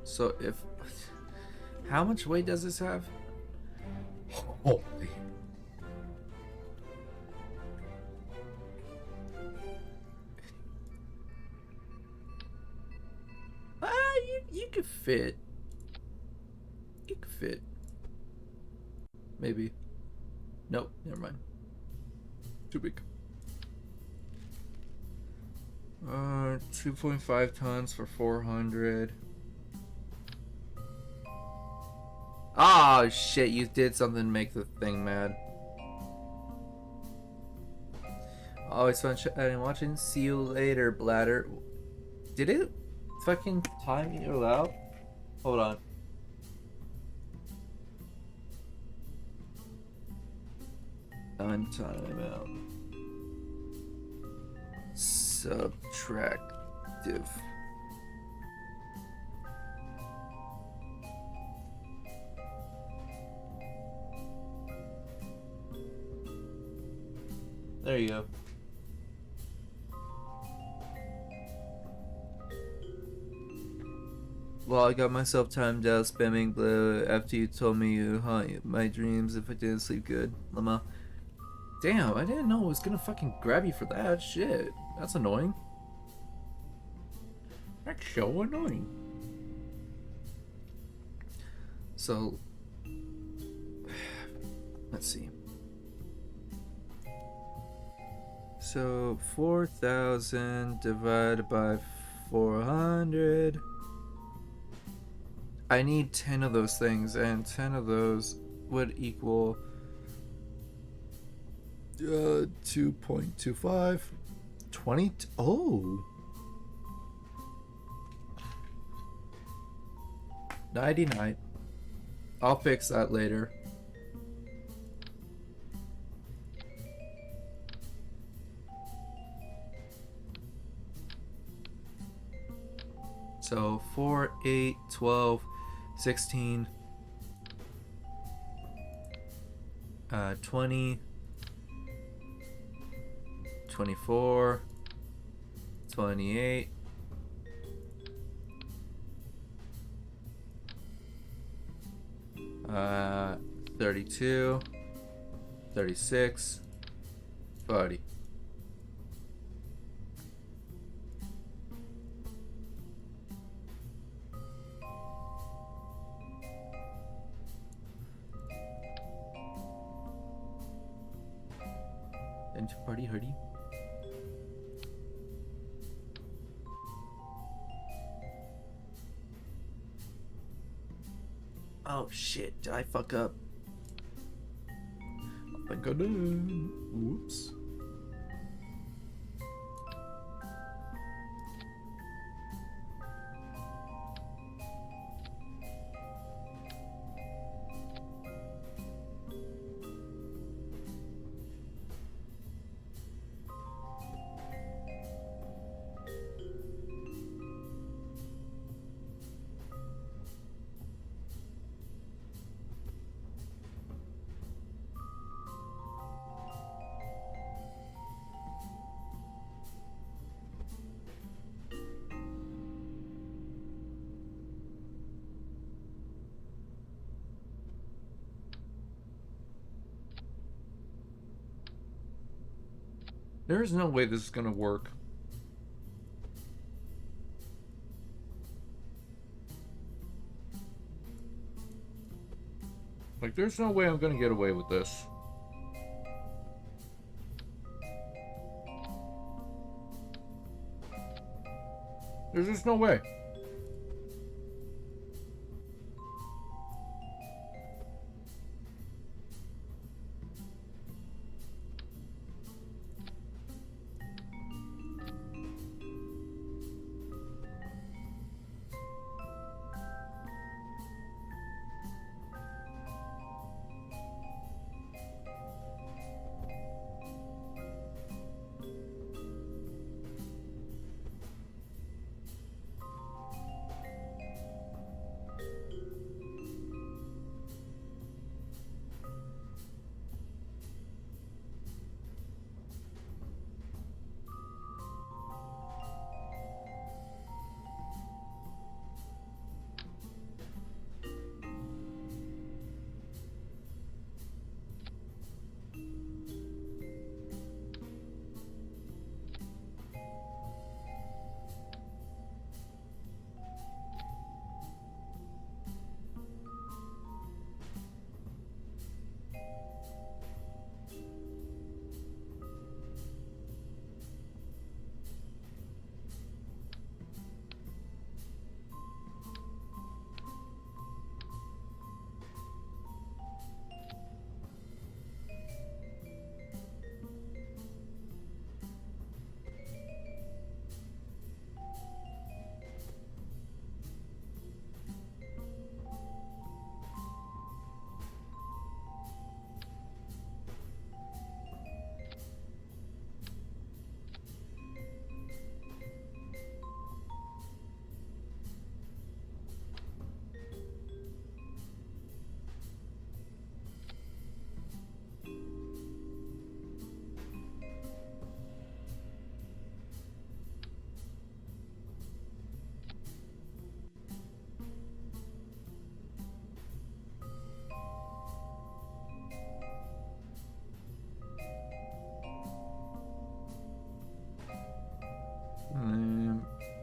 So if... How much weight does this have? Holy. You could fit. You could fit. Maybe. Nope, never mind. Too big. 2.5 tons for 400. Oh shit, you did something to make the thing mad. Always fun chatting and watching. See you later, bladder. Did it fucking time you out? Hold on. Time out. Subtractive. There you go. Well, I got myself timed out spamming blue after you told me you haunt my dreams if I didn't sleep good. Lama. Damn, I didn't know it was gonna fucking grab you for that. Shit. That's annoying. That's so annoying. So, let's see. So 4,000 divided by 400. I need 10 of those things, and 10 of those would equal 2.25. 20. Oh. 99. I'll fix that later. So 4, 8, 12, 16, 20, 24, 28, 32, 36, 40. Into party hoodie. Oh shit, did I fuck up? I think I did. Whoops. There's no way this is gonna work. Like, there's no way I'm gonna get away with this. There's just no way.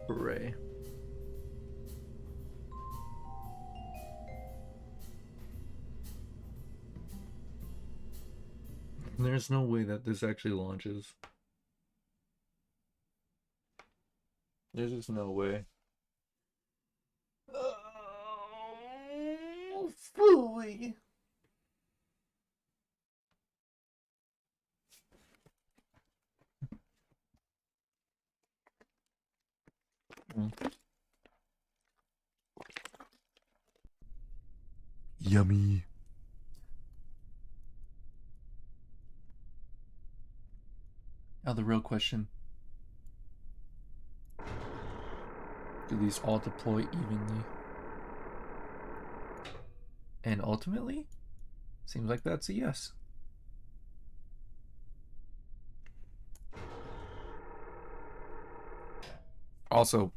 Hooray. There's no way that this actually launches. There's just no way. Oh, phooey. Yummy. Now the real question. Do these all deploy evenly? And ultimately, seems like that's a yes. Also,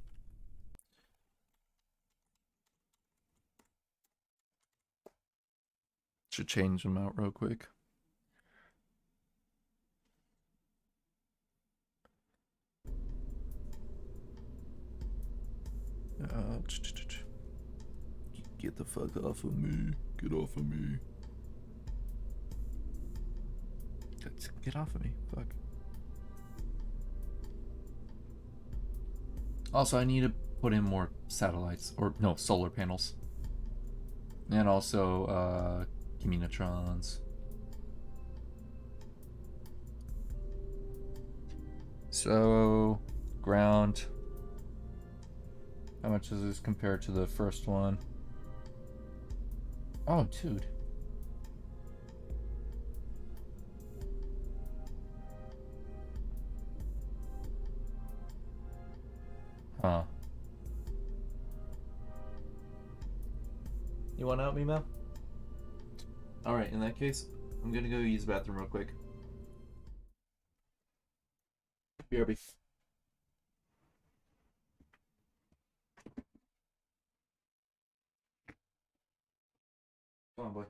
should change them out real quick. Get the fuck off of me. Get off of me. Get off of me. Fuck. Also, I need to put in more satellites. Or, no, solar panels. And also, Communitrons. So, ground. How much does this compare to the first one? Oh, dude. Huh. You want to help me, Mel? Alright, in that case, I'm gonna go use the bathroom real quick. BRB. Come on, boy.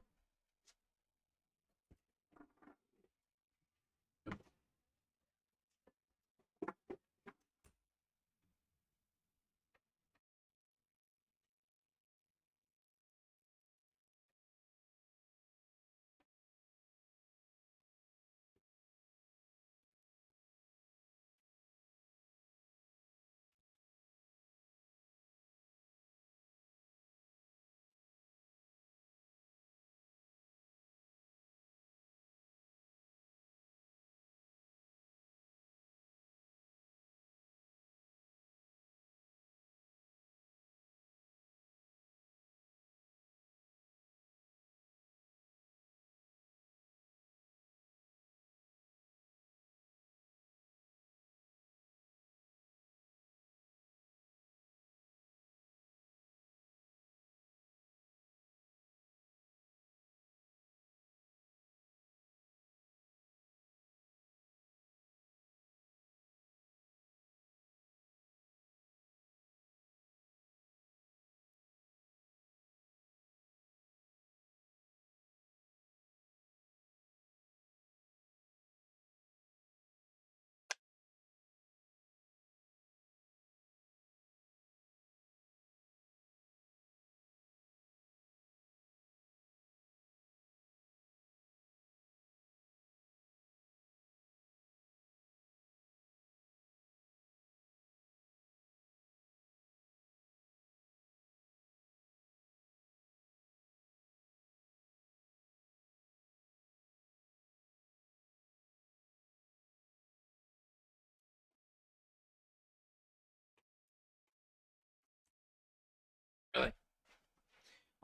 Really?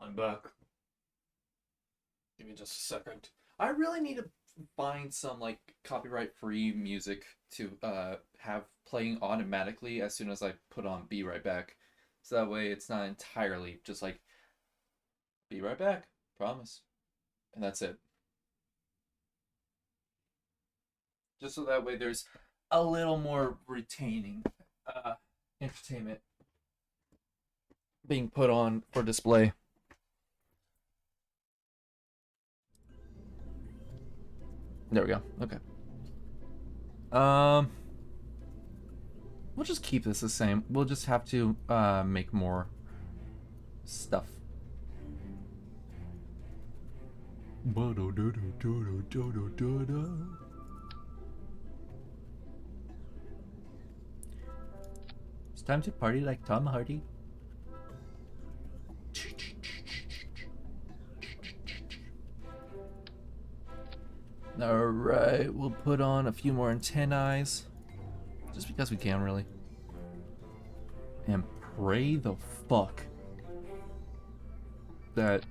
I'm back. Give me just a second. I really need to find some like copyright free music to have playing automatically as soon as I put on Be Right Back. So that way it's not entirely just like Be Right Back, promise. And that's it. Just so that way there's a little more retaining entertainment being put on for display. There we go. Okay. Um we'll just keep this the same. We'll just have to make more stuff. Time to party like Tom Hardy. Alright, we'll put on a few more antennae. Just because we can, really. And pray the fuck that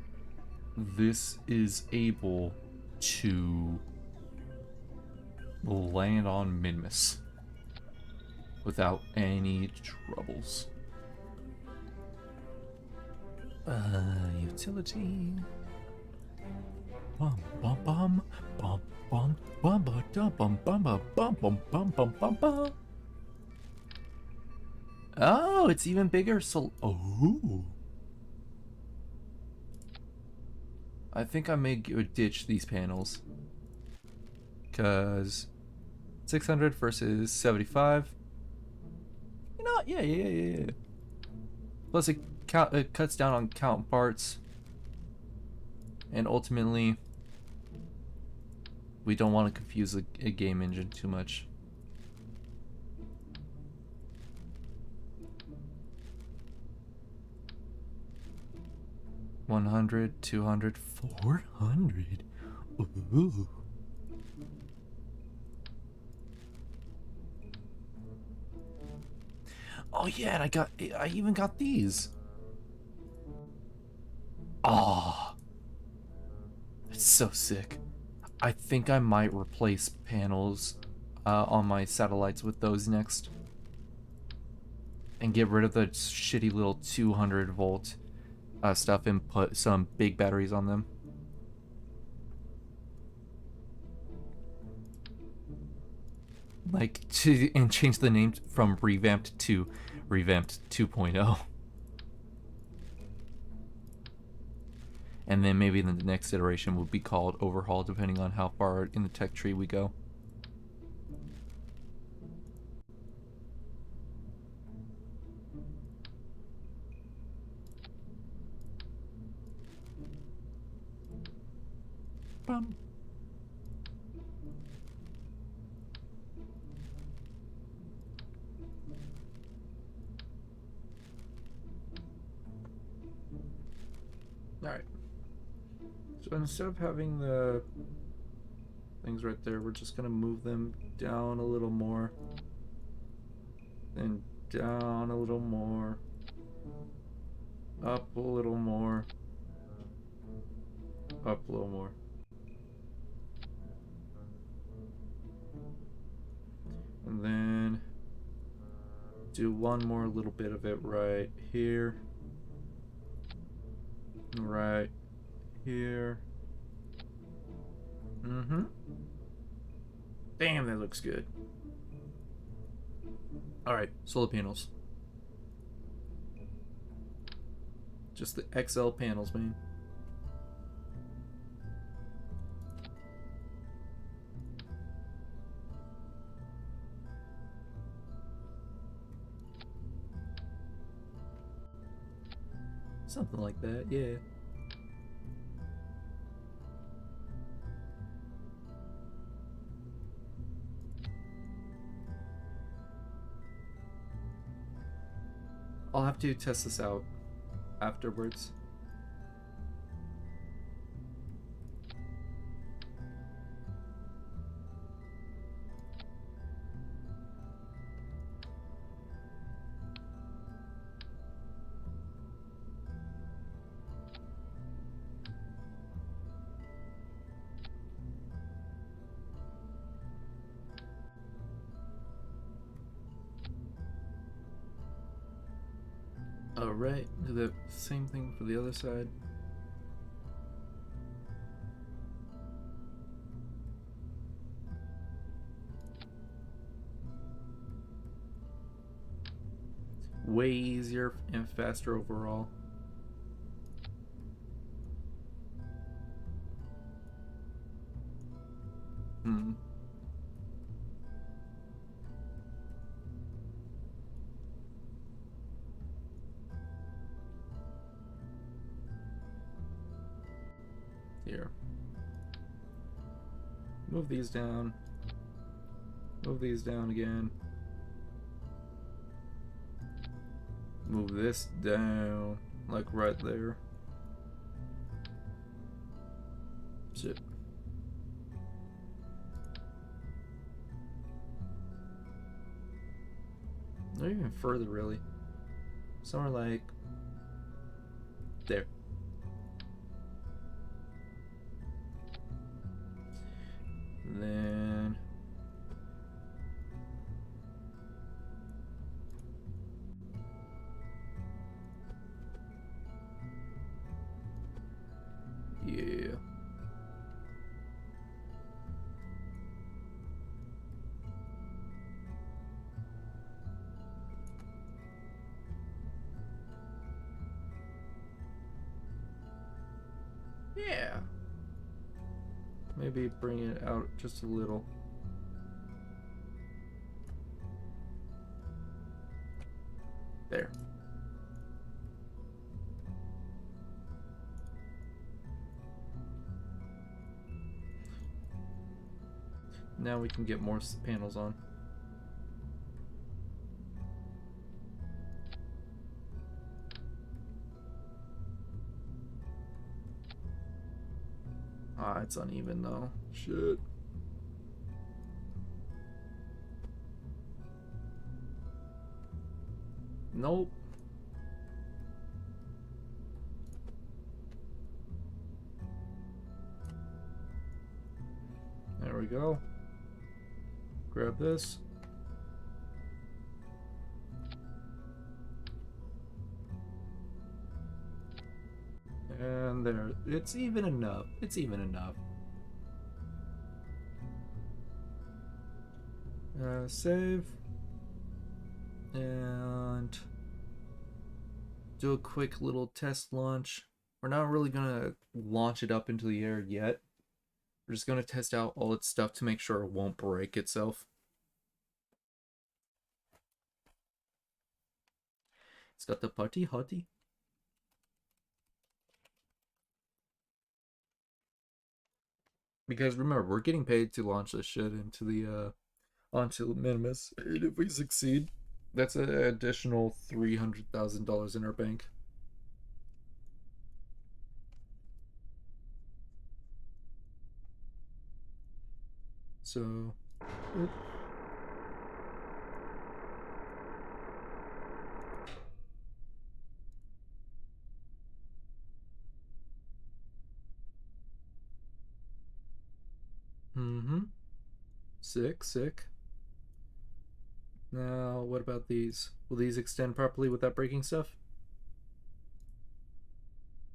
this is able to land on Minmus without any troubles. Utility. Bum bum bum bum bum bum bum bum bum bum bum bum bum bum bum bum. Oh, it's even bigger. So, oh, I think I may ditch these panels because 600 versus 75. You know, yeah. Plus, it cuts down on count parts, and ultimately, we don't want to confuse a game engine too much. $100, $200, $400. Ooh. Oh yeah, and I even got these. Ah, oh, it's so sick. I think I might replace panels on my satellites with those next, and get rid of the shitty little 200 volt stuff and put some big batteries on them. Like, and change the name from Revamped to Revamped 2.0. And then maybe the next iteration will be called Overhaul, depending on how far in the tech tree we go. Bum. Alright. So instead of having the things right there, we're just gonna move them down a little more. Then down a little more. Up a little more. Up a little more. And then do one more little bit of it right here. Right here. Mm-hmm. Damn, that looks good. Alright, solar panels. Just the XL panels, man. Something like that, yeah. I'll have to test this out afterwards. Alright, do the same thing for the other side. Way easier and faster overall. Here. Move these down. Move these down again. Move this down, like right there. Shit. Not even further, really. Somewhere like there. Then yeah. Yeah. Maybe bring it out just a little. There. Now we can get more panels on. Ah, it's uneven though. Shit. Nope. There we go. Grab this. And there. It's even enough. It's even enough. Save. And do a quick little test launch. We're not really gonna launch it up into the air yet. We're just gonna test out all its stuff to make sure it won't break itself. It's got the putty hutty. Because remember, we're getting paid to launch this shit into the onto Minimus. And if we succeed, that's an additional $300,000 in our bank. So, oop. Mm-hmm. Sick, sick. Now, what about these? Will these extend properly without breaking stuff?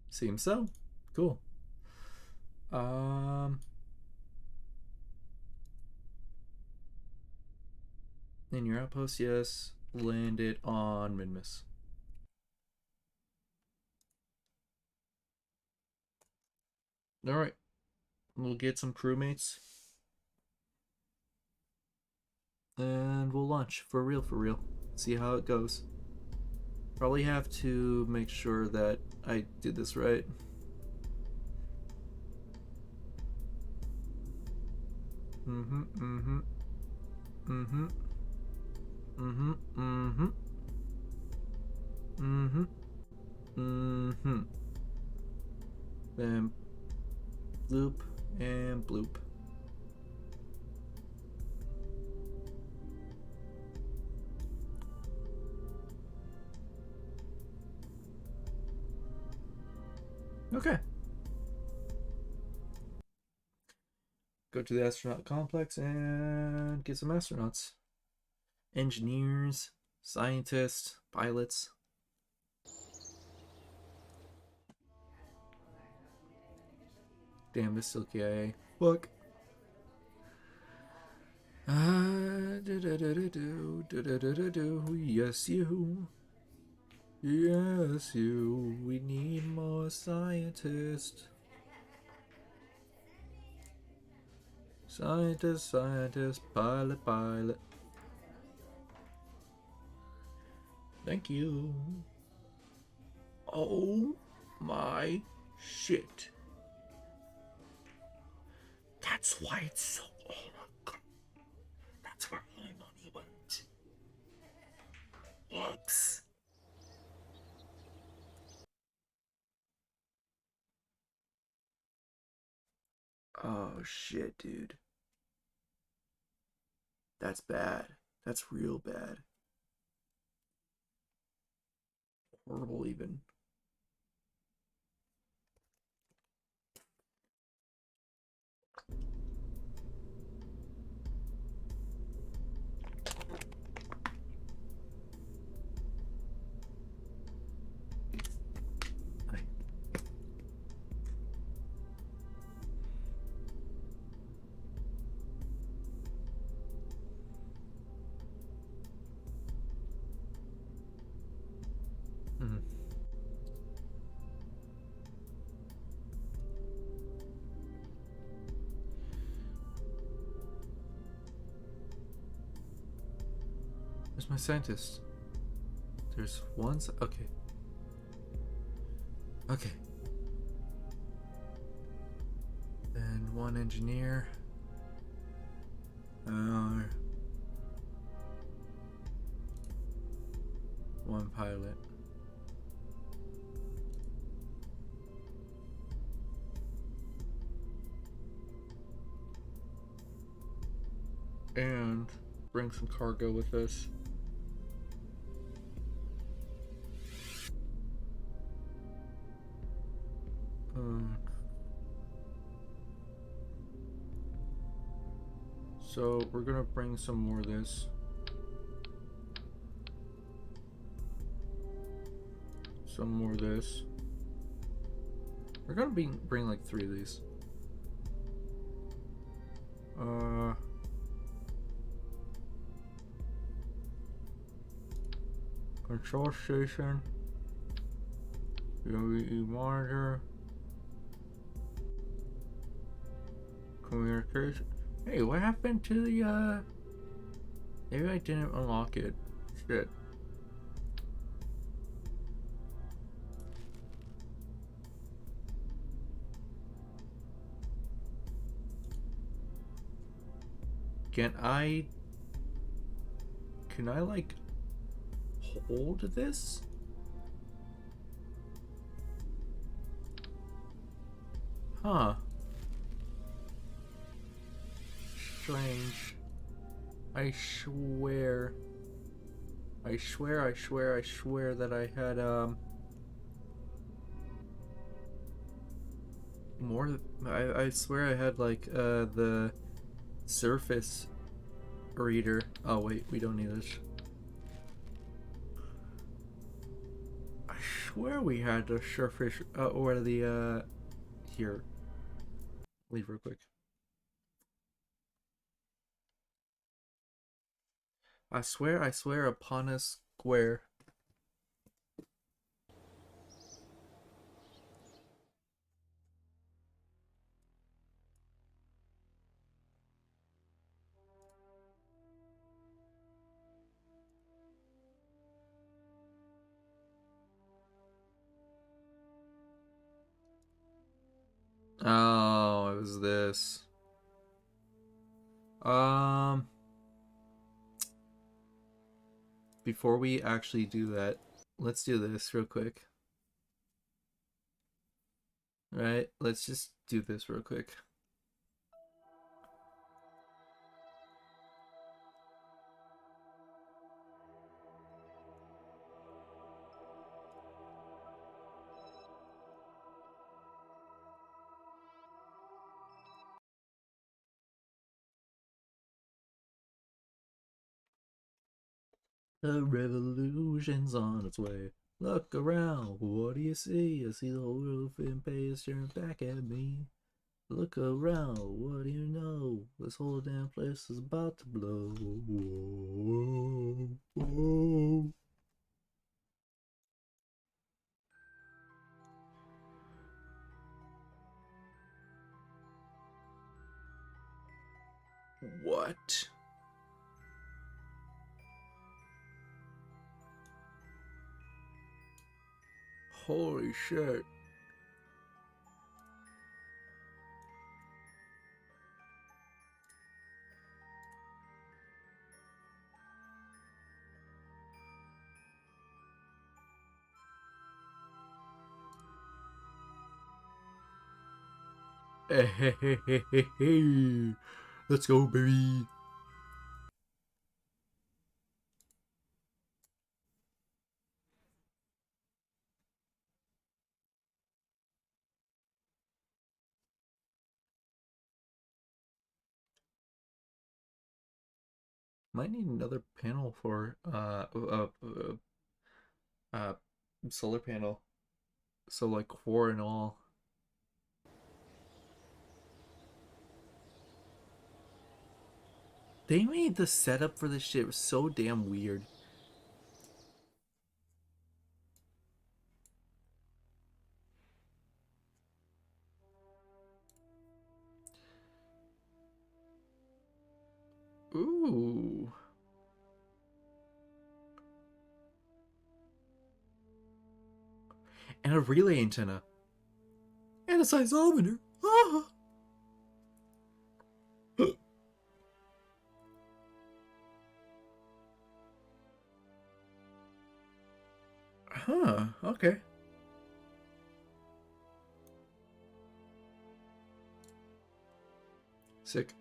Seems so. Cool. In your outpost, yes. Land it on Minmus. Alright. We'll get some crewmates. And we'll launch. For real, for real. See how it goes. Probably have to make sure that I did this right. Mm-hmm, mm-hmm. Mm-hmm. Mm-hmm, mm-hmm. Mm-hmm. Mm-hmm. Then loop and bloop. Okay. Go to the astronaut complex and get some astronauts. Engineers, scientists, pilots. Damn, this still KIA. Fuck. Yes, you. Yes, you. We need more scientists. Scientist, scientist, pilot, pilot. Thank you. Oh my shit. That's why it's so. Oh my god. That's where my money went. X. Oh shit, dude. That's bad. That's real bad. Horrible even. Hmm. Where's my scientist? There's one. Okay. Okay. And one engineer. One pilot. And bring some cargo with us. So we're gonna bring some more of this. Some more of this. We're gonna bring like 3 of these. Control station. UAV monitor. Communication. Hey, what happened to the maybe I didn't unlock it. Shit. Can I like hold this? Huh. Strange. I swear that I had more. I swear I had like the surface reader. Oh wait, we don't need this. I swear we had the surface or the here. Leave real quick. I swear upon a square. Oh, it was this. Um, before we actually do that, let's do this real quick. Right? Let's just do this real quick. The revolution's on its way. Look around, what do you see? I see the whole roof in pace staring back at me. Look around, what do you know? This whole damn place is about to blow. Whoa, whoa. What? Holy shit. Hey, let's go, baby. Might need another panel for uh solar panel. So like core and all. They made the setup for this shit so damn weird. Ooh. And a relay antenna. And a seismometer. Ah. Huh, okay. Sick.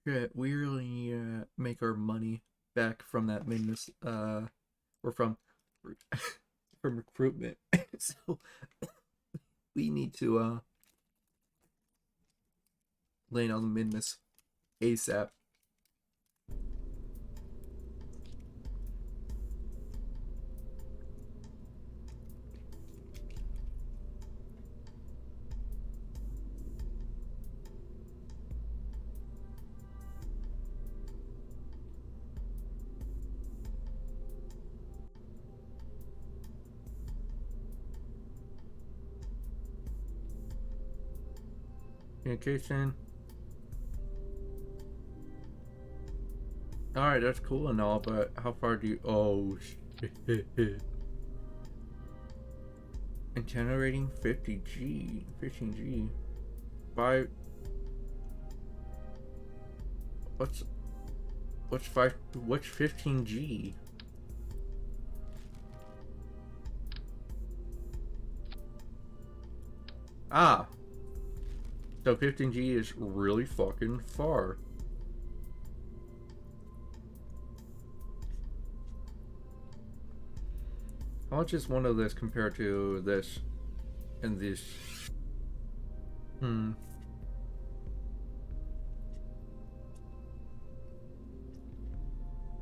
Shit, we really need to make our money back from that midness, or from from recruitment. So we need to lay down the midness ASAP. Communication. Alright, that's cool and all, but how far do you... Oh, shit. Antenna rating 50G. 15G. Five... What's... What's 5... What's 15G? Ah! So 15G is really fucking far. How much is one of this compared to this and this? Hmm.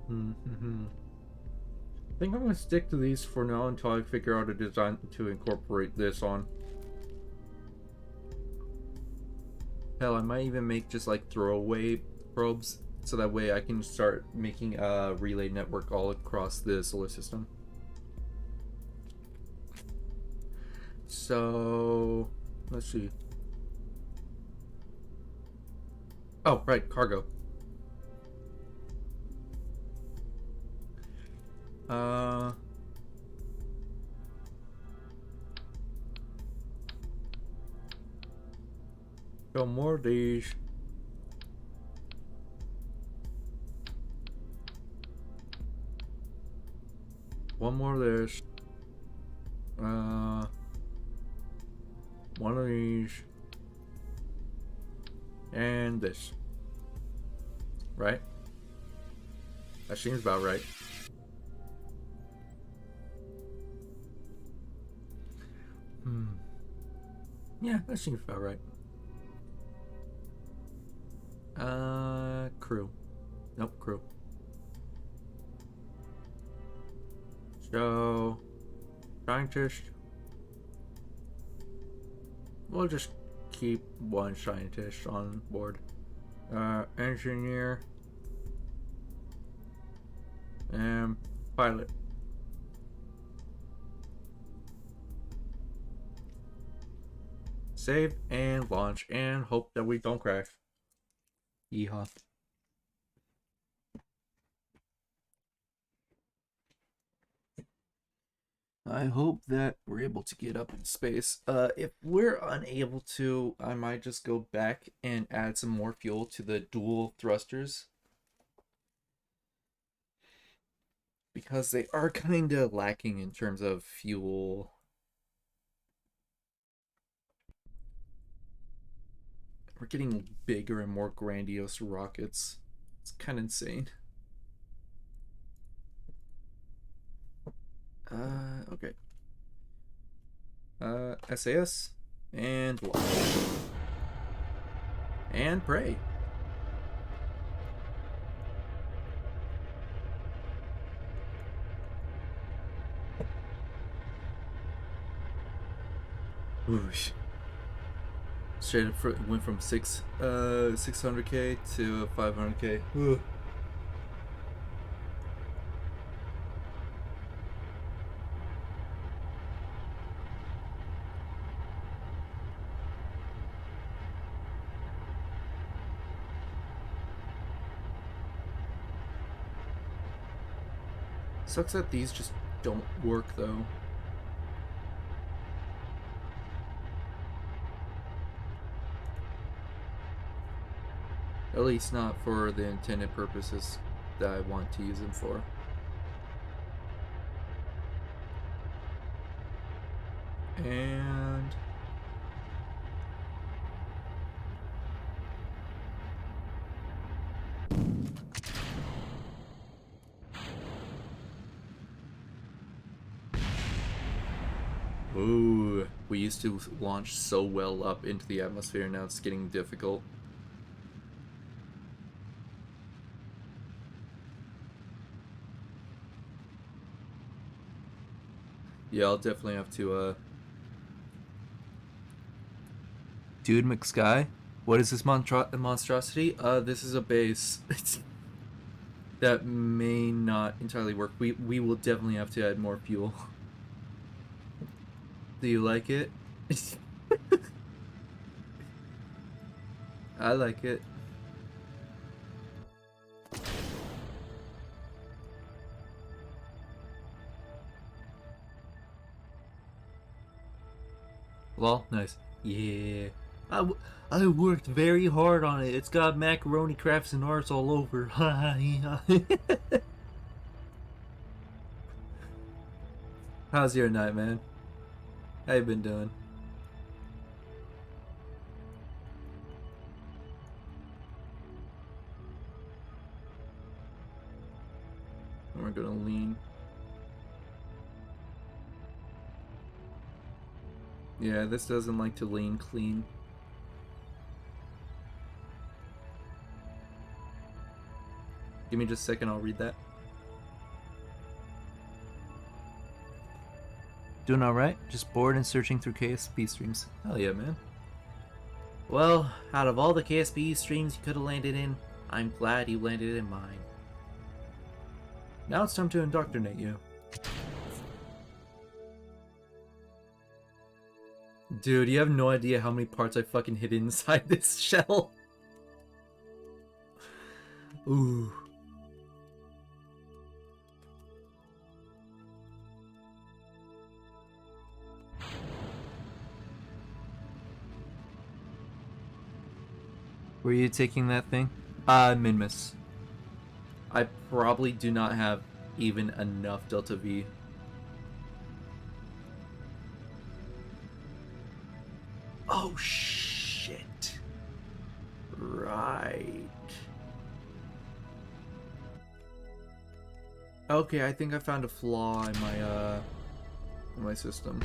Hmm. I think I'm gonna stick to these for now until I figure out a design to incorporate this on. Hell, I might even make just like throwaway probes so that way I can start making a relay network all across the solar system. So, let's see. Oh, right, cargo. Uh, Got more of these. One more of this. Uh, One of these. And this. Right? That seems about right. Hmm. Yeah, that seems about right. Crew. Nope, crew. So, scientist. We'll just keep one scientist on board. Engineer. And pilot. Save and launch and hope that we don't crash. Yeehaw. I hope that we're able to get up in space. If we're unable to, I might just go back and add some more fuel to the dual thrusters. because they are kind of lacking in terms of fuel. We're getting bigger and more grandiose rockets. It's kind of insane. Okay. SAS and launch and pray. Whoosh. Straight up went from 600k to 500k. Ugh. Sucks that these just don't work though. At least not for the intended purposes that I want to use them for. And ooh, we used to launch so well up into the atmosphere, now it's getting difficult. Yeah, I'll definitely have to, Dude McSky? What is this monstrosity? This is a base. That may not entirely work. We will definitely have to add more fuel. Do you like it? I like it. Well, nice. Yeah. I worked very hard on it. It's got macaroni crafts and arts all over. How's your night, man? How you been doing? We're gonna lean. Yeah, this doesn't like to lean clean. Give me just a second, I'll read that. Doing alright? Just bored and searching through KSP streams. Hell yeah, man. Well, out of all the KSP streams you could have landed in, I'm glad you landed in mine. Now it's time to indoctrinate you. Dude, you have no idea how many parts I fucking hid inside this shell. Ooh. Were you taking that thing? Minmus. I probably do not have even enough Delta V. Oh shit. Right. Okay, I think I found a flaw in my system.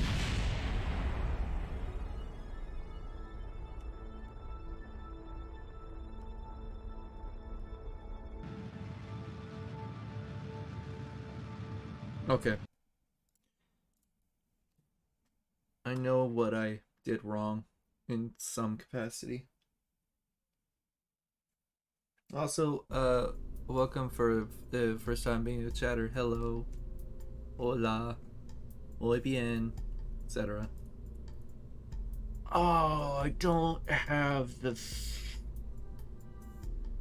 Okay. I know what I did wrong in some capacity. Also, welcome for the first time being a chatter. Hello. Hola. Muy bien. Etc. Oh, I don't have the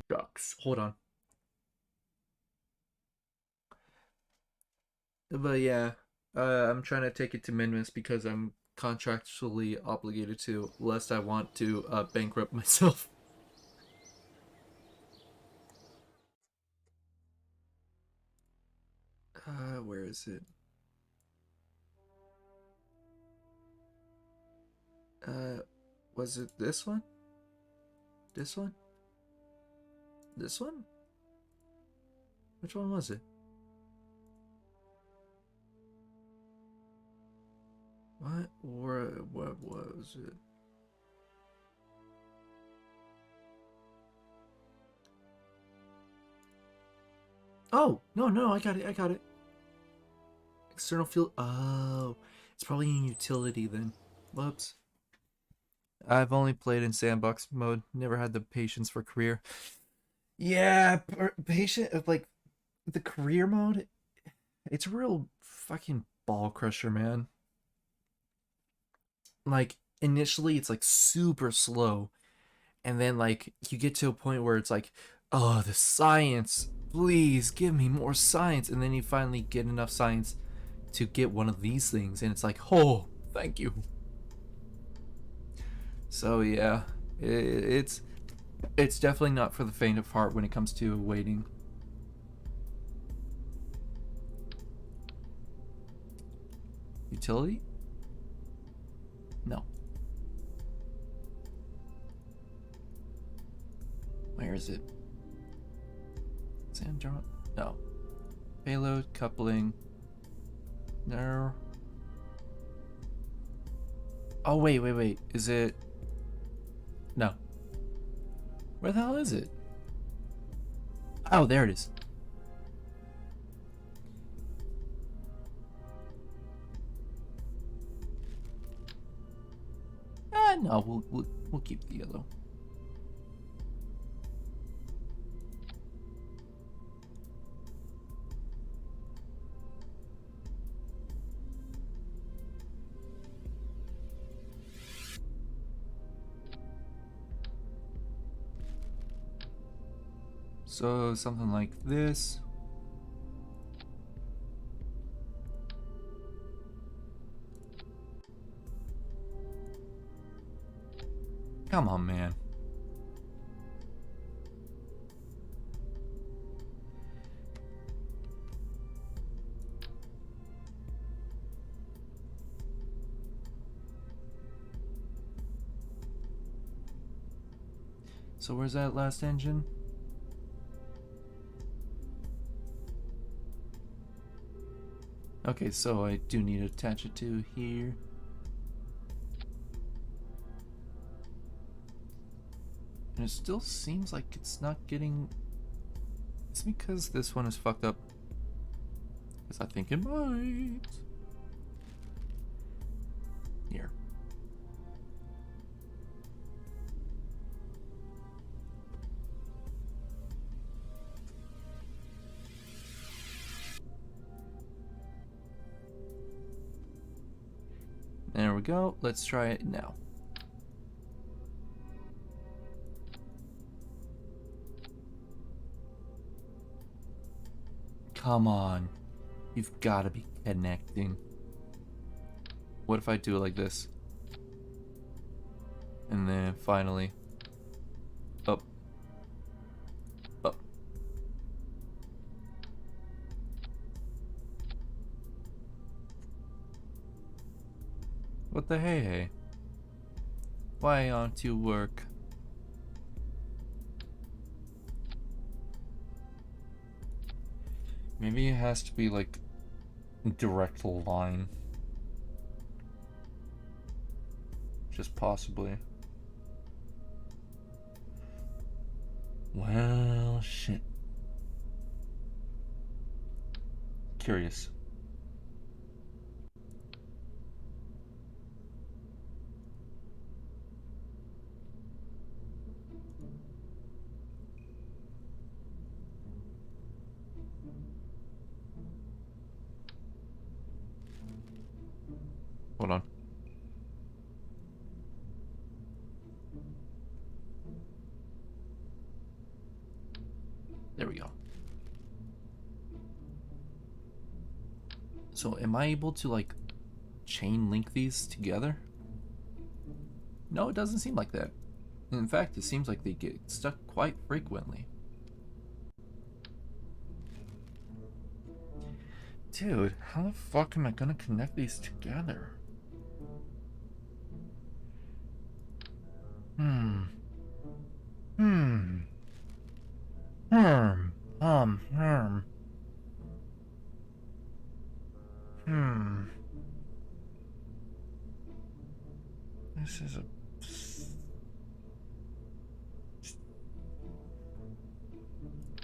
ducks. Hold on. But yeah, I'm trying to take it to Minmus because I'm contractually obligated to, lest I want to bankrupt myself. Where is it? Uh, was it this one? This one? This one? Which one was it? What was it? Oh, no, I got it. External field. Oh, it's probably in utility then. Whoops. I've only played in sandbox mode, never had the patience for career. Yeah, patient, like, the career mode, it's a real fucking ball crusher, man. Like, initially, it's like super slow, and then, like, you get to a point where it's like, oh, the science, please give me more science. And then you finally get enough science to get one of these things, and it's like, oh, thank you. So yeah, it's definitely not for the faint of heart when it comes to waiting. Utility? No. Where is it? Sandra? No. Payload, coupling. No. Oh, wait. Is it? No. Where the hell is it? Oh, there it is. No, we'll keep the yellow. So something like this. Come on, man. So where's that last engine? Okay, so I do need to attach it to here. And it still seems like it's not getting... It's because this one is fucked up. Because I think it might. Here. There we go. Let's try it now. Come on. You've got to be connecting. What if I do it like this? And then finally... Up. Up. What the hey? Why aren't you work? Maybe it has to be like direct line. Just possibly. Well, shit. Curious. Hold on. There we go. So am I able to like chain link these together? No, it doesn't seem like that. In fact, it seems like they get stuck quite frequently. Dude, how the fuck am I gonna connect these together? Hmm. Hmm. Hmm. Hmm. Hmm. This is a...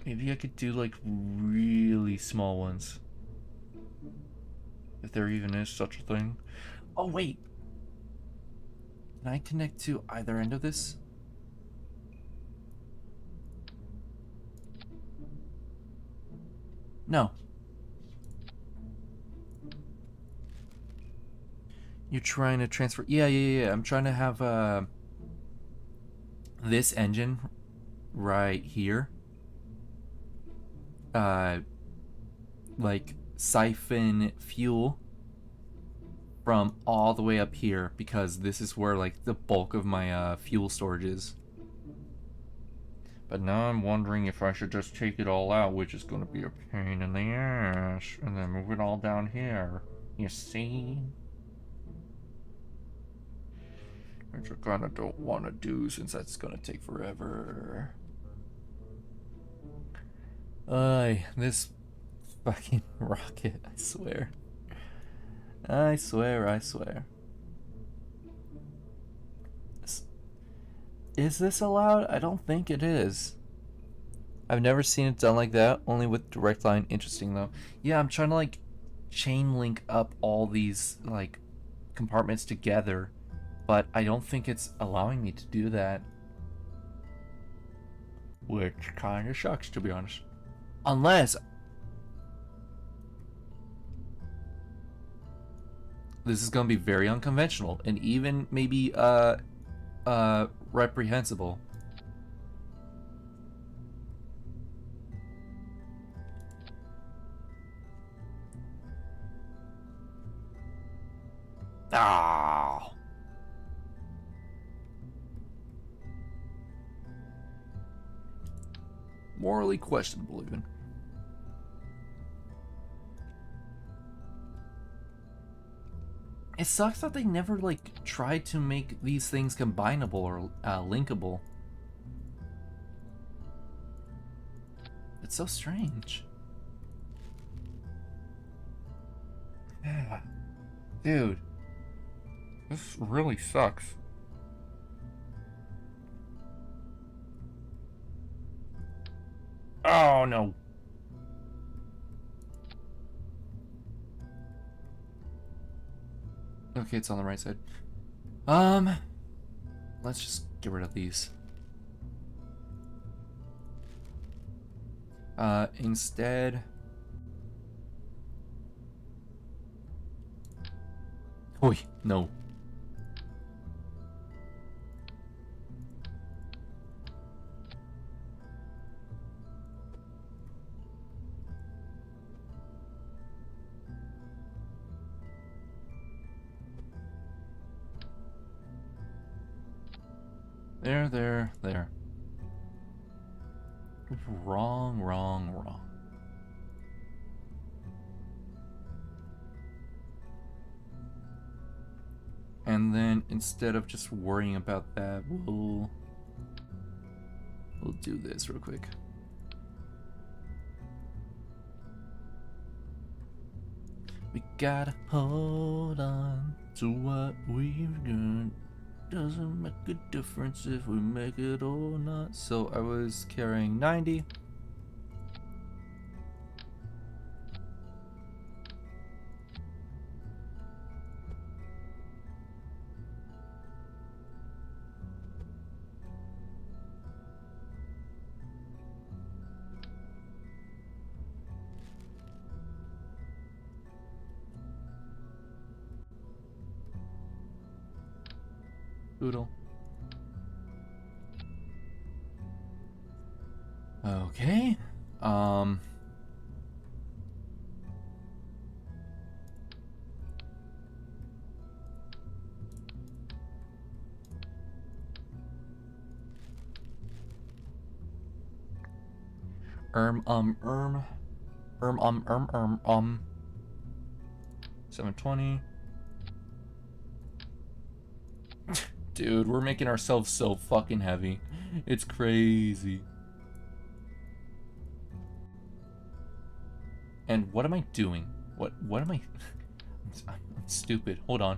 Maybe I could do like really small ones. If there even is such a thing. Oh, wait. Can I connect to either end of this? No. You're trying to transfer... Yeah. I'm trying to have this engine right here. Like siphon fuel from all the way up here because this is where like the bulk of my fuel storage is. But now I'm wondering if I should just take it all out, which is going to be a pain in the ass, and then move it all down here. You see? Which I kind of don't want to do since that's going to take forever. This fucking rocket, I swear. I swear. Is this allowed? I don't think it is. I've never seen it done like that, only with direct line. Interesting though. Yeah, I'm trying to like chain link up all these like compartments together, but I don't think it's allowing me to do that. Which kind of sucks, to be honest. Unless this is gonna be very unconventional and even maybe reprehensible. Ah. Morally questionable, even. It sucks that they never like tried to make these things combinable or linkable. It's so strange. Yeah. Dude, this really sucks. Oh no. Okay, it's on the right side. Let's just get rid of these. Instead. Oi, no. There. Wrong. And then instead of just worrying about that, we'll do this real quick. We gotta hold on to what we've got. Doesn't make a difference if we make it or not. So I was carrying 90. Oodle. Okay. Erm. 720. Dude, we're making ourselves so fucking heavy. It's crazy. And what am I doing? What am I? I'm stupid. Hold on.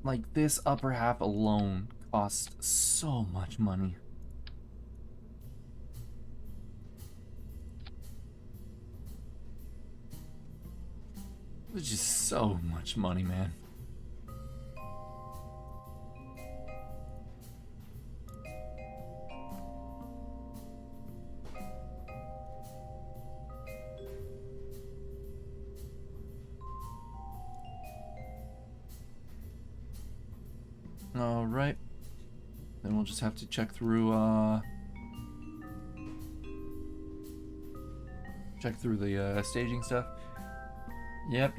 Like, this upper half alone costs so much money. It's just so much money, man. All right. Then we'll just have to check through the staging stuff. Yep.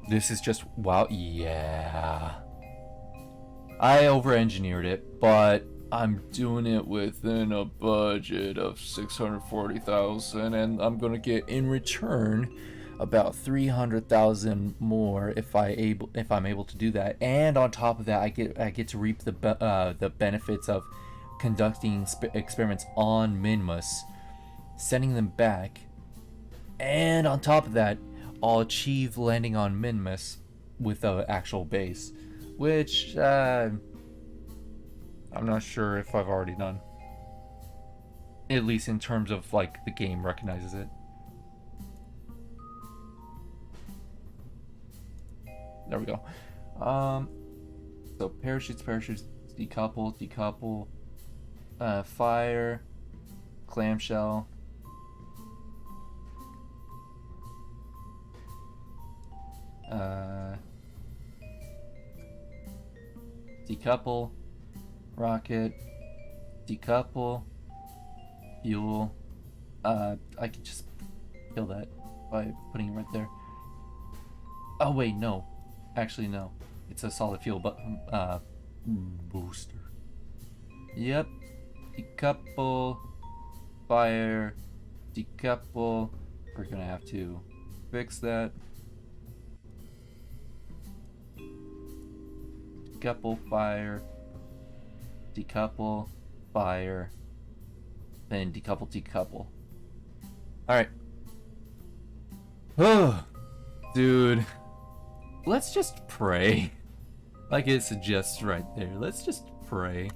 This is just wow. Yeah. I over-engineered it, but I'm doing it within a budget of 640,000, and I'm gonna get in return about 300,000 more if I'm able to do that. And on top of that, I get to reap the benefits of conducting experiments on Minmus, sending them back, and on top of that, I'll achieve landing on Minmus with the actual base, which I'm not sure if I've already done. At least in terms of like the game recognizes it. There we go. So parachutes, decouple, fire, clamshell. Decouple, rocket, decouple, fuel. I could just kill that by putting it right there. Oh wait, no. Actually, no. It's a solid fuel, but booster. Yep. Decouple, fire, decouple. We're gonna have to fix that. Decouple, fire, decouple, fire, then decouple. Alright. Oh, dude. Let's just pray. Like it suggests right there. Let's just pray.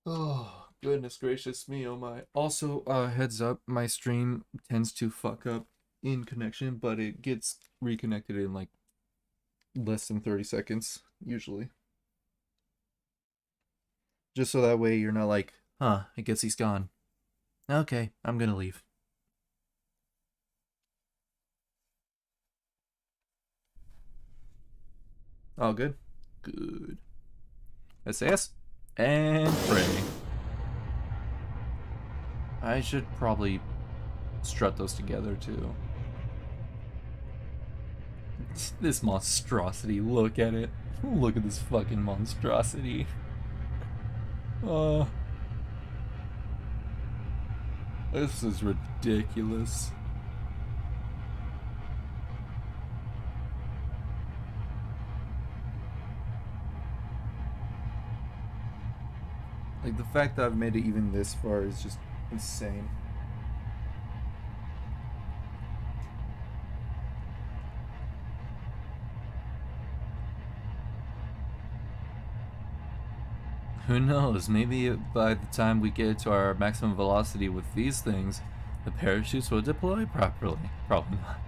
Oh, goodness gracious me, oh my. Also, heads up, my stream tends to fuck up in connection, but it gets reconnected in like less than 30 seconds, usually. Just so that way you're not like, huh, I guess he's gone. Okay, I'm gonna leave. Oh, good. Good. SAS and pray. I should probably strut those together too. This monstrosity, look at it. Look at this fucking monstrosity. This is ridiculous. Like, the fact that I've made it even this far is just insane. Who knows, maybe by the time we get to our maximum velocity with these things, the parachutes will deploy properly. Probably not.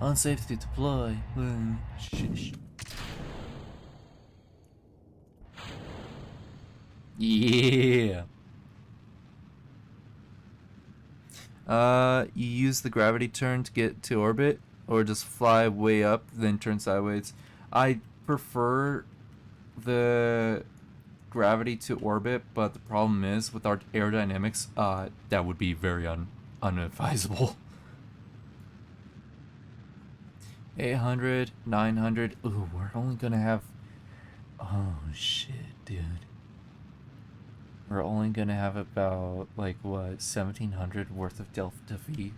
Unsafe to deploy. Shh. Yeah. You use the gravity turn to get to orbit, or just fly way up, then turn sideways. I prefer the gravity to orbit, but the problem is with our aerodynamics, that would be very unadvisable. 800, 900. Ooh, we're only gonna have. Oh shit, dude. We're only gonna have about like what 1700 worth of Delta V.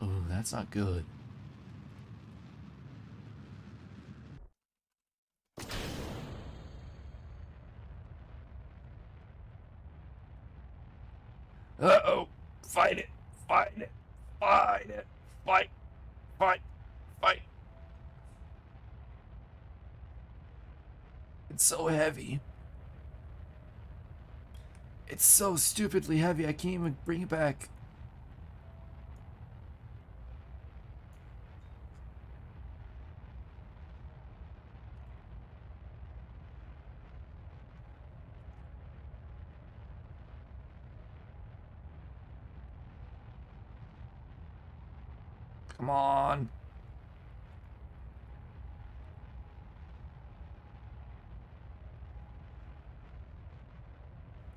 Oh, that's not good. Uh-oh. Fight it. Fight it. Fight it. Fight. Fight. Fight. It's so heavy. It's so stupidly heavy. I can't even bring it back. Come on.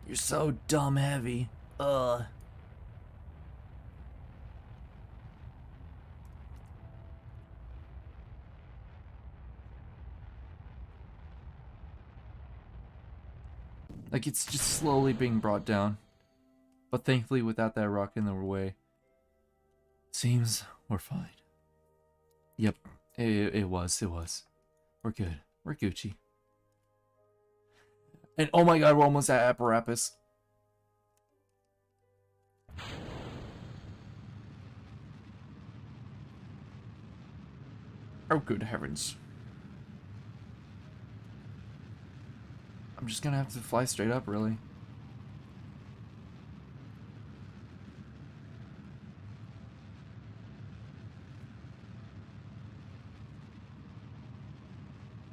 You're so dumb heavy. Ugh. Like, it's just slowly being brought down. But thankfully, without that rock in the way, seems we're fine. Yep, it was. We're good. We're Gucci. And oh my god, we're almost at Apparatus. Oh, good heavens. I'm just gonna have to fly straight up, really.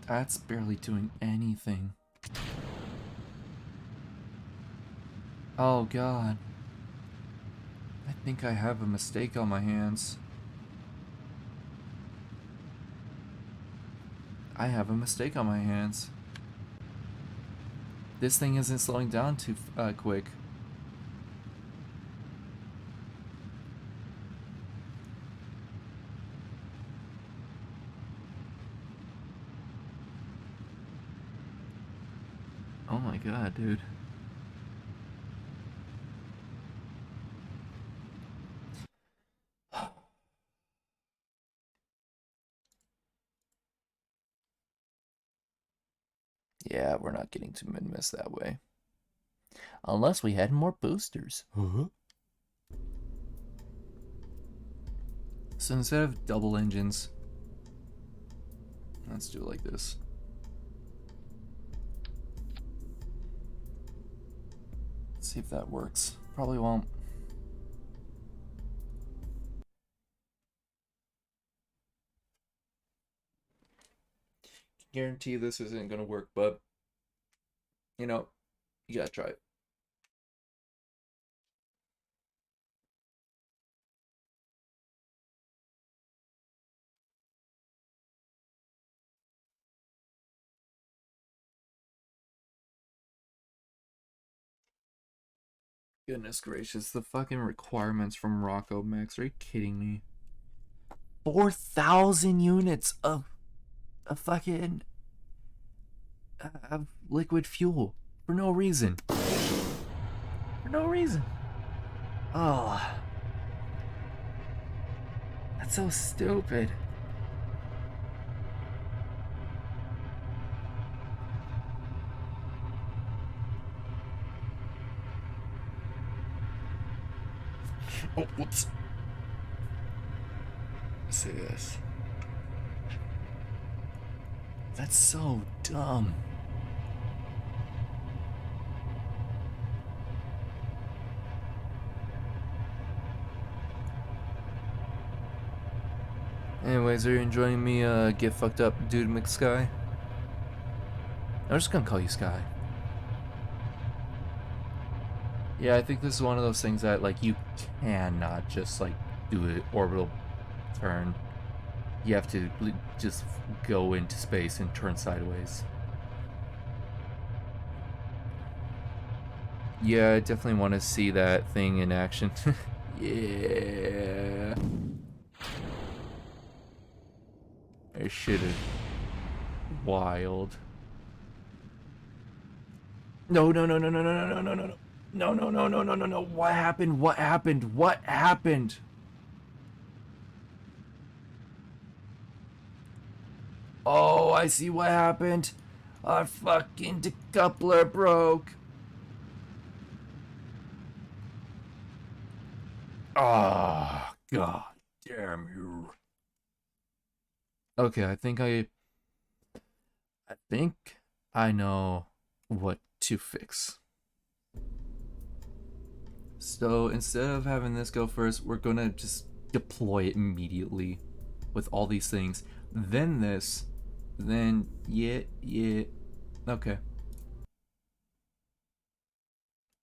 That's barely doing anything. Oh god. I think I have a mistake on my hands. I have a mistake on my hands. This thing isn't slowing down too quick. Oh my god, dude. Yeah, we're not getting to mid-miss that way. Unless we had more boosters. So instead of double engines, let's do it like this. Let's see if that works. Probably won't. Guarantee this isn't gonna work, but you know, you gotta try it. Goodness gracious, the fucking requirements from Rocco Max. Are you kidding me? 4,000 units of fucking of liquid fuel for no reason. For no reason. Oh, that's so stupid. Oh, whoops. Let's see this. That's so dumb. Anyways, are you enjoying me get fucked up, dude McSky? I'm just gonna call you Sky. Yeah, I think this is one of those things that, like, you cannot just, like, do an orbital turn. You have to just go into space and turn sideways. Yeah, I definitely want to see that thing in action. Yeah. I should have. Wild. No, no, no, no, no, no, no, no, no, no. No, no, no, no, no, no, no. What happened? What happened? What happened? Oh, I see what happened. Our fucking decoupler broke. Oh, god damn you. Okay, I think I know what to fix. So instead of having this go first, we're gonna just deploy it immediately with all these things. Then this, then yeah, yeah. Okay.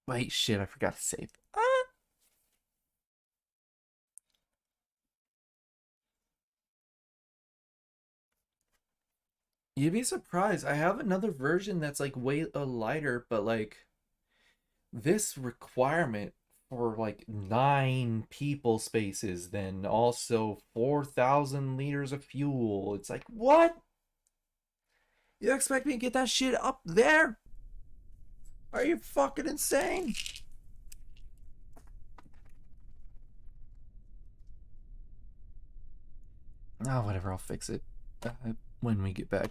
Wait, shit, I forgot to save. You'd be surprised. I have another version that's like way lighter, but like this requirement for like 9 people spaces, then also 4,000 liters of fuel. It's like, what? You expect me to get that shit up there? Are you fucking insane? Oh, whatever, I'll fix it when we get back.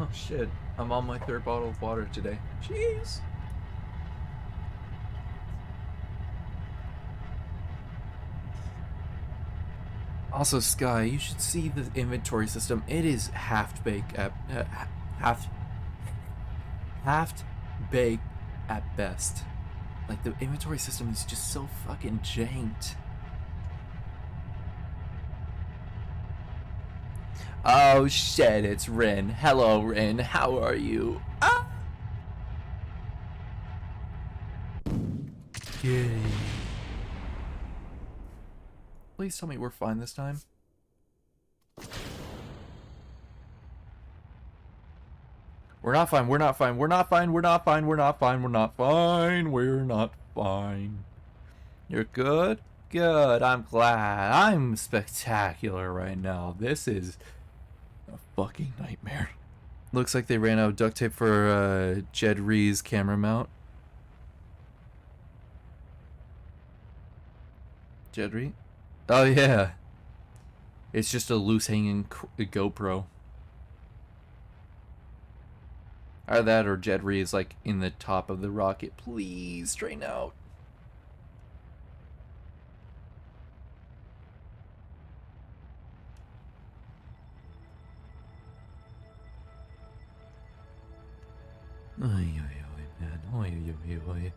Oh shit, I'm on my 3rd bottle of water today. Jeez. Also, Sky, you should see the inventory system. It is half baked at half half baked at best. Like the inventory system is just so fucking janked. Oh shit, it's Rin. Hello, Rin. How are you? Ah! Yay. Please tell me we're fine this time. We're not fine. We're not fine. We're not fine. We're not fine. We're not fine. We're not fine. We're not fine. You're good? Good. I'm glad. I'm spectacular right now. This is a fucking nightmare. Looks like they ran out of duct tape for Jed Ree's camera mount. Jed Ree? Oh, yeah. It's just a loose hanging GoPro. Either that or Jed Ree is like in the top of the rocket. Please straighten out. Oy, oy, oy, man. Oy, oy, oy, oy.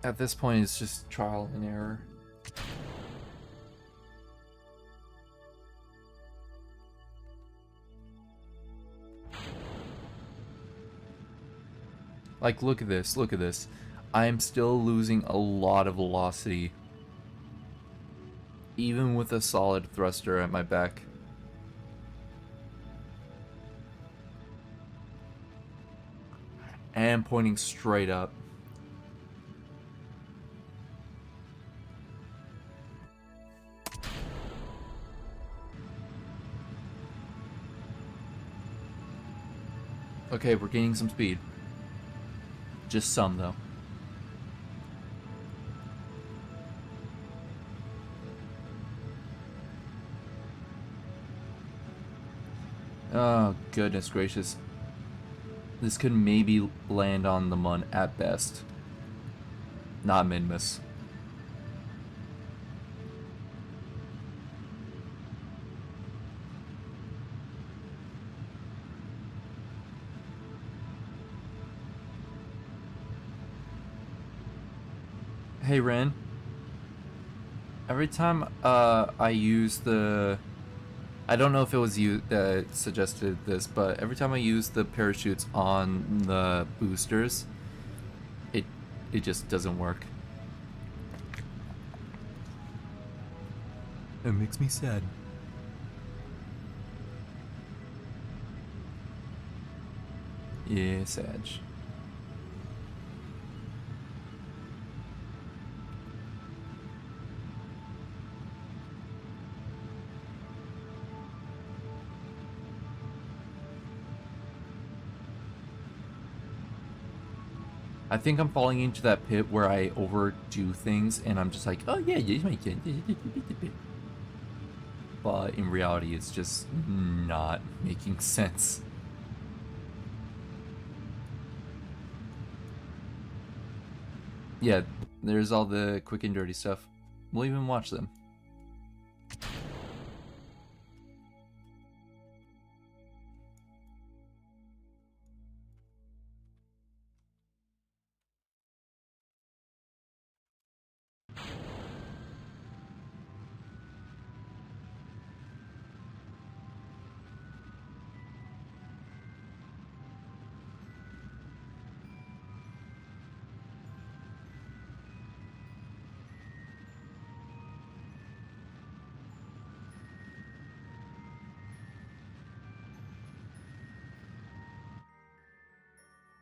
At this point, it's just trial and error. Like, look at this. Look at this. I am still losing a lot of velocity. Even with a solid thruster at my back. And pointing straight up. Okay, we're gaining some speed. Just some, though. Oh, goodness gracious. This could maybe land on the Mun at best. Not mid-miss. Hey, Ren. Every time I use the... I don't know if it was you that suggested this, but every time I use the parachutes on the boosters, it just doesn't work. It makes me sad. Yeah, Sag. I think I'm falling into that pit where I overdo things and I'm just like, oh yeah, you make it. But in reality, it's just not making sense. Yeah, there's all the quick and dirty stuff. We'll even watch them.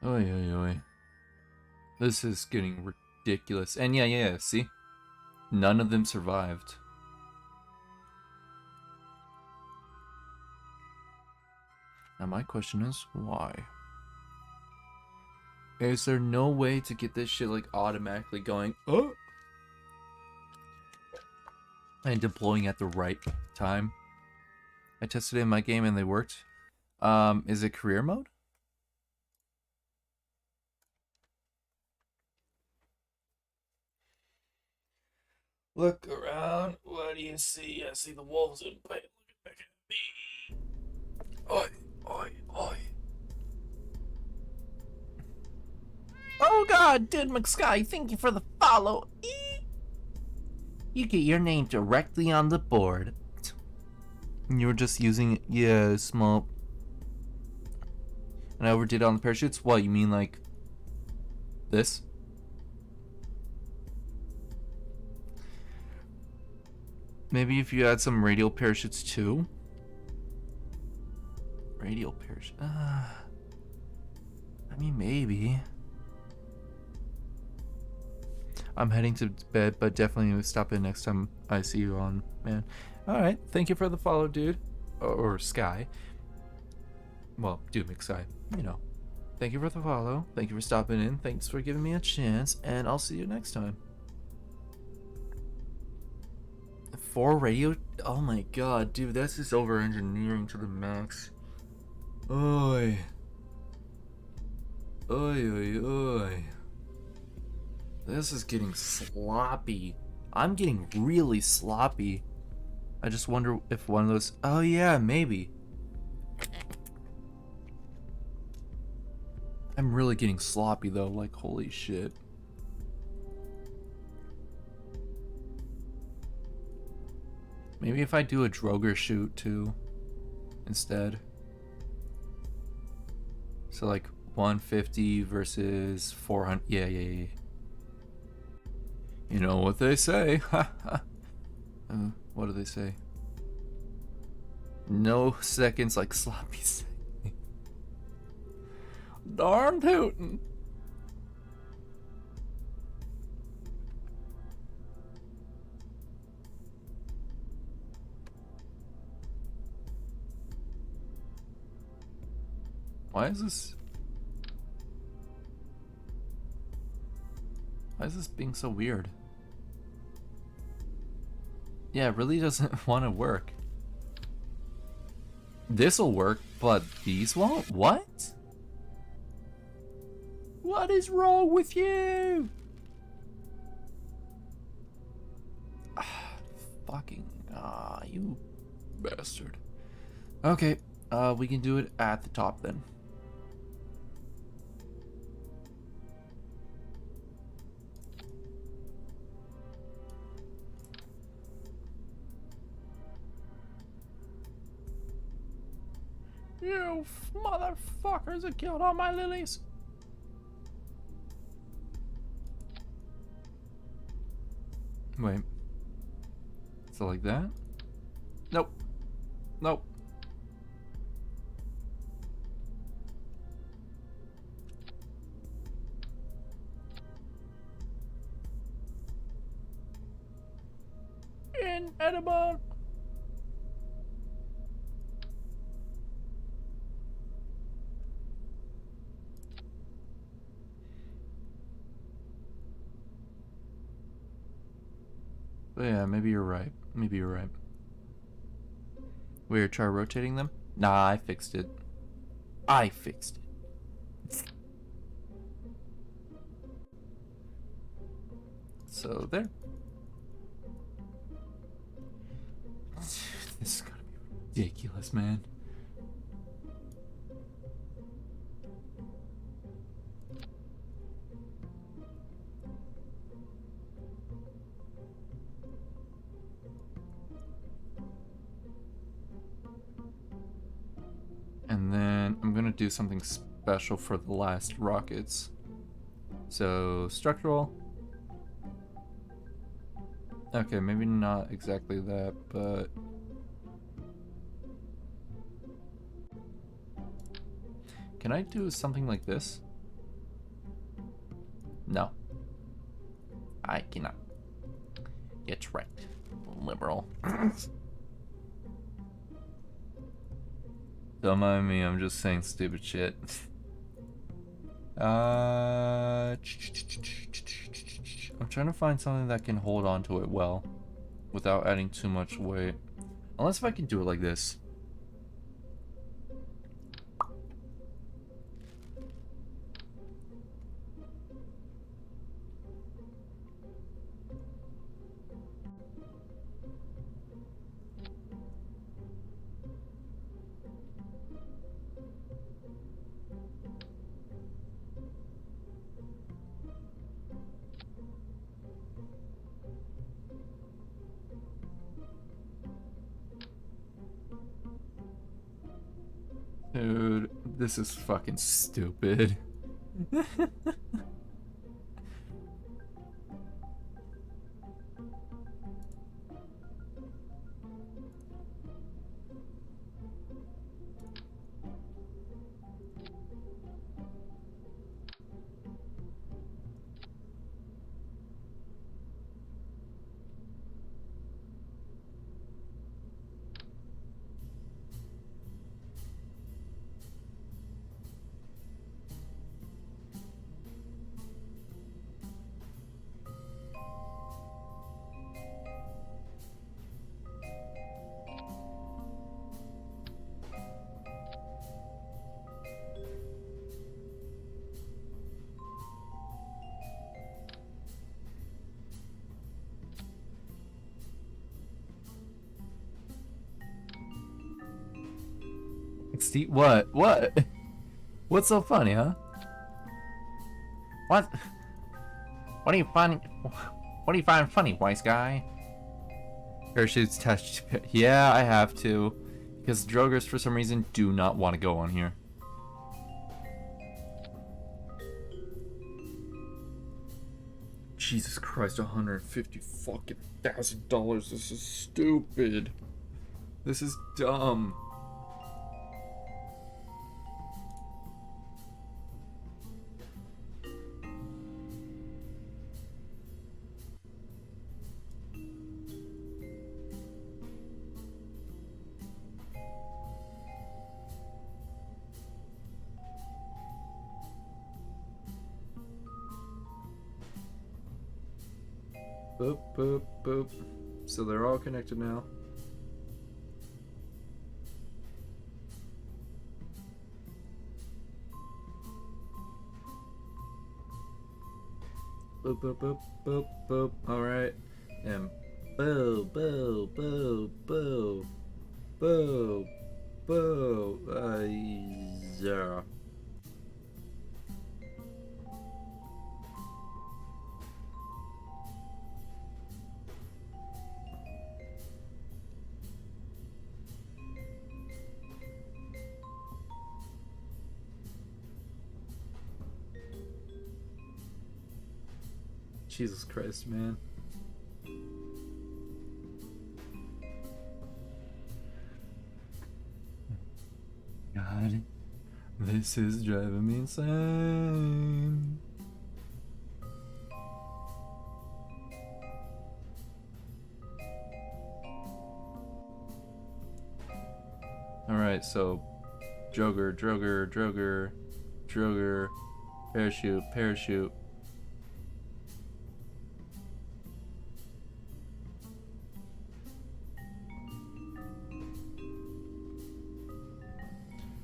Oi, oi, oi. This is getting ridiculous. And yeah, see? None of them survived. Now my question is, why? Is there no way to get this shit like automatically going, oh, and deploying at the right time? I tested it in my game and they worked. Is it career mode? Look around. What do you see? I see the wolves in play. Look back at me. Oi, oi, oi. Oh god, dude McSky, thank you for the follow. You get your name directly on the board. You were just using, yeah, small. And I overdid it on the parachutes? What, you mean like this? Maybe if you add some radial parachutes too? Radial parachute. I mean, maybe. I'm heading to bed, but definitely stop in next time I see you on, man. Alright, thank you for the follow, dude. Or Sky. Well, dude, McSky, you know. Thank you for the follow. Thank you for stopping in. Thanks for giving me a chance, and I'll see you next time. 4 radio? Oh my god, dude, that's just over engineering to the max. Oi. Oi, oi, oi. This is getting sloppy. I'm getting really sloppy. I just wonder if one of those... Oh yeah, maybe. I'm really getting sloppy though, like holy shit. Maybe if I do a Droger shoot too, instead. So like 150 versus 400. Yeah. You know what they say. What do they say? No seconds like sloppy seconds. Darn tootin'. Why is this being so weird? Yeah, it really doesn't want to work. This'll work, but these won't? What? What is wrong with you? Fucking, you bastard. Okay, we can do it at the top then. You motherfuckers have killed all my lilies. Wait. So like that? Nope. Nope. Inedible. But yeah, maybe you're right. Maybe you're right. Weird, try rotating them? Nah, I fixed it. I fixed it. So there. This is gonna be ridiculous, man. And then I'm gonna do something special for the last rockets. So structural. Okay, maybe not exactly that, but can I do something like this? No. I cannot. Get right, liberal. Don't mind me, I'm just saying stupid shit. I'm trying to find something that can hold on to it well without adding too much weight. Unless if I can do it like this. Dude, this is fucking stupid. Steve, what? What? What's so funny, huh? What? What do you find? What do you find funny, wise guy? Parachutes attached. Yeah, I have to, because Drogers for some reason do not want to go on here. Jesus Christ, $150,000. This is stupid. This is dumb. Boop, boop, boop. So they're all connected now. boop, boop, boop, boop, boop. Alright. And boo, boo, boo, boo, boo, boo. Yeah. Jesus Christ, man. God, this is driving me insane. Alright, so Droger, Droger, Droger, Droger, parachute, parachute.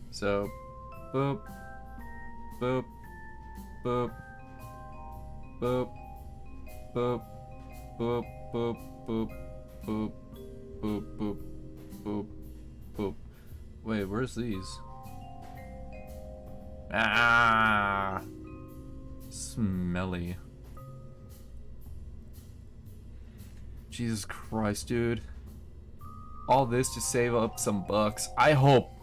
So, boop, boop, boop, boop, boop, boop, boop, boop, boop, boop, boop, boop, boop. Wait, where's these? Ah, smelly. Jesus Christ, dude. All this to save up some bucks. I hope.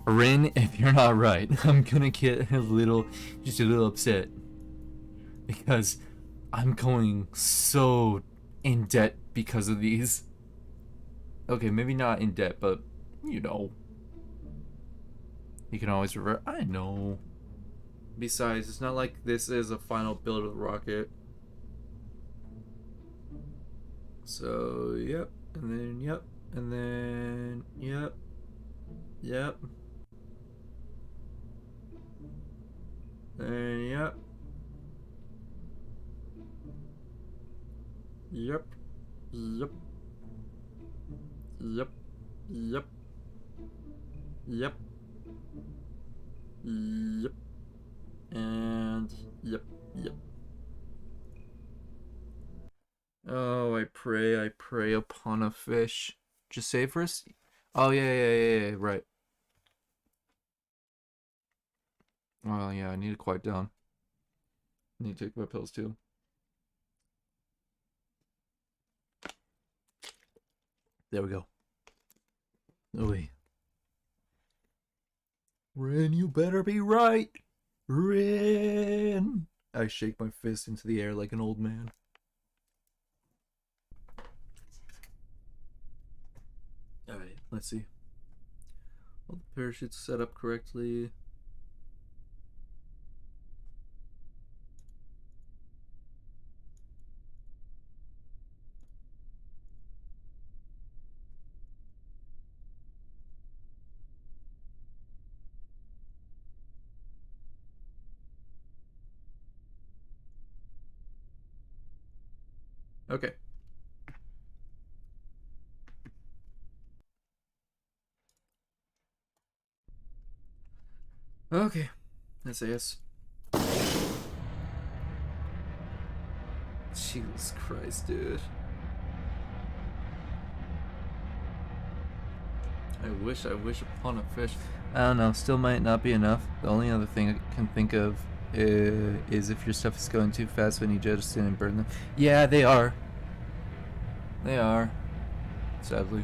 Rin, if you're not right, I'm gonna get just a little upset. Because I'm going so in debt because of these. Okay, maybe not in debt, but you know. You can always revert. I know. Besides, it's not like this is a final build of the rocket. So, yep. And then, yep. And then, yep. Yep. And, yep. Yep. Yep. Yep. Yep. Yep. Yep. And yep. Yep. Oh, I pray upon a fish. Just save first? Oh, yeah, right. Oh, yeah, I need to quiet down. I need to take my pills too. There we go. Oh, wait. Rin, you better be right. Rin! I shake my fist into the air like an old man. Alright, let's see. All the parachutes set up correctly. Okay. Okay. That's a yes. Jesus Christ, dude. I wish upon a fish. I don't know, still might not be enough. The only other thing I can think of is if your stuff is going too fast when you jettison and burn them. Yeah, they are. They are. Sadly.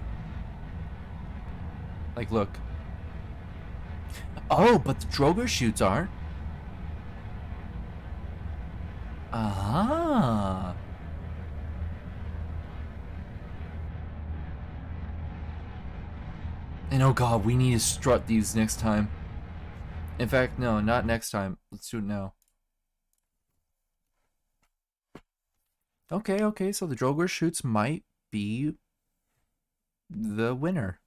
Like, look. Oh, but the Droger shoots aren't. Ah. And oh god, we need to strut these next time. In fact, no, not next time. Let's do it now. Okay, so the Droger shoots might be the winner.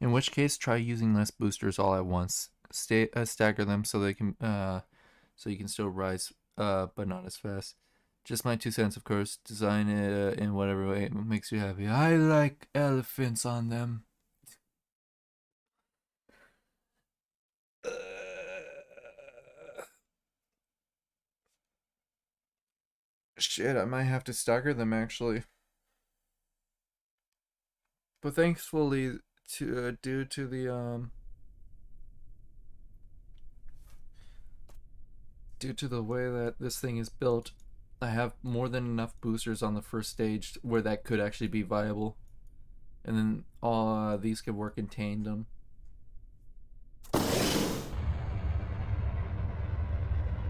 In which case, try using less boosters all at once. Stagger them so they can so you can still rise, but not as fast. Just my 2 cents, of course. Design it in whatever way it makes you happy. I like elephants on them. Shit, I might have to stagger them actually. But thankfully, due to the due to the way that this thing is built, I have more than enough boosters on the first stage where that could actually be viable, and then all these could work in tandem.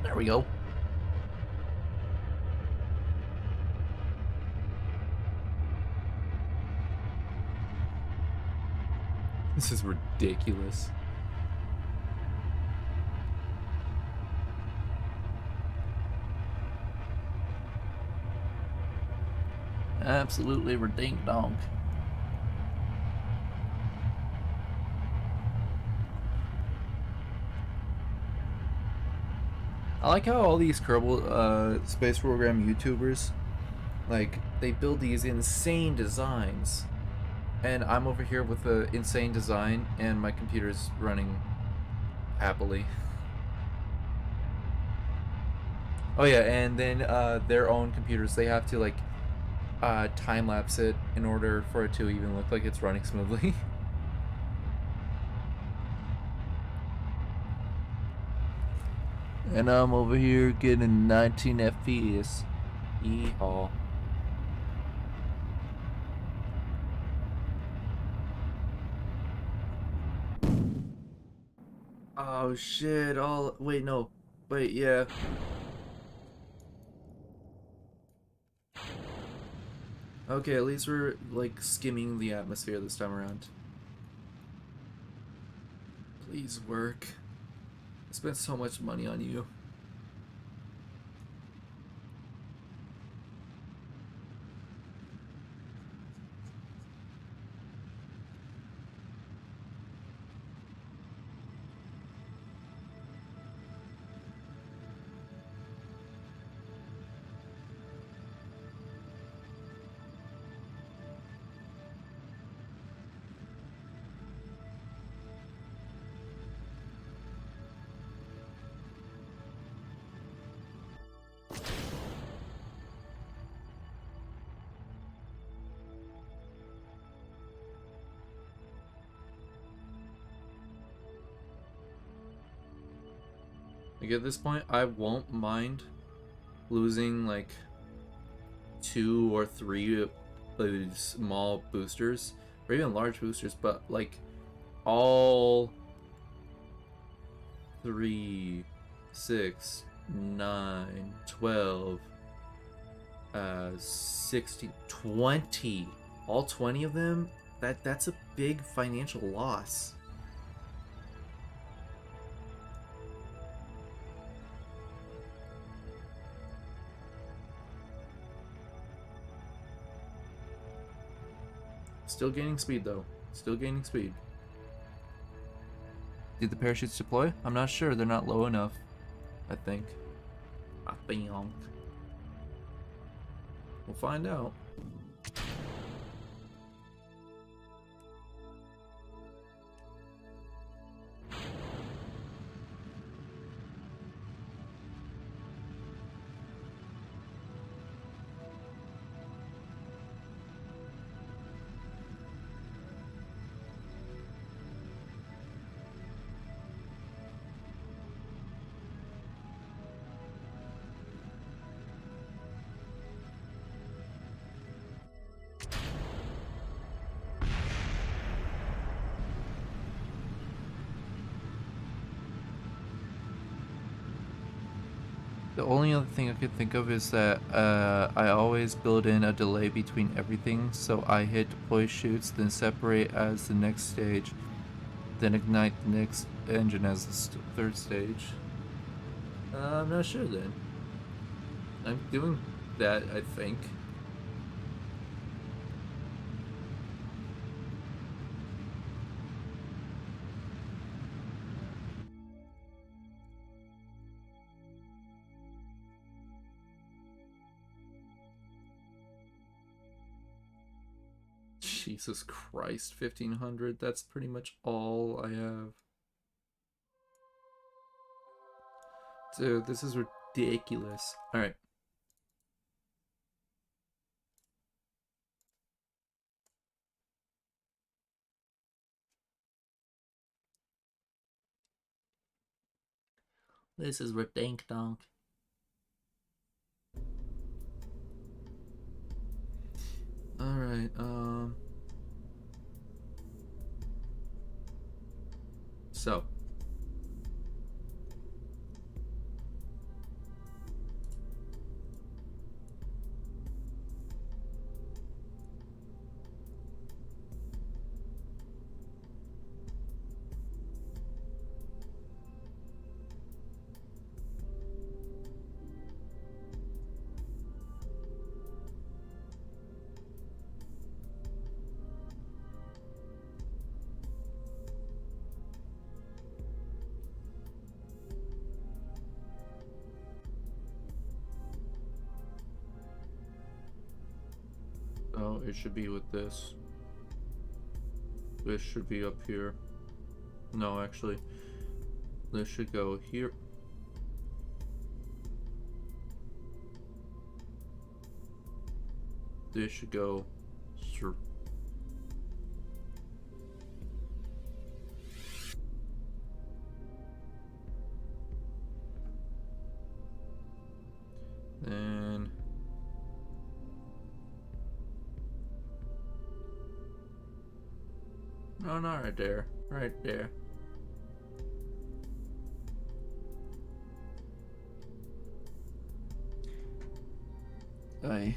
There we go. This is ridiculous. Absolutely ridiculous. I like how all these Kerbal space program YouTubers, like, they build these insane designs, and I'm over here with the insane design, and my computer's running happily. Oh yeah, and then their own computers, they have to like time lapse it in order for it to even look like it's running smoothly. And I'm over here getting 19 FPS. Yeehaw. Oh shit, all wait, no. Wait, yeah. Okay, at least we're like skimming the atmosphere this time around. Please work. I spent so much money on you. Like at this point, I won't mind losing like 2 or 3 small boosters, or even large boosters, but like all 3, 6, 9, 12, 16, 20, all 20 of them, that's a big financial loss. Still gaining speed though. Still gaining speed. Did the parachutes deploy? I'm not sure. They're not low enough. I think. I think. We'll find out. The only other thing I could think of is that I always build in a delay between everything, so I hit deploy shoots, then separate as the next stage, then ignite the next engine as the third stage. I'm not sure then. I'm doing that, I think. Jesus Christ, 1500. That's pretty much all I have. Dude, this is ridiculous. Alright. This is redink-donk. Alright, so. Oh, it should be with this. This should be up here. No, actually. This should go here. This should go here. Then no, not right there. Right there. Aye.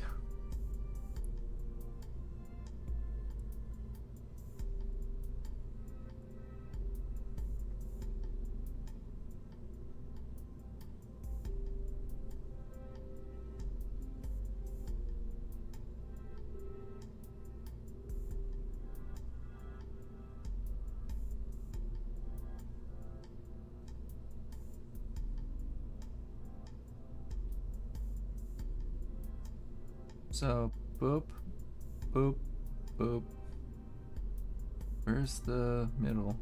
So, boop, boop, boop. Where's the middle?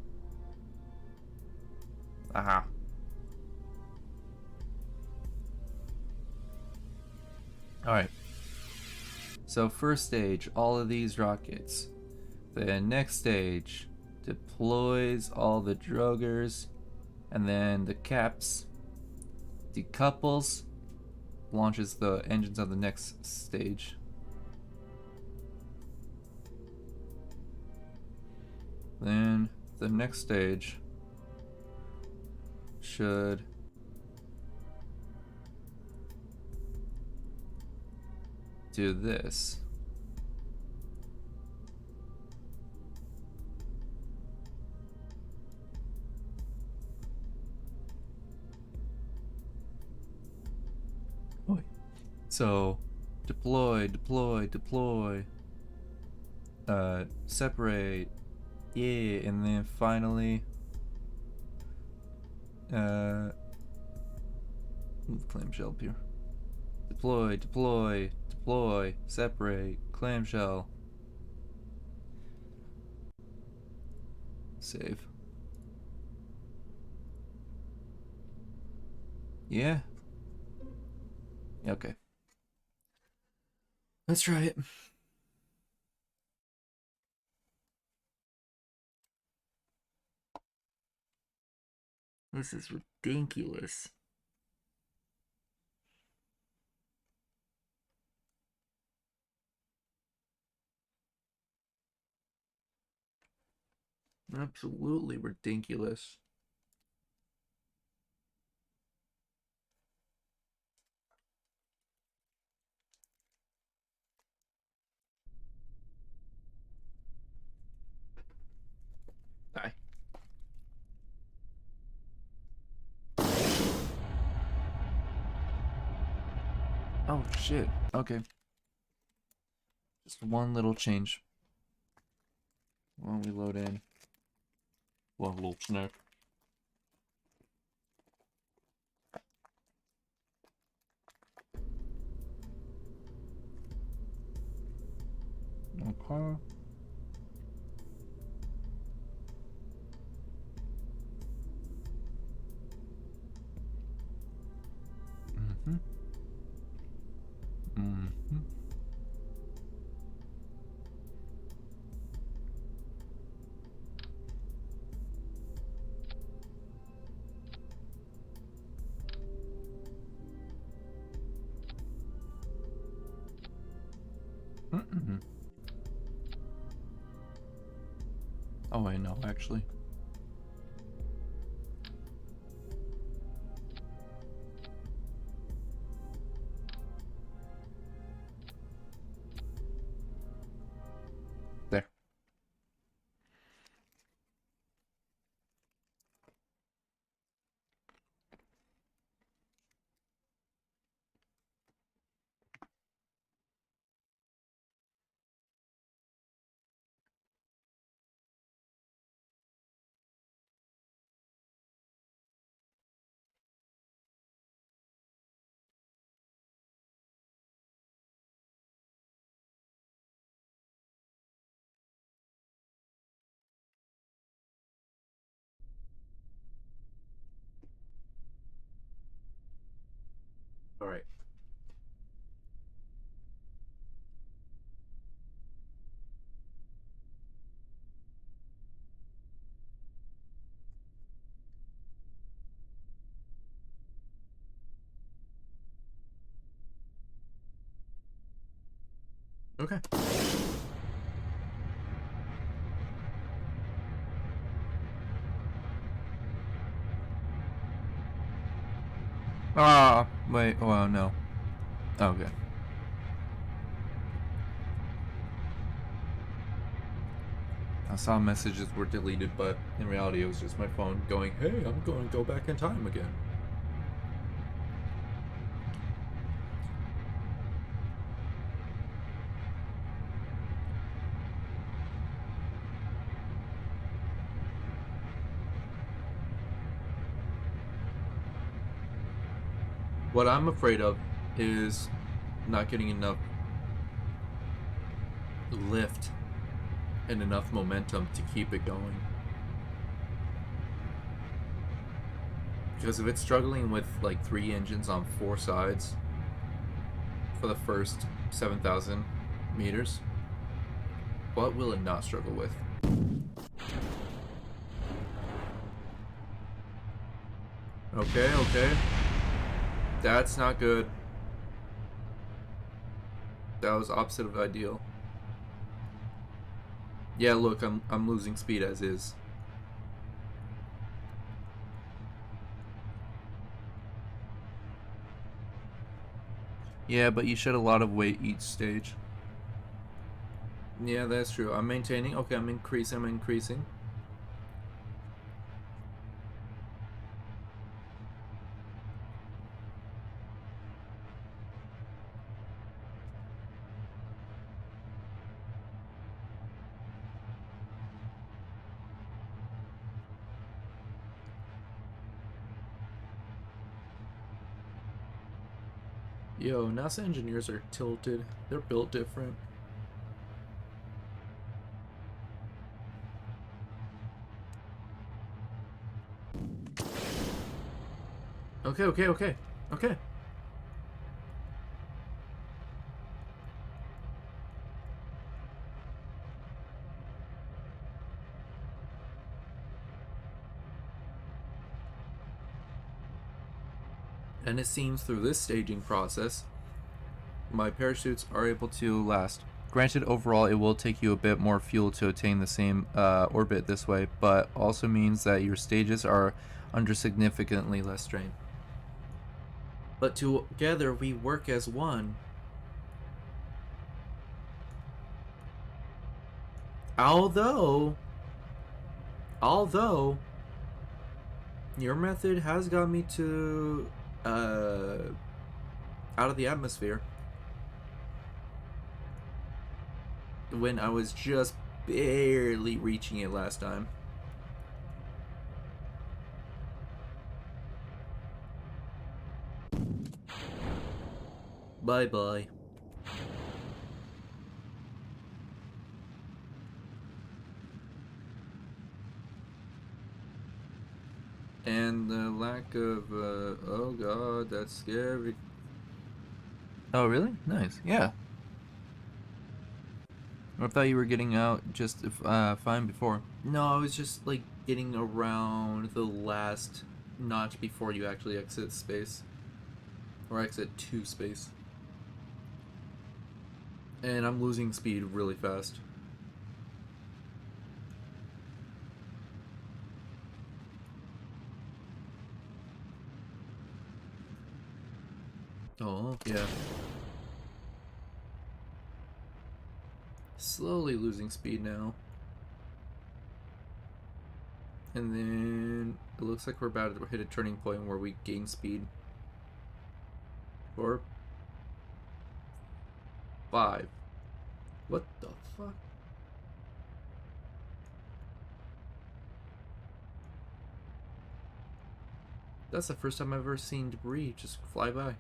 Aha. Alright. So first stage, all of these rockets. The next stage deploys all the druggers, and then the caps decouples, launches the engines on the next stage. Then the next stage should do this. So deploy, deploy, deploy, separate, yeah, and then finally move clamshell up here. Deploy, deploy, deploy, separate, clamshell. Save. Yeah. Okay. Let's try it. This is ridiculous. Absolutely ridiculous. Bye. Oh shit. Okay. Just one little change. While we load in. One little snack. Okay. Oh, I know, actually. There. All right. Okay. Ah, wait. Oh, no. Okay. I saw messages were deleted, but in reality, it was just my phone going, "Hey, I'm going to go back in time again." What I'm afraid of is not getting enough lift and enough momentum to keep it going. Because if it's struggling with like 3 engines on 4 sides for the first 7,000 meters, what will it not struggle with? Okay, okay. That's not good. That was opposite of ideal. Yeah, look, I'm losing speed as is. Yeah, but you shed a lot of weight each stage. Yeah, that's true. I'm maintaining. Okay, I'm increasing. Yo, NASA engineers are tilted. They're built different. Okay, okay, okay. Okay. And it seems through this staging process, my parachutes are able to last. Granted, overall, it will take you a bit more fuel to attain the same orbit this way, but also means that your stages are under significantly less strain. But together we work as one. Although, although, your method has got me to out of the atmosphere when I was just barely reaching it last time. Bye bye. And the lack of, oh god, that's scary. Oh, really? Nice. Yeah. I thought you were getting out just fine before. No, I was just like getting around the last notch before you actually exit space. Or exit to space. And I'm losing speed really fast. Oh, yeah. Slowly losing speed now. And then it looks like we're about to hit a turning point where we gain speed. 4, 5. What the fuck? That's the first time I've ever seen debris just fly by.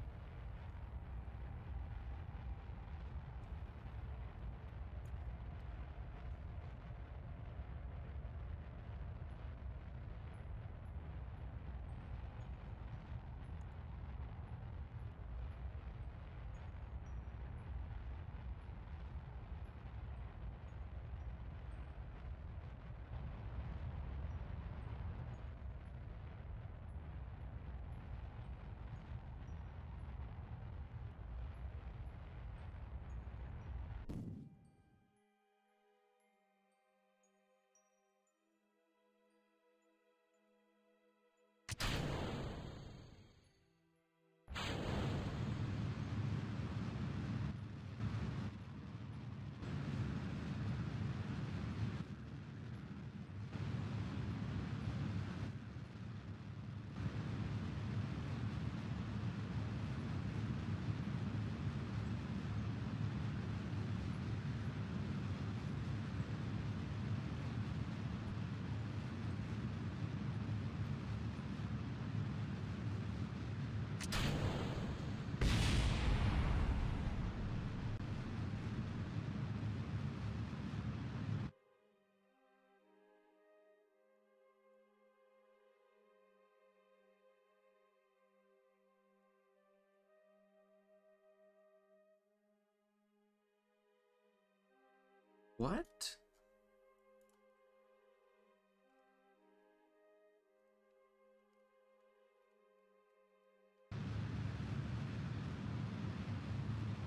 What?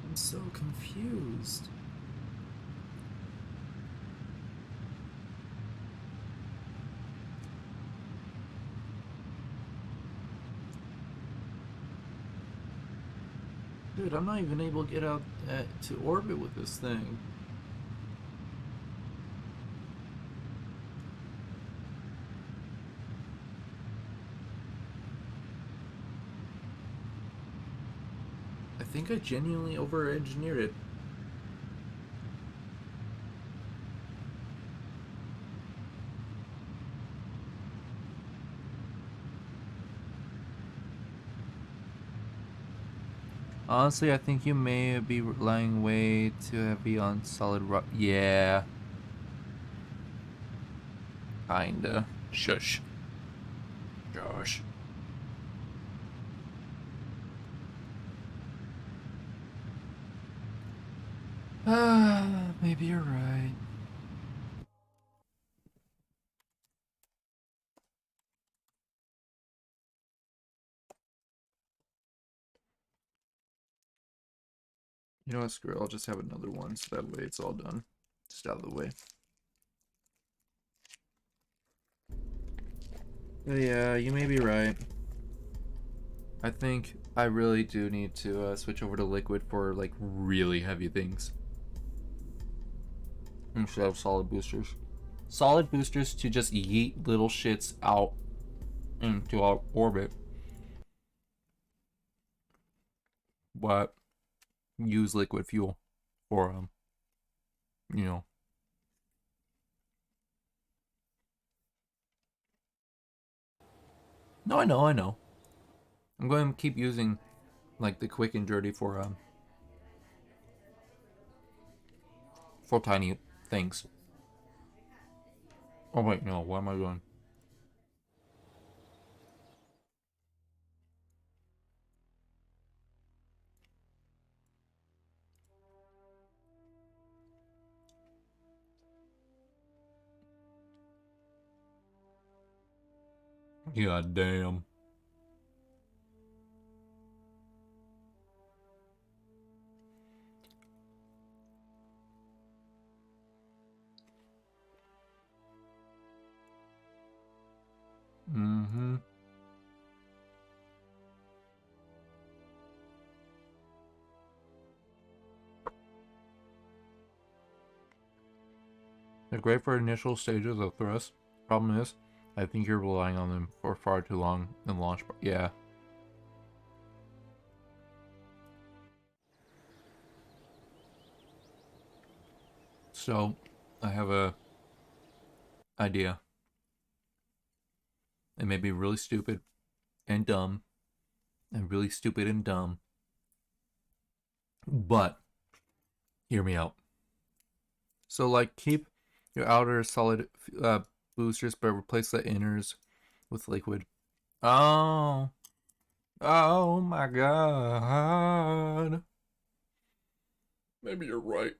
I'm so confused. Dude, I'm not even able to get out to orbit with this thing. I think I genuinely over-engineered it. Honestly, I think you may be relying way too heavy on solid rock. Yeah. Kinda. Shush. Josh. Maybe you're right. You know what, screw it. I'll just have another one so that way it's all done. Just out of the way. But yeah, you may be right. I think I really do need to switch over to liquid for like really heavy things instead of solid boosters. Solid boosters to just yeet little shits out into our orbit, but use liquid fuel for you know. No, I know, I know. I'm going to keep using like the quick and dirty for tiny things. Oh wait, no, what am I doing? God damn. Mm-hmm. They're great for initial stages of thrust. Problem is, I think you're relying on them for far too long in launch. Yeah. So, I have a idea. It may be really stupid and dumb, and really stupid and dumb, but hear me out. So, like, keep your outer solid boosters, but replace the inners with liquid. Oh, oh my god. Maybe you're right.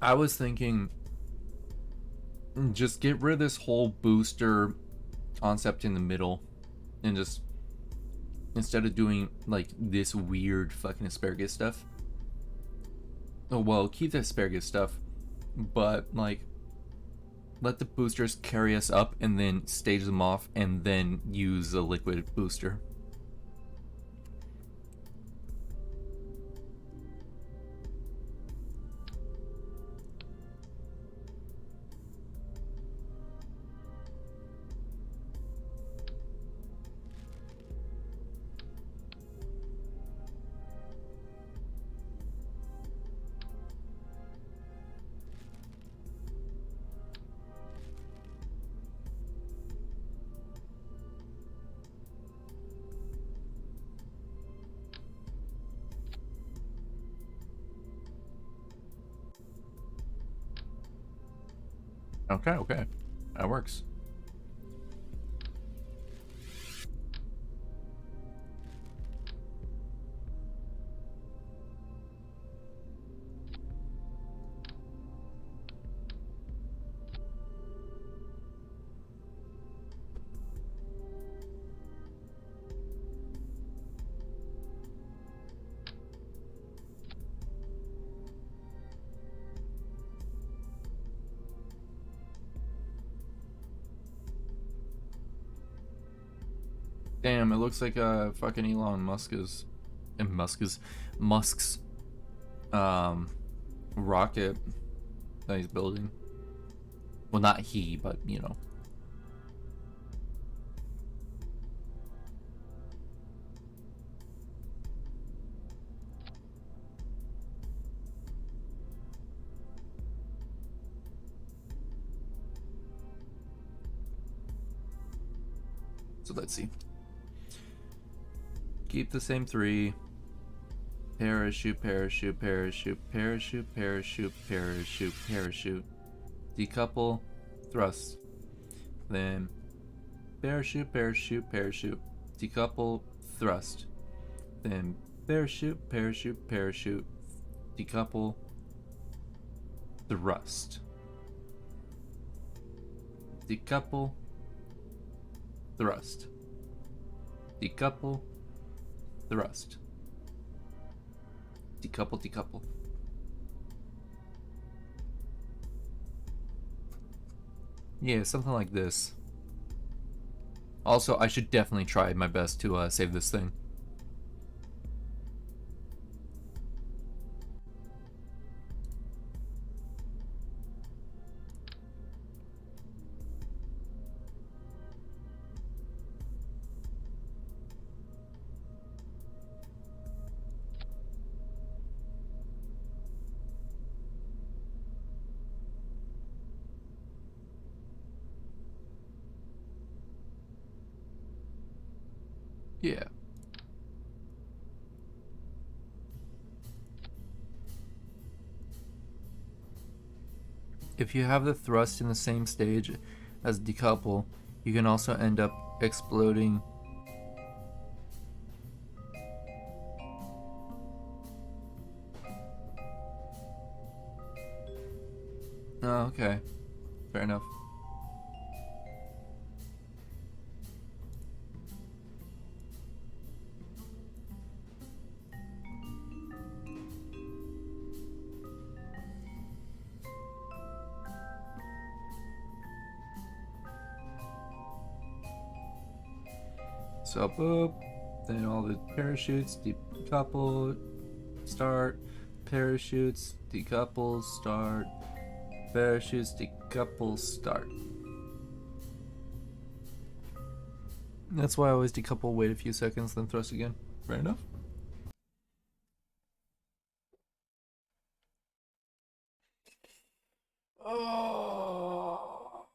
I was thinking just get rid of this whole booster concept in the middle and just instead of doing like this weird fucking asparagus stuff. Oh well, keep the asparagus stuff, but like let the boosters carry us up and then stage them off and then use a liquid booster. Okay, okay. That works. Damn, it looks like fucking Elon Musk's Musk's rocket that he's building. Well, not he, but you know. So let's see. Keep the same three. Parachute, parachute, parachute, parachute, parachute, parachute, parachute. Decouple, thrust. Then parachute, parachute, parachute. Decouple, thrust. Then parachute, parachute, parachute. Decouple, thrust. Decouple, thrust. Decouple, thrust. Decouple, decouple. Yeah, something like this. Also, I should definitely try my best to save this thing. Yeah. If you have the thrust in the same stage as decouple, you can also end up exploding. Oh, okay. Fair enough. So boop, then all the parachutes decouple, start, Parachutes, decouple, start. Parachutes, decouple, start. That's why I always decouple, wait a few seconds, then thrust again. Fair enough. Oh.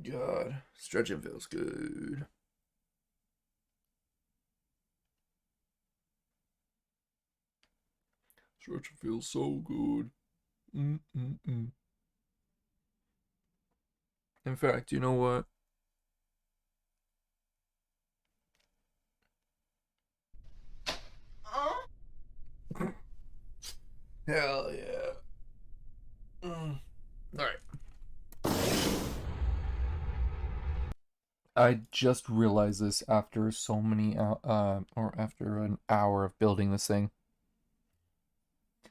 God, stretching feels good. Stretching feels so good. Mm-mm-mm. In fact, you know what? Hell yeah. Alright. I just realized this after so many, or after an hour of building this thing.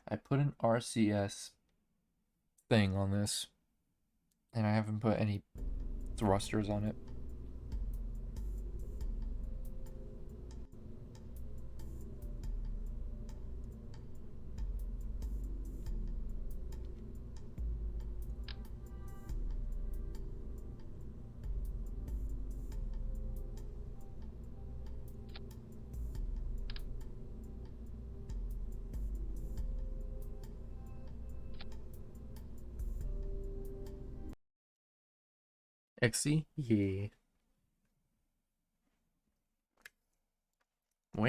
I put an RCS thing on this, and I haven't put any thrusters on it. XC? Yeah. Wah.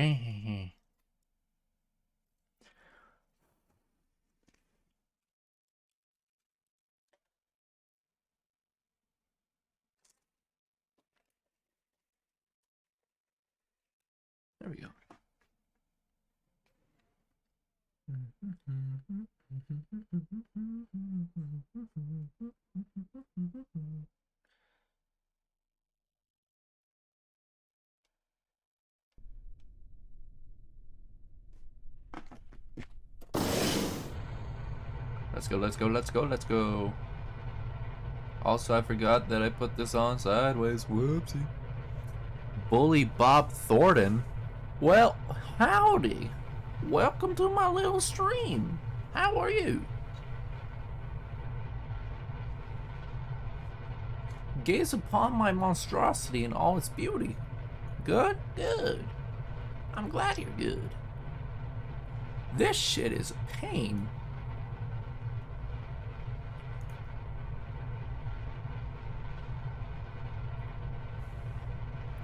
There we go. Let's go, let's go, let's go, let's go. Also, I forgot that I put this on sideways. Whoopsie. Bully Bob Thornton? Well, howdy. Welcome to my little stream. How are you? Gaze upon my monstrosity in all its beauty. Good? Good. I'm glad you're good. This shit is a pain.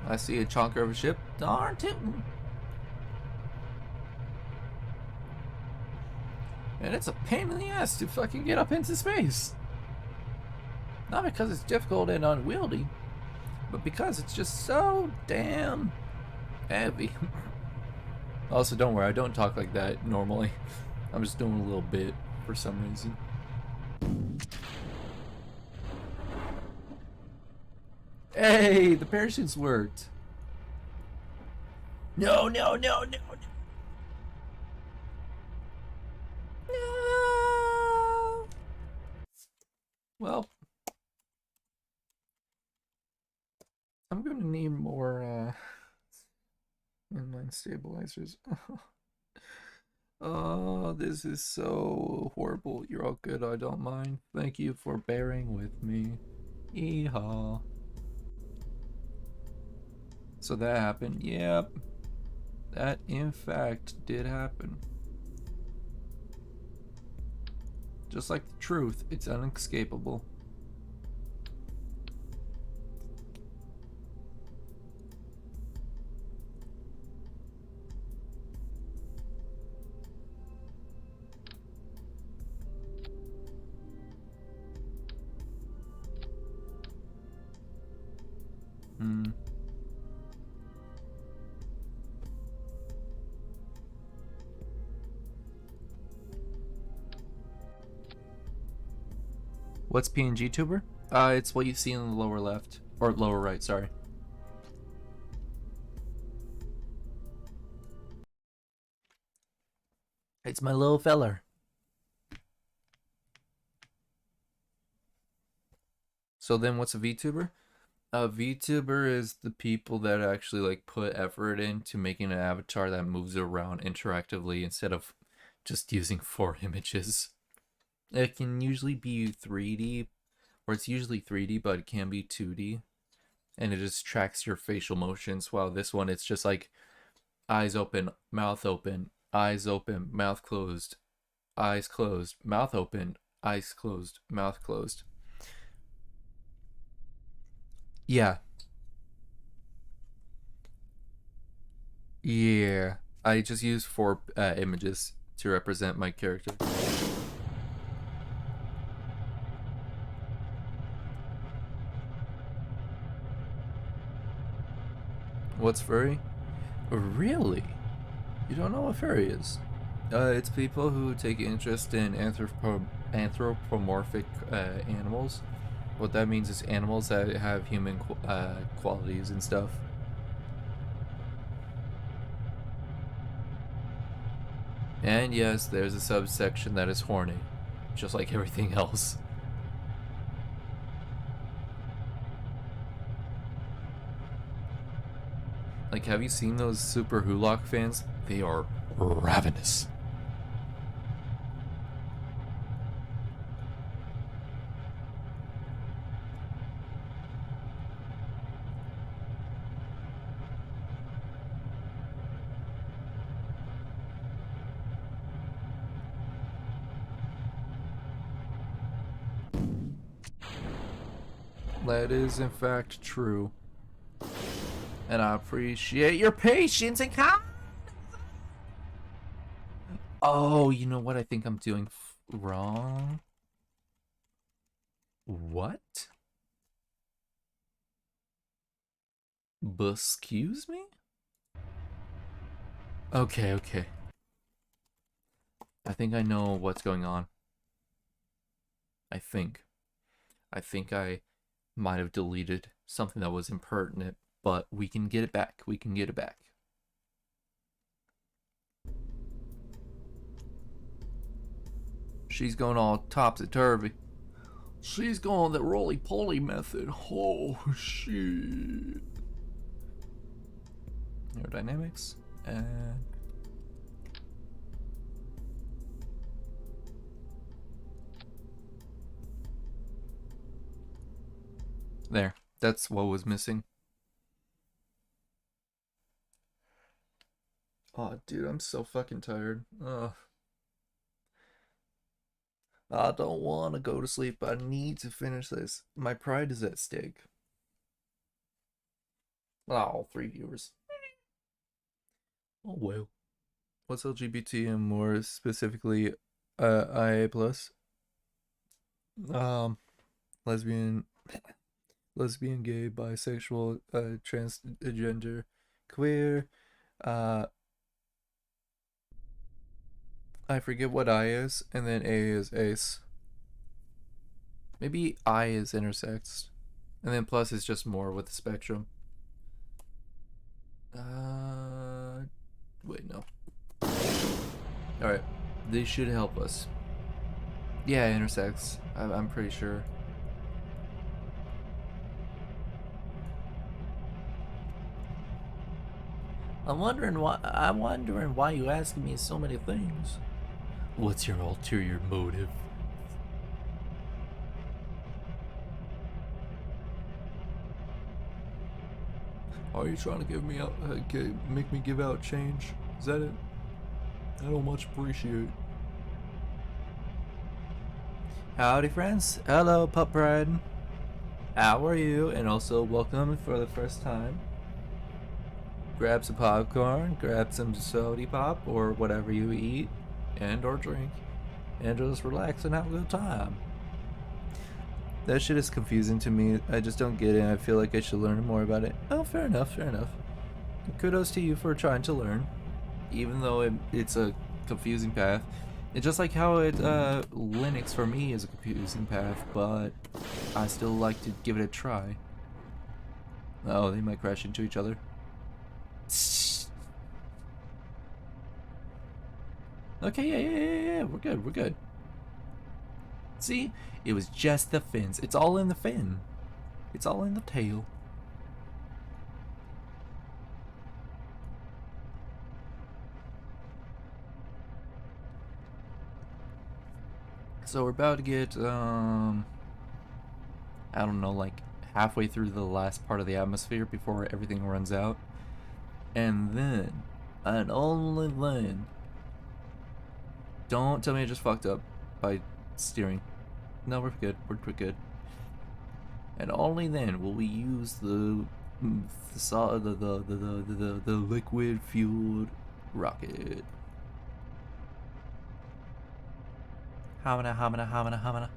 I see a chonker of a ship. Darn tootin'. And it's a pain in the ass to fucking get up into space. Not because it's difficult and unwieldy, but because it's just so damn heavy. Also, don't worry, I don't talk like that normally. I'm just doing a little bit for some reason. Hey, the parachutes worked. No, no, no, no, no. No. Well, I'm going to need more inline stabilizers. Oh, this is so horrible. You're all good, I don't mind. Thank you for bearing with me. Yeehaw. So that happened. Yep. That, in fact, did happen. Just like the truth, it's unescapable. Hmm. What's PNG tuber? It's what you see in the lower left. Or lower right, sorry. It's my little feller. So then what's a VTuber? A VTuber is the people that actually like put effort into making an avatar that moves around interactively instead of just using four images. It can usually be 3D, or it's usually 3D, but it can be 2D, and it just tracks your facial motions. While this one, it's just like eyes open, mouth open, eyes open, mouth closed, eyes closed, mouth open, eyes closed, mouth closed. Yeah, yeah. I just use four images to represent my character. What's furry? Really? You don't know what furry is? It's people who take interest in anthropomorphic animals. What that means is animals that have human qualities and stuff. And yes, there's a subsection that is horny, just like everything else. Like, have you seen those Super Hulock fans? They are ravenous. That is, in fact, true. And I appreciate your patience and Oh, you know what I think I'm doing wrong? What? Excuse me? Okay, okay. I think I know what's going on. I think. I think I might have deleted something that was impertinent, but we can get it back. We can get it back. She's going all topsy-turvy. She's going the roly-poly method. Oh, shit. Aerodynamics. And... there. That's what was missing. Oh, dude, I'm so fucking tired. Ugh. I don't want to go to sleep. I need to finish this. My pride is at stake. Oh, 3 viewers. Oh, well. What's LGBT and more specifically IA plus? Um, lesbian, gay, bisexual, transgender, queer. Uh, I forget what I is, and then A is ace. Maybe I is intersex, and then plus is just more with the spectrum. Wait, no. Alright, they should help us. Yeah, intersex. I'm pretty sure. I'm wondering why you asking me so many things. What's your ulterior motive? Are you trying to give me out, make me give out change? Is that it? I don't much appreciate. Howdy, friends. Hello, Pup Pride. How are you? And also, welcome for the first time. Grab some popcorn, grab some soda pop, or whatever you eat, and or drink, and just relax and have a good time. That shit is confusing to me. I just don't get it. I feel like I should learn more about it. Oh, fair enough, fair enough. Kudos to you for trying to learn, even though it's a confusing path. It's just like how Linux for me is a confusing path, but I still like to give it a try. Oh, they might crash into each other. Okay, yeah, we're good. See? It was just the fins. It's all in the fin. It's all in the tail. So we're about to get I don't know, like halfway through the last part of the atmosphere before everything runs out. And then, and only then, don't tell me I just fucked up by steering. No, we're good. We're good. And only then will we use the liquid fueled rocket. Hamina, hamina, hamina, hamina.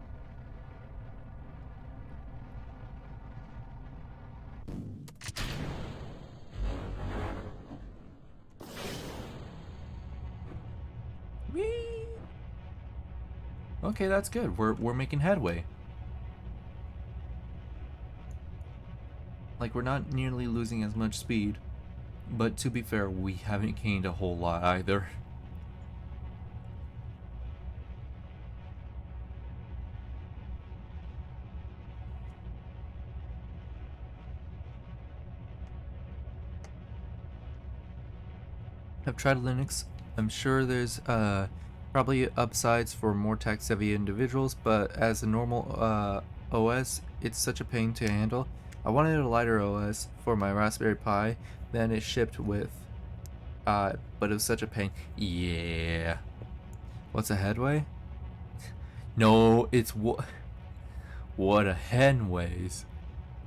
Whee! Okay, that's good. We're making headway. Like, we're not nearly losing as much speed, but to be fair, we haven't gained a whole lot either. I've tried Linux. I'm sure there's probably upsides for more text-heavy individuals, but as a normal OS, it's such a pain to handle. I wanted a lighter OS for my Raspberry Pi, then it shipped with, but it was such a pain. Yeah. What's a headway? No, it's what a hen weighs.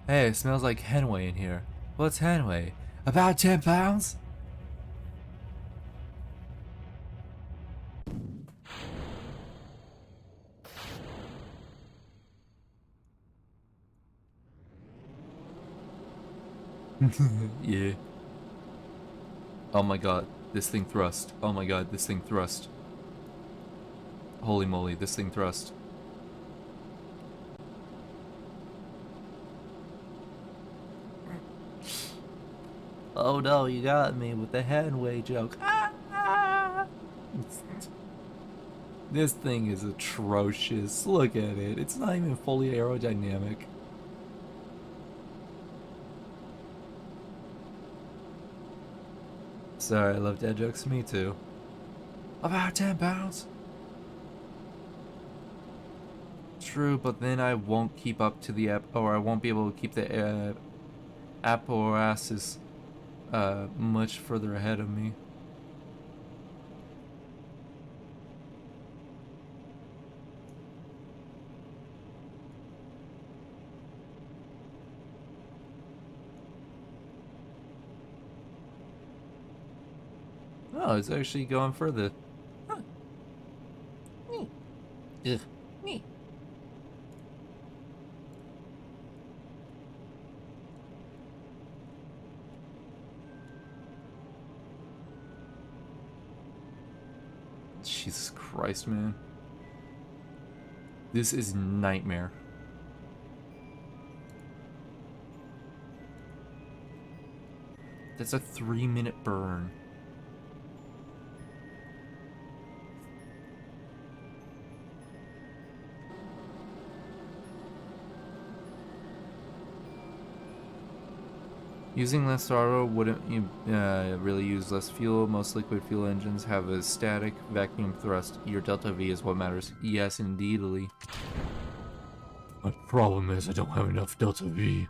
Hey, it smells like henway in here. What's henway? About 10 pounds? Yeah. Oh my god, this thing thrust. Oh my god, this thing thrust. Holy moly, this thing thrust. Oh no, you got me with the headway joke. Ah! This thing is atrocious. Look at it. It's not even fully aerodynamic. Sorry, I love dad jokes. Me too. About 10 pounds? True, but then I won't keep up to the app, or I won't be able to keep the apparatus much further ahead of me. Oh, it's actually going further. Huh. Neat. Ugh. Neat. Jesus Christ, man. This is nightmare. That's a 3-minute burn. Using less throttle wouldn't really use less fuel. Most liquid fuel engines have a static vacuum thrust. Your delta V is what matters. Yes, indeedly. My problem is I don't have enough delta V.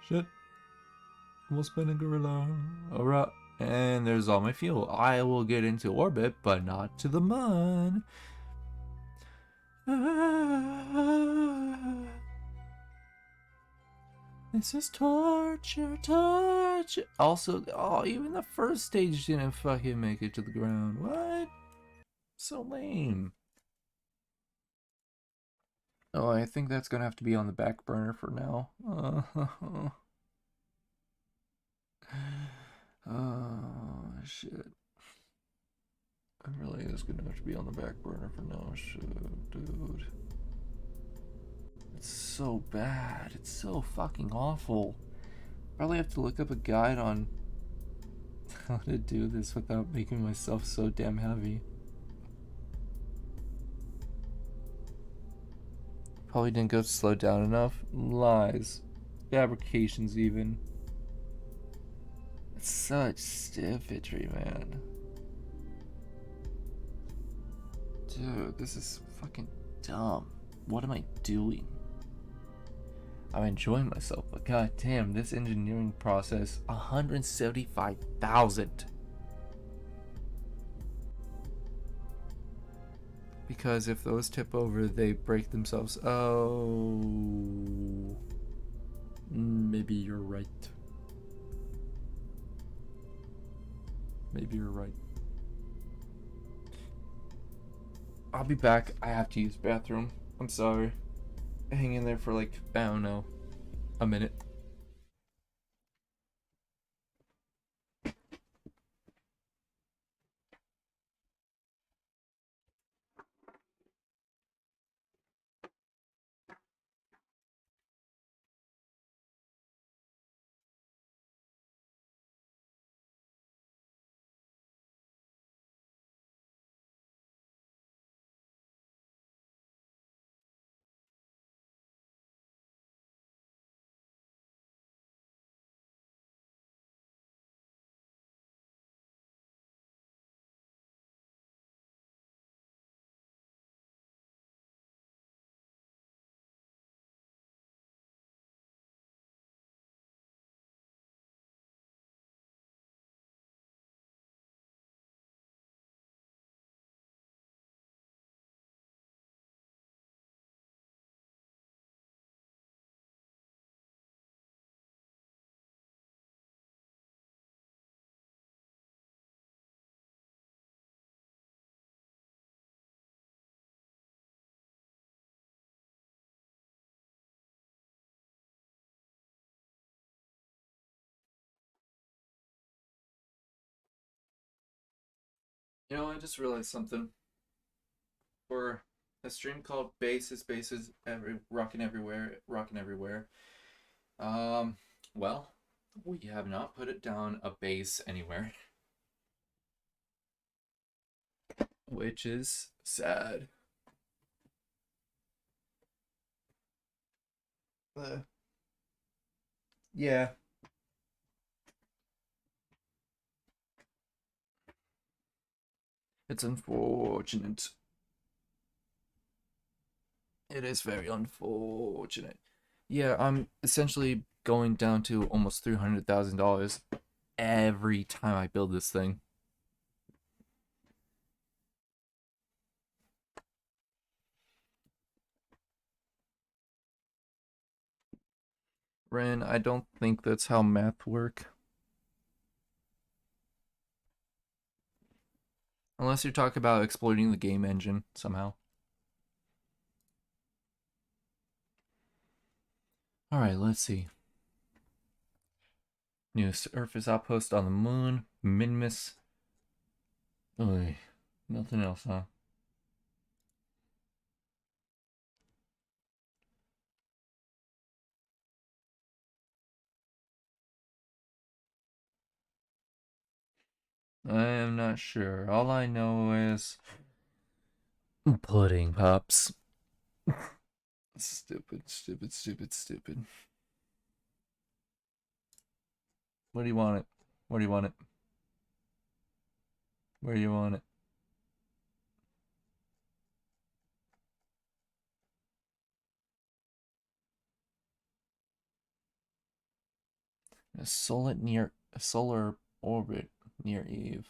Shit. Almost been a gorilla. Alright. And there's all my fuel. I will get into orbit, but not to the moon. This is torture, torture. Also, oh, even the first stage didn't fucking make it to the ground. What? So lame. Oh, I think that's gonna have to be on the back burner for now. Oh, shit. It really is gonna have to be on the back burner for now. Shit, dude. It's so bad. It's so fucking awful. Probably have to look up a guide on how to do this without making myself so damn heavy. Probably didn't go slow down enough. Lies. fabrications even. It's such stiffitry, man. Dude, this is fucking dumb. What am I doing? I'm enjoying myself, but god damn, this engineering process, 175,000. Because if those tip over, they break themselves. Oh, maybe you're right. Maybe you're right. I'll be back. I have to use the bathroom. I'm sorry. Hang in there for like, I don't know, a minute. You know, I just realized something. For a stream called Rockin' Everywhere, Rockin' Everywhere. Um, well, we have not put it down a base anywhere, which is sad. Uh, yeah, it's unfortunate. It is very unfortunate. Yeah, I'm essentially going down to almost $300,000 every time I build this thing. Ren, I don't think that's how math work. Unless you're talking about exploiting the game engine somehow. Alright, let's see. New surface outpost on the moon. Minimus. Oy, nothing else, huh? I am not sure. All I know is pudding pops. Stupid, stupid, stupid, stupid. What do you want it? What do you want it? Where do you want it? A solar orbit near Eve.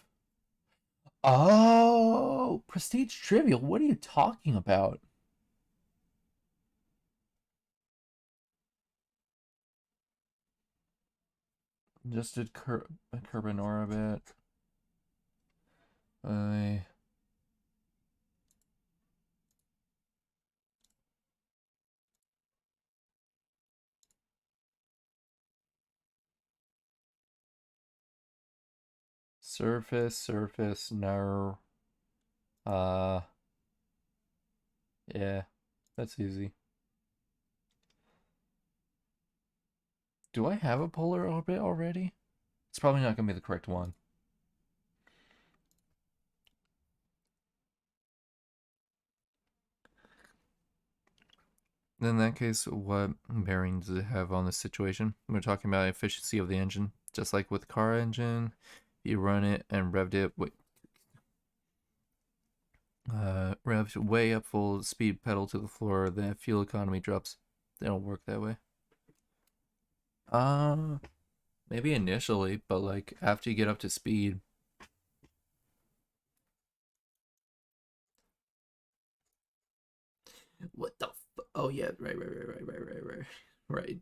Oh, prestige trivial. What are you talking about? Just did Kerbin orbit. I surface, no. Uh, yeah, that's easy. Do I have a polar orbit already? It's probably not gonna be the correct one. In that case, what bearing does it have on this situation? We're talking about efficiency of the engine, just like with car engine. You run it and revved it. Wait, revved way up full speed, pedal to the floor. The fuel economy drops. They don't work that way. Uh, Maybe initially, but like after you get up to speed. What the? Oh yeah, right.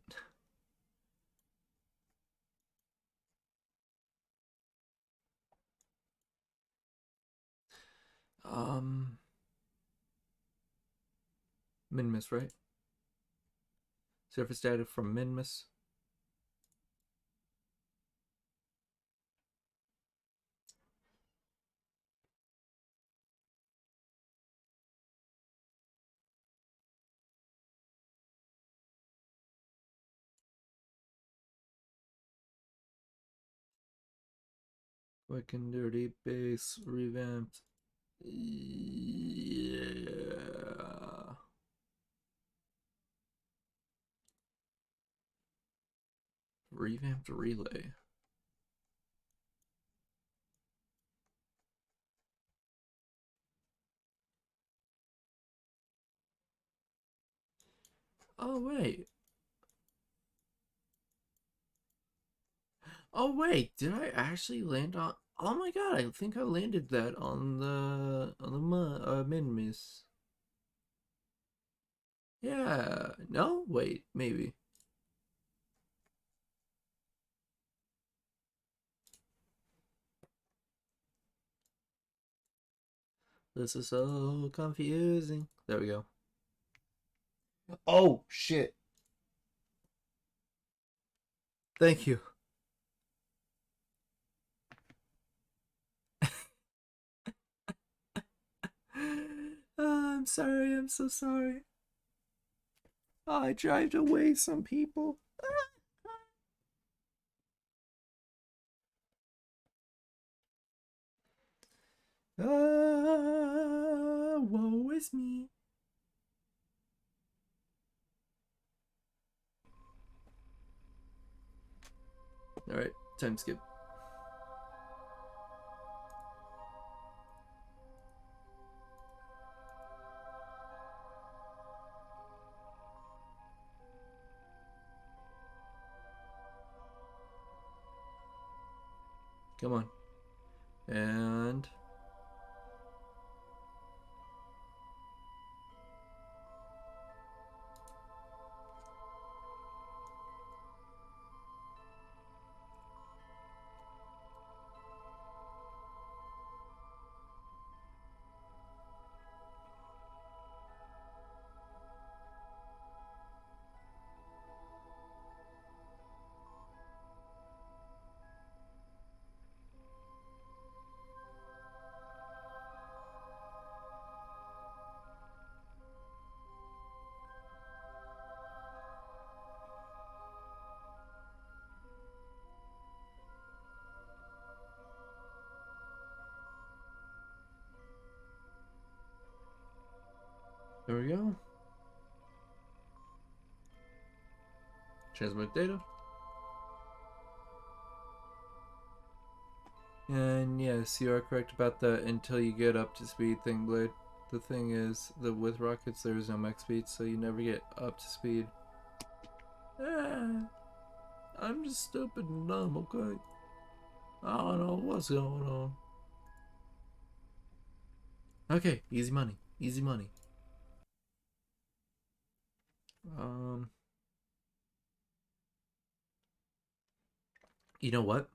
Um, Minmus, right? Surface data from Minmus. Quick and dirty base revamped. Yeah. Revamped relay. Oh wait. Oh wait, did I actually land on? Oh my god, I think I landed that on the min miss. Yeah. No, wait, maybe. This is so confusing. There we go. Oh shit. Thank you. I'm sorry. I'm so sorry. I drive away some people. Woe is me. All right, time skip. Come on. And there we go. Transmit data. And yes, you are correct about that until you get up to speed thing, Blade. The thing is that with rockets there is no max speed, so you never get up to speed. I'm just stupid and dumb, okay? I don't know what's going on. Okay, easy money. Easy money. Um, you know what?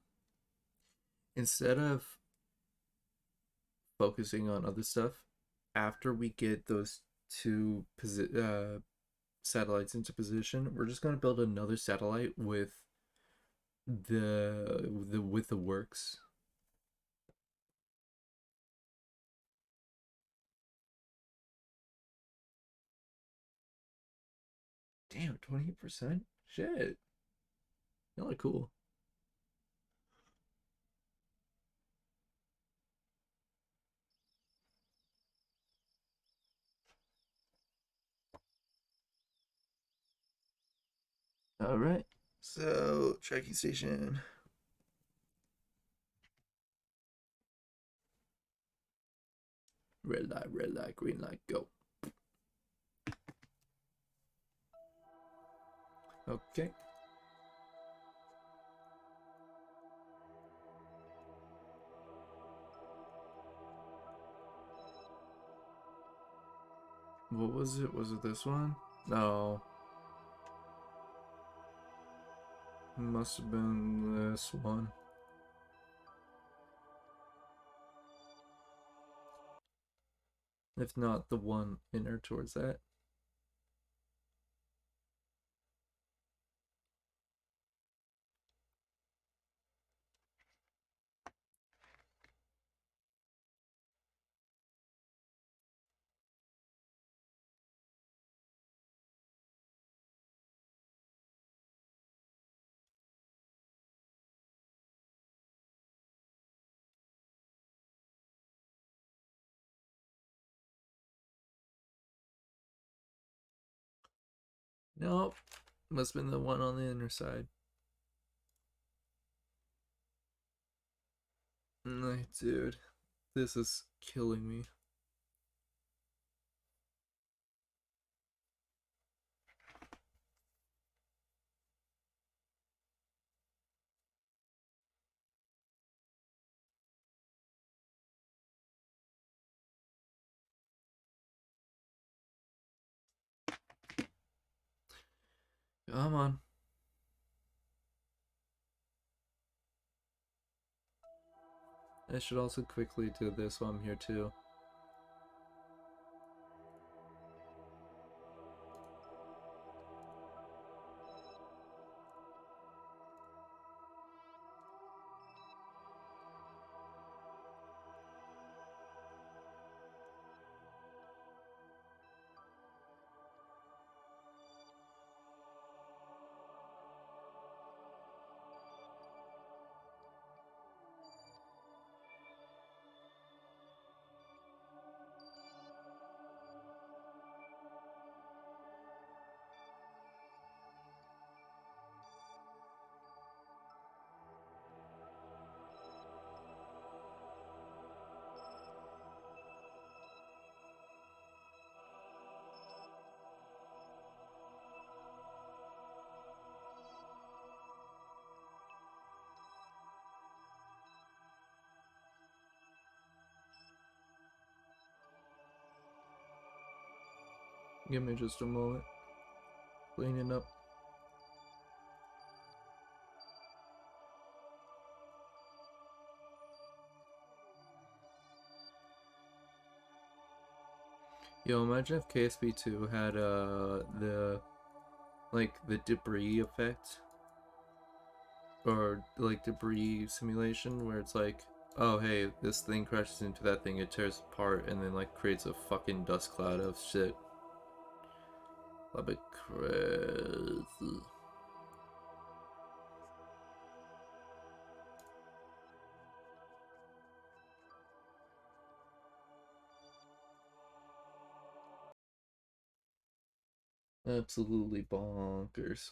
Instead of focusing on other stuff, after we get those two satellites into position, we're just gonna build another satellite with the works. Damn, 28%? Shit. Y'all are cool. All right. So, tracking station. Red light, green light, go. Okay. What was it? Was it this one? No. Must have been this one. If not, the one inner towards that. Nope. Must have been the one on the inner side. Dude, this is killing me. Come on. I should also quickly do this while I'm here too. Give me just a moment. Cleaning up. Yo, imagine if KSP2 had the the debris effect, or like debris simulation, where it's like, oh hey, this thing crashes into that thing, it tears apart, and then like creates a fucking dust cloud of shit. That'd be crazy. Absolutely bonkers.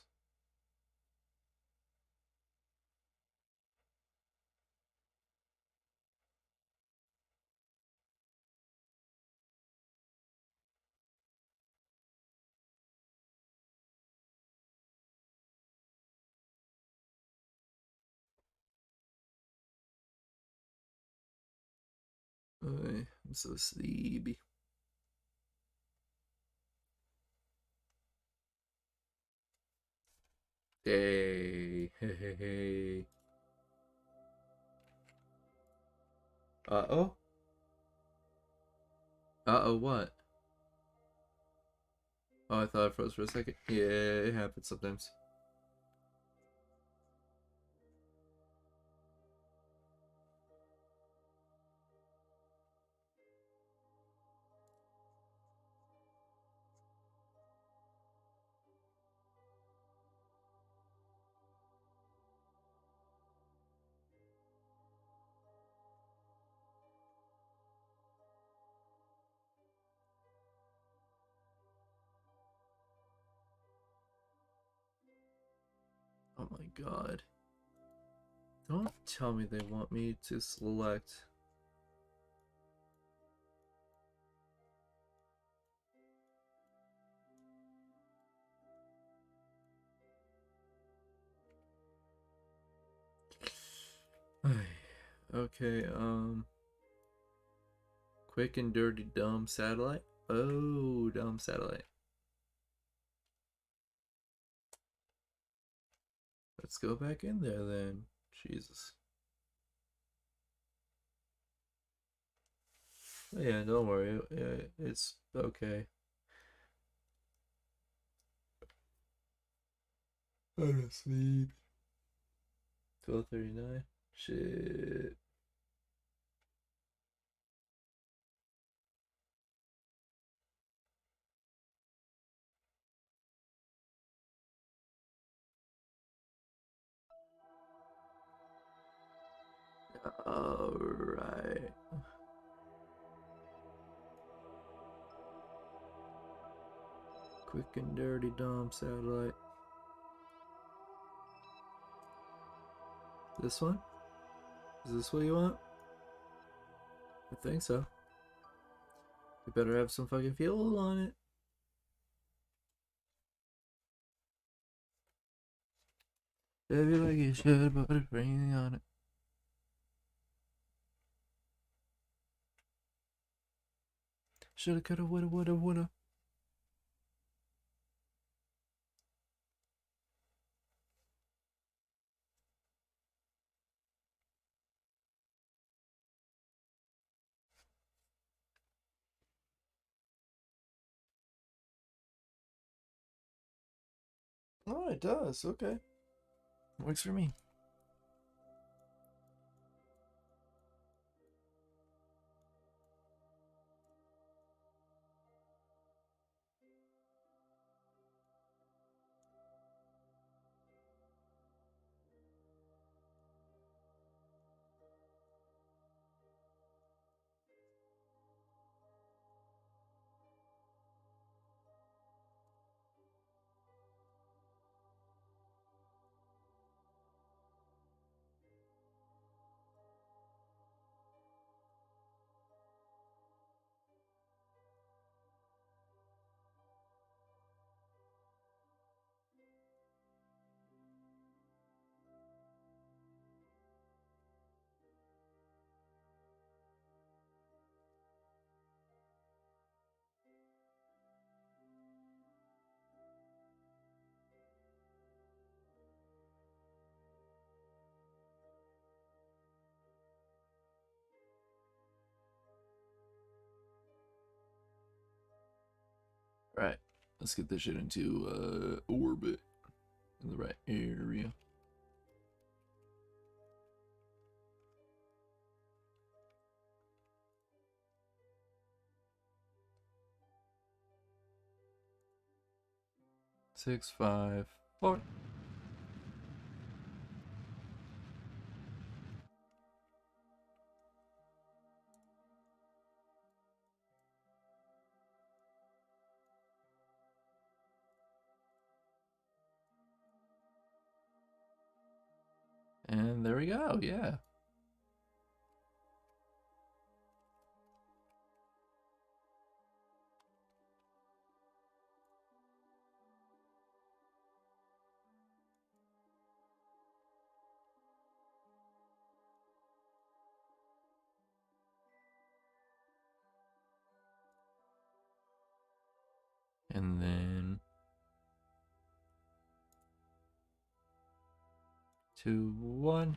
I'm so sleepy. Hey, hey, hey, hey. Uh-oh? Uh-oh, what? Oh, I thought I froze for a second. Yeah, it happens sometimes. Oh my god. Don't tell me they want me to select. Okay, quick and dirty dumb satellite. Oh, dumb satellite. Let's go back in there then. Jesus. Yeah, don't worry. It's okay. I'm asleep. 12:39. Shit. Alright. Quick and dirty dumb satellite. This one? Is this what you want? I think so. You better have some fucking fuel on it. Heavy like it should, but it's raining on it. Shoulda, coulda, woulda, woulda, woulda. Oh, it does. Okay. Works for me. Right. Let's get this shit into orbit in the right area. Six, 5, 4. And there we go. Yeah. And then 2, 1.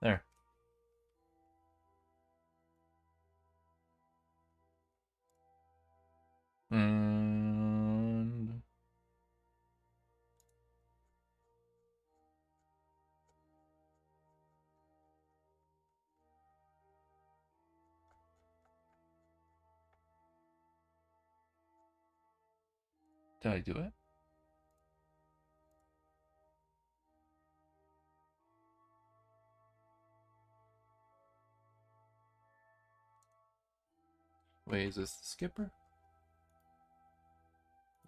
There. And did I do it? Wait, is this the skipper?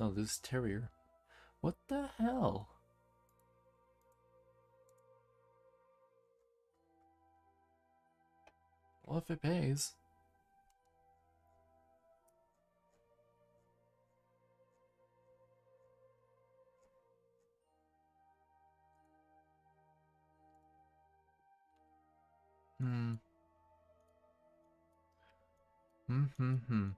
No, this is Terrier. What the hell? Well, if it pays. Hmm. Hmm.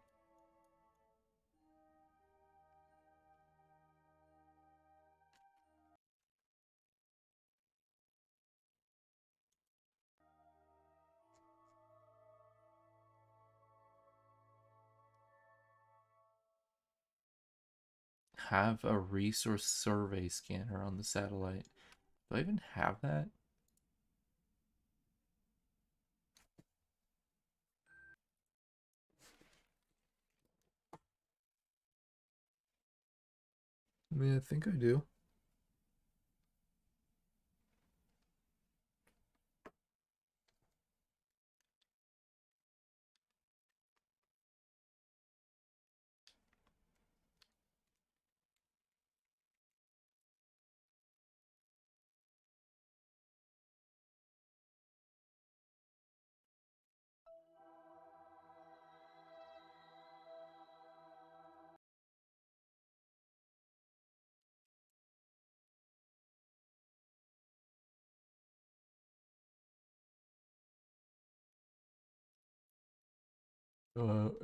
Have a resource survey scanner on the satellite. Do I even have that? I mean, I think I do.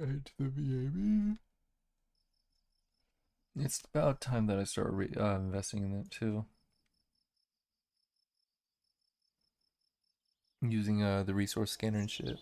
Add to the VAB. It's about time that I start investing in that too. Using the resource scanner and shit.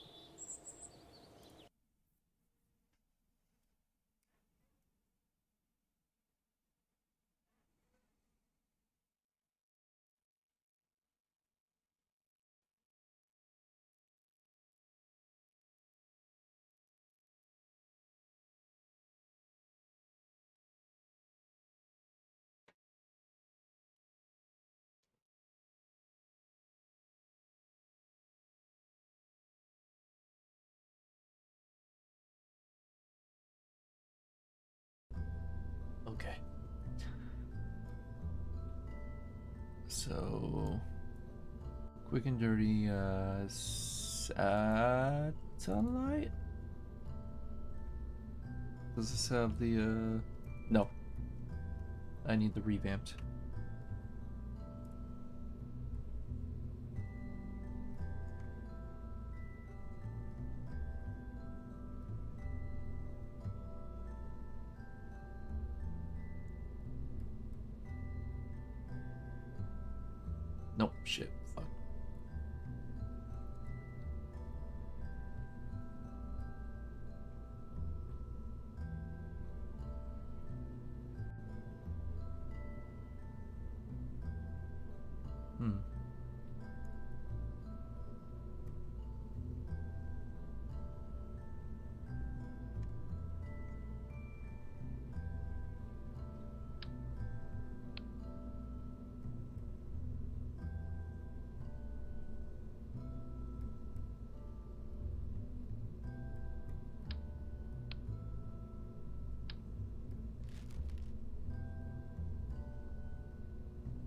Okay. So, quick and dirty satellite? Does this have the no. I need the revamped. Nope, shit. Fuck. Hmm.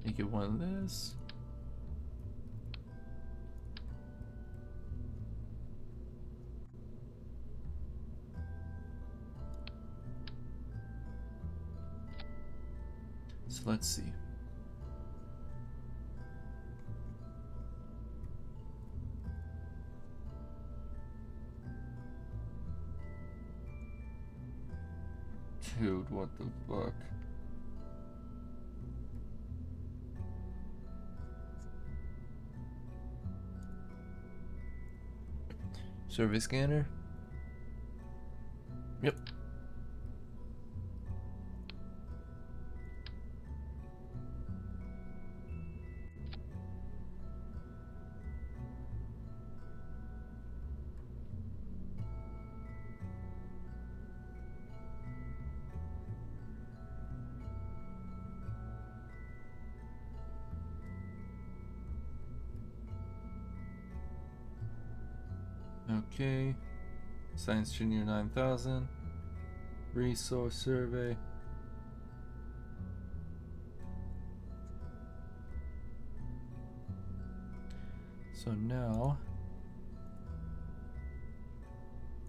Make it one of this. So let's see. Dude, what the fuck? Survey scanner? Yep. Okay. Science Junior 9000. Resource survey. So now,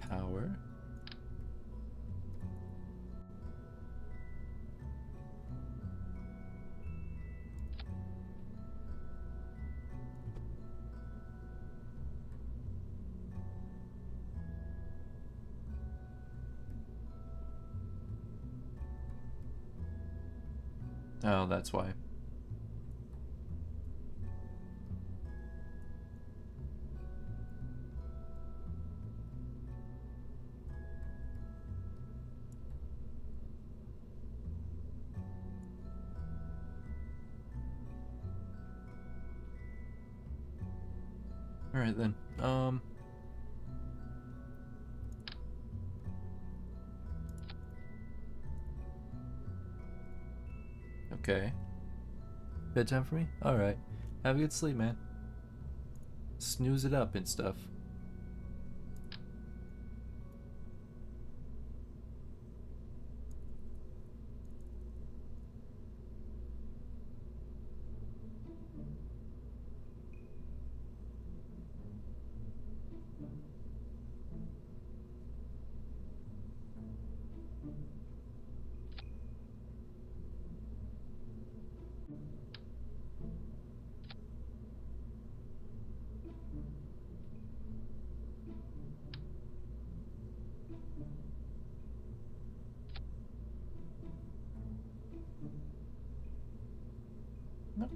power. Oh, that's why. All right then. Okay. Bedtime for me? All right. Have a good sleep, man. Snooze it up and stuff.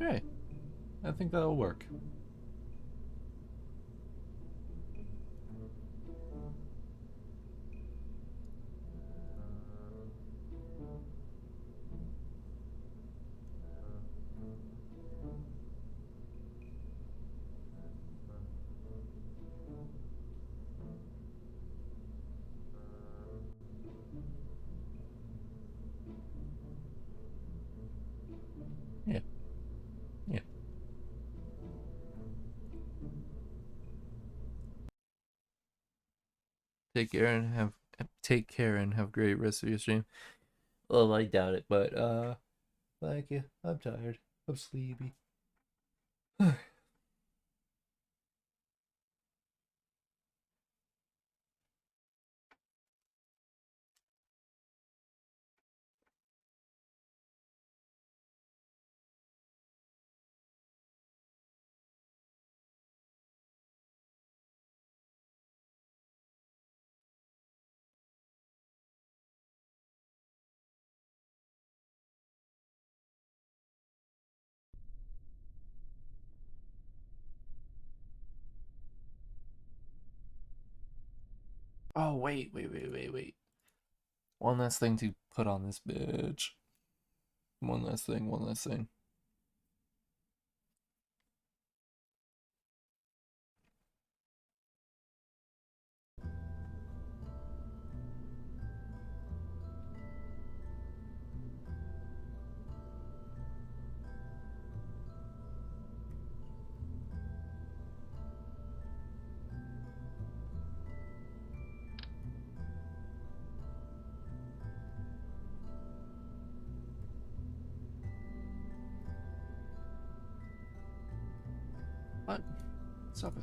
Okay. I think that'll work. Yeah. Yeah. Take care and have a great rest of your stream. Well, I doubt it, but thank you. I'm tired. I'm sleepy. Oh, wait. One last thing to put on this bitch. One last thing. What? Stop it.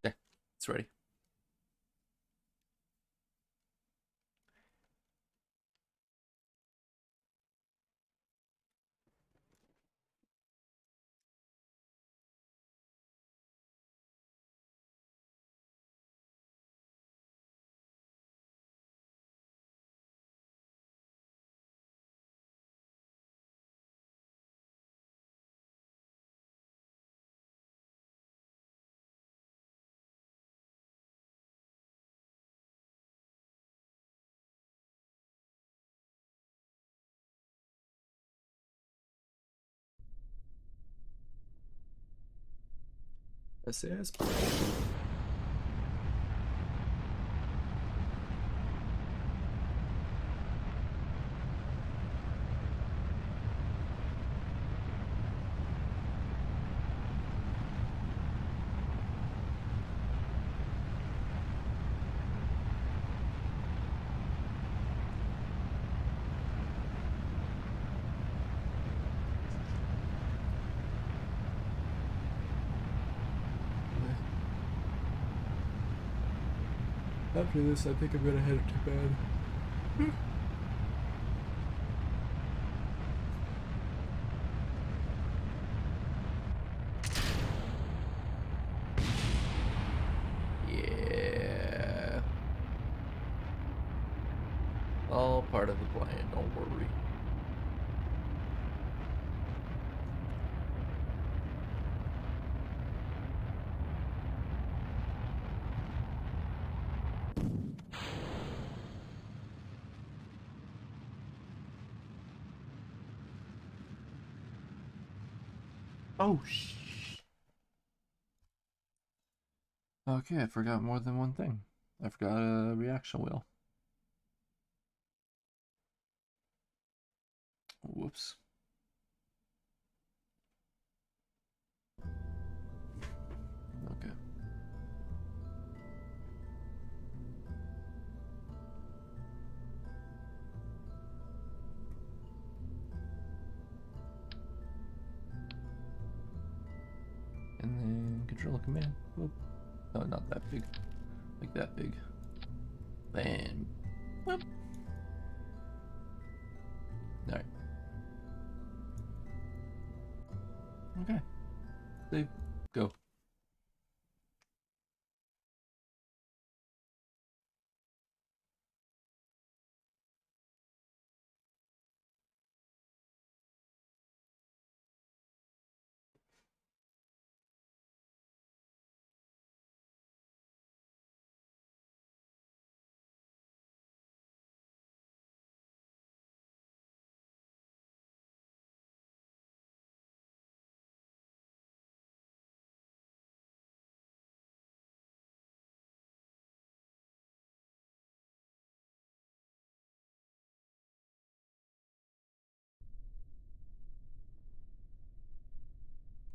There. It's ready. SAS. After this, I think I'm gonna head to bed. Yeah. All part of the plan, don't worry. Oh, okay, I forgot more than one thing. I forgot a reaction wheel. Whoops. Okay. And then control command. Whoop. No, not that big. Like that big. Then. Whoop. Alright. Okay. Save. Go.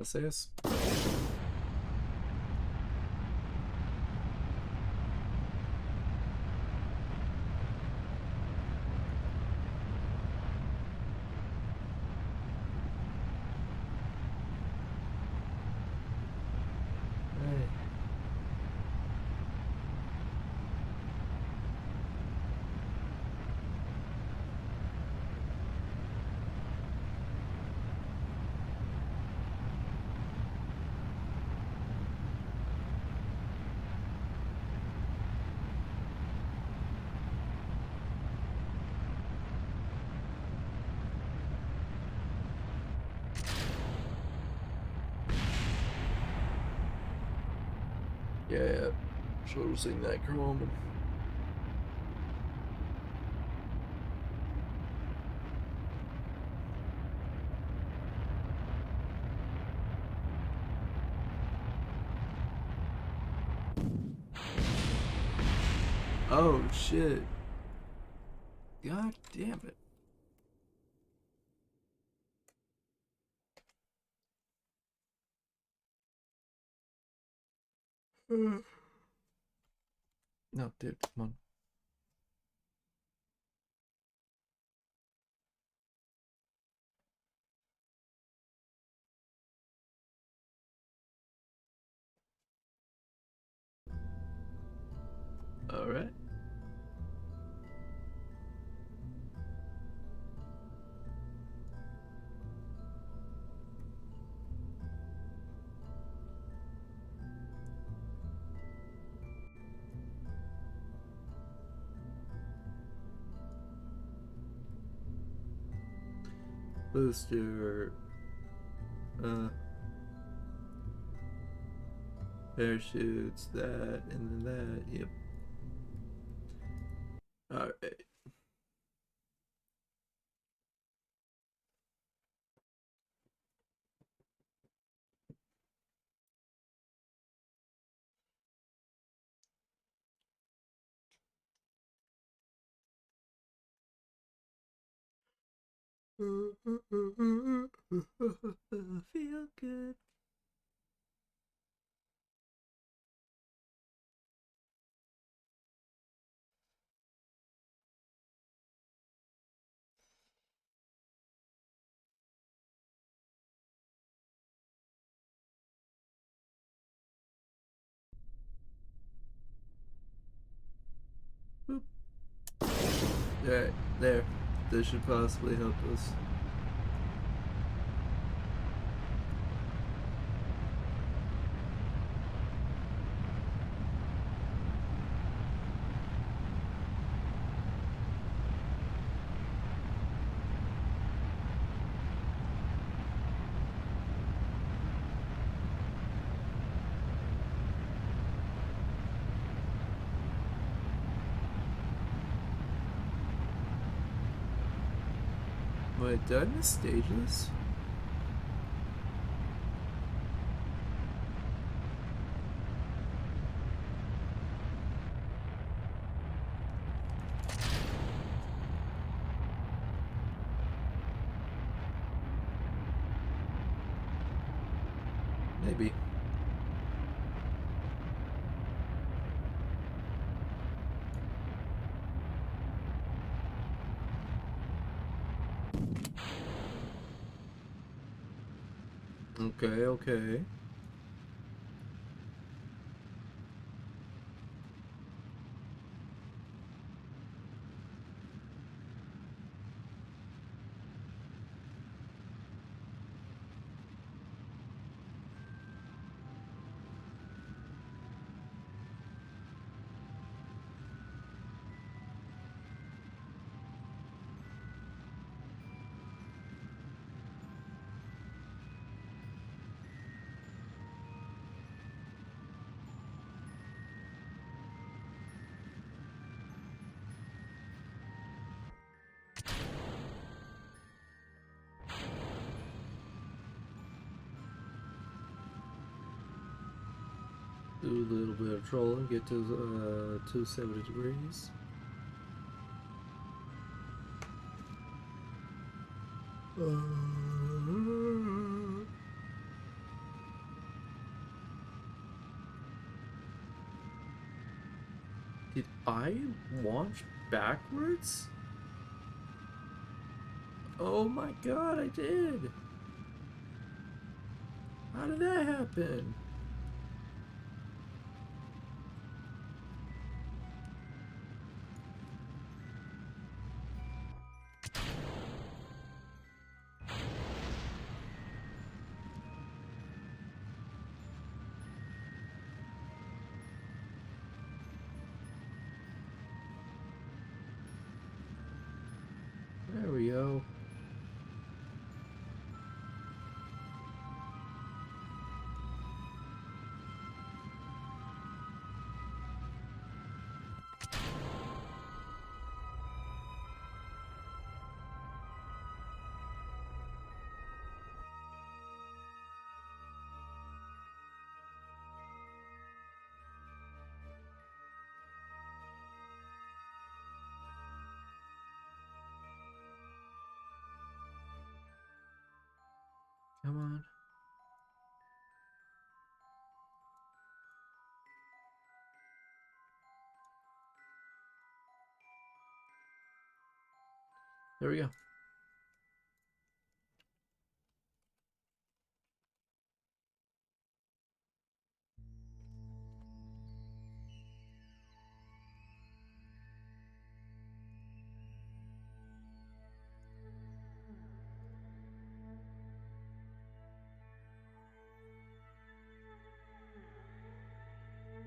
SAS. Hey. Yeah, closing that Chrome. Oh shit. God damn it. No, dude, come on. Alright. Booster. Parachutes, that, and then that. Yep. Alright. Feel good. Boop. Alright, there. This should possibly help us. Wait, did I miss stages? Maybe. Okay, okay. Do a little bit of trolling, get to 270 degrees. Did I launch backwards? Oh my god, I did! How did that happen? There we go. Come on. There we go.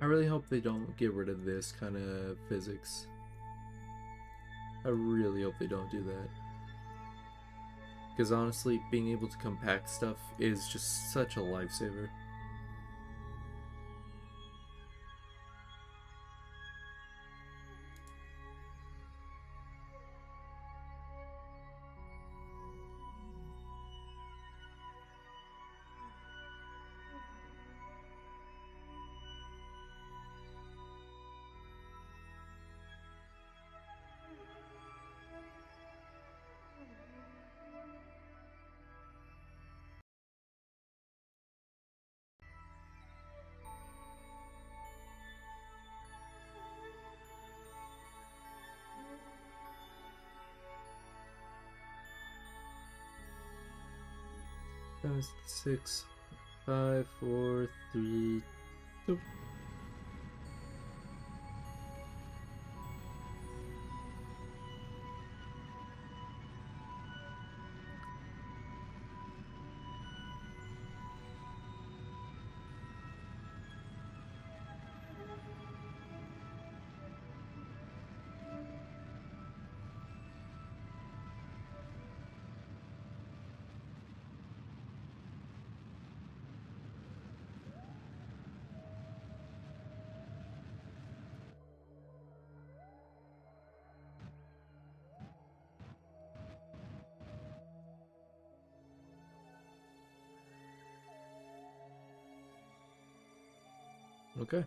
I really hope they don't get rid of this kind of physics. I really hope they don't do that. Because honestly, being able to compact stuff is just such a lifesaver. 6, 5, 4, 3, 2. Okay.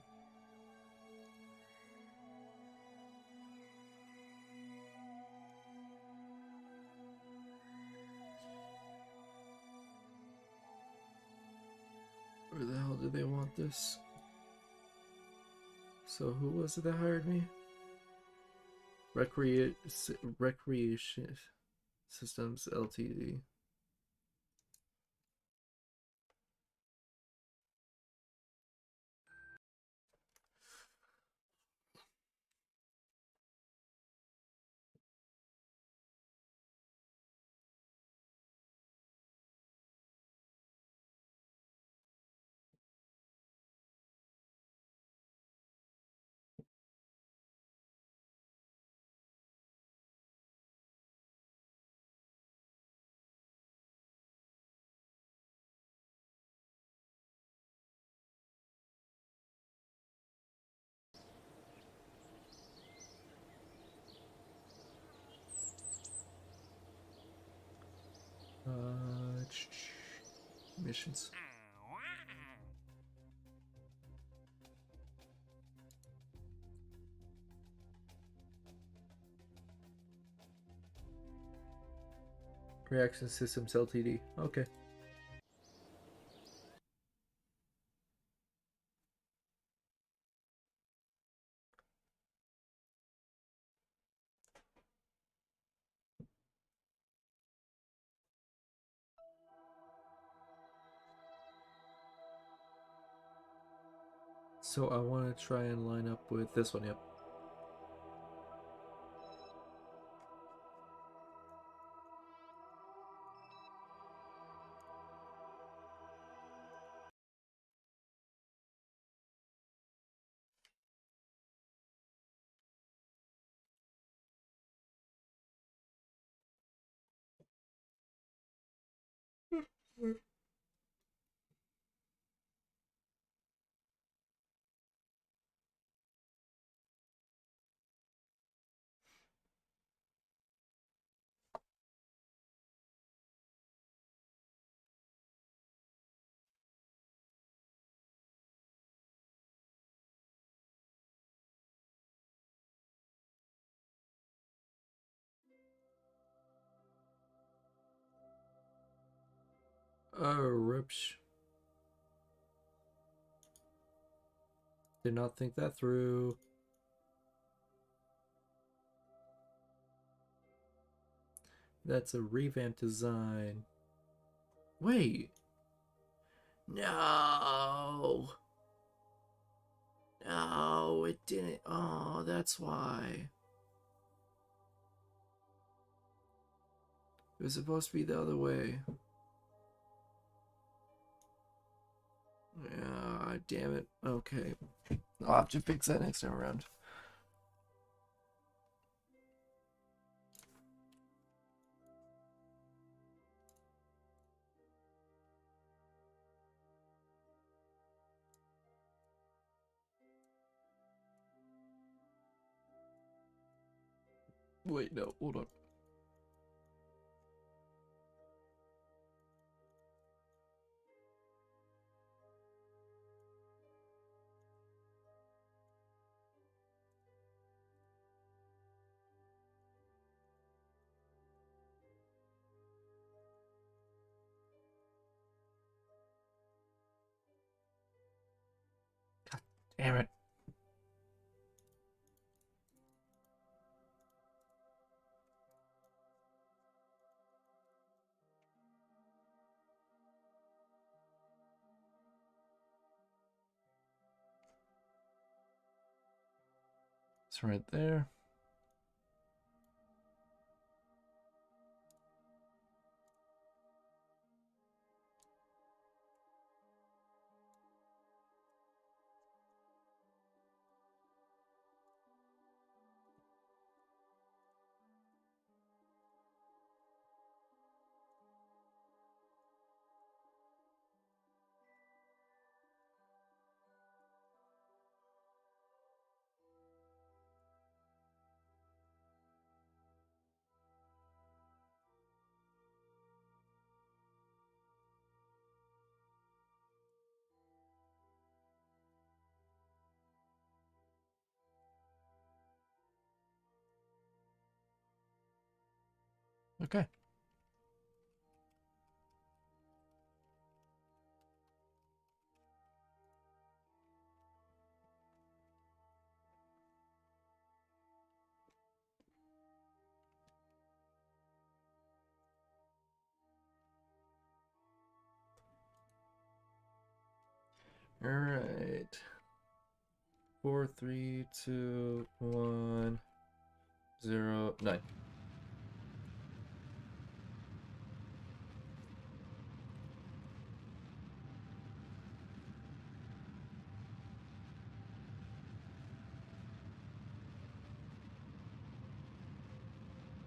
Where the hell do they want this? So who was it that hired me? Recreation Systems Ltd. Missions. Reaction Systems Ltd. Okay. So I want to try and line up with this one, yep. Rips. Did not think that through. That's a revamped design. Wait. No. No, it didn't. Oh, that's why. It was supposed to be the other way. Yeah, damn it. Okay. I'll have to fix that next time around. Wait, no, hold on. God damn it. It's right there. Okay. All right. 4, 3, 2, 1, 0, 9.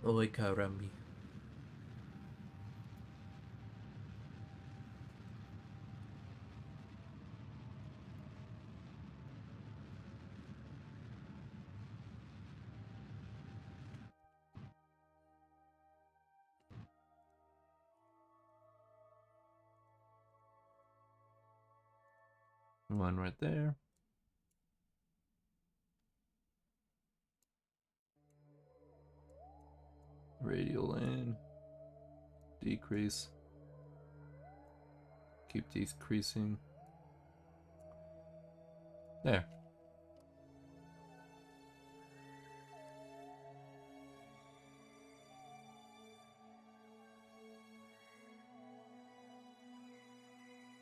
Oi, carambi. One right there. Radial in. Decrease. Keep decreasing. There.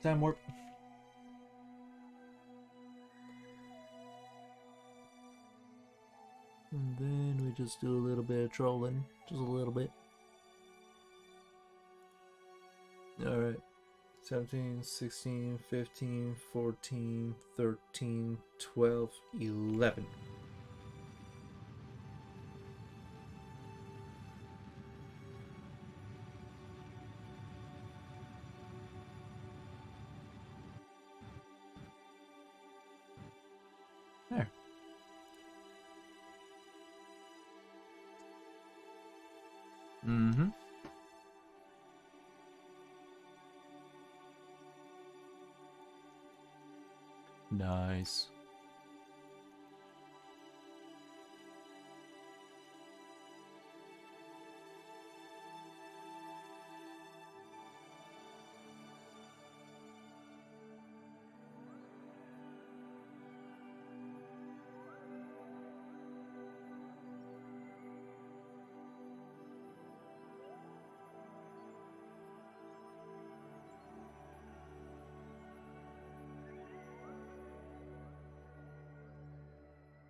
Time warp. And then we just do a little bit of trolling. Just a little bit. Alright. 17, 16, 15, 14, 13, 12, 11. There. Mm-hmm. Nice.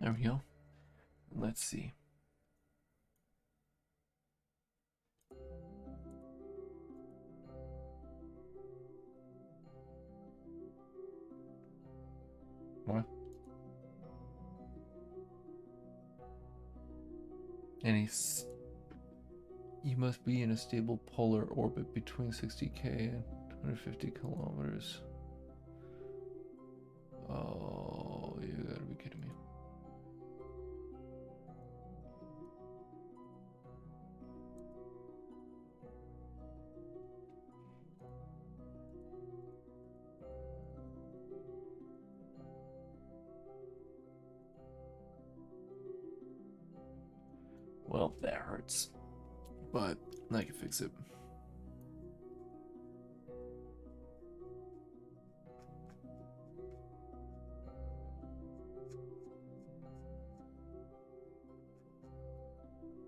There we go. Let's see. What? You must be in a stable polar orbit between 60k and 250 kilometers. Oh, you gotta be kidding me. Well, that hurts. But I can fix it.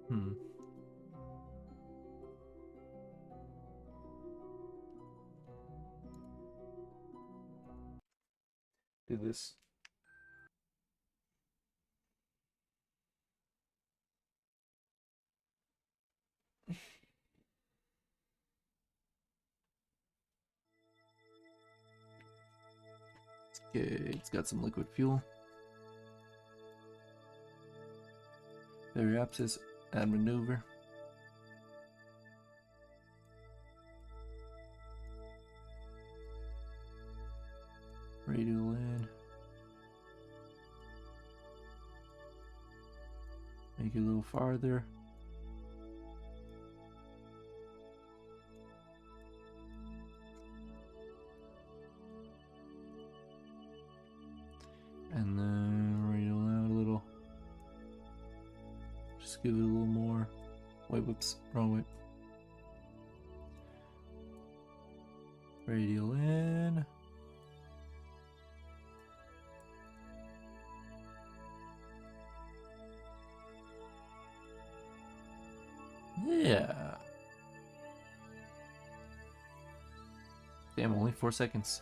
Hmm. Do this. Okay, it's got some liquid fuel. Periapsis, add maneuver. Radial in. Make it a little farther. And then radial out a little. Just give it a little more. Wait, whoops, wrong way. Radial in. Yeah. Damn, only 4 seconds.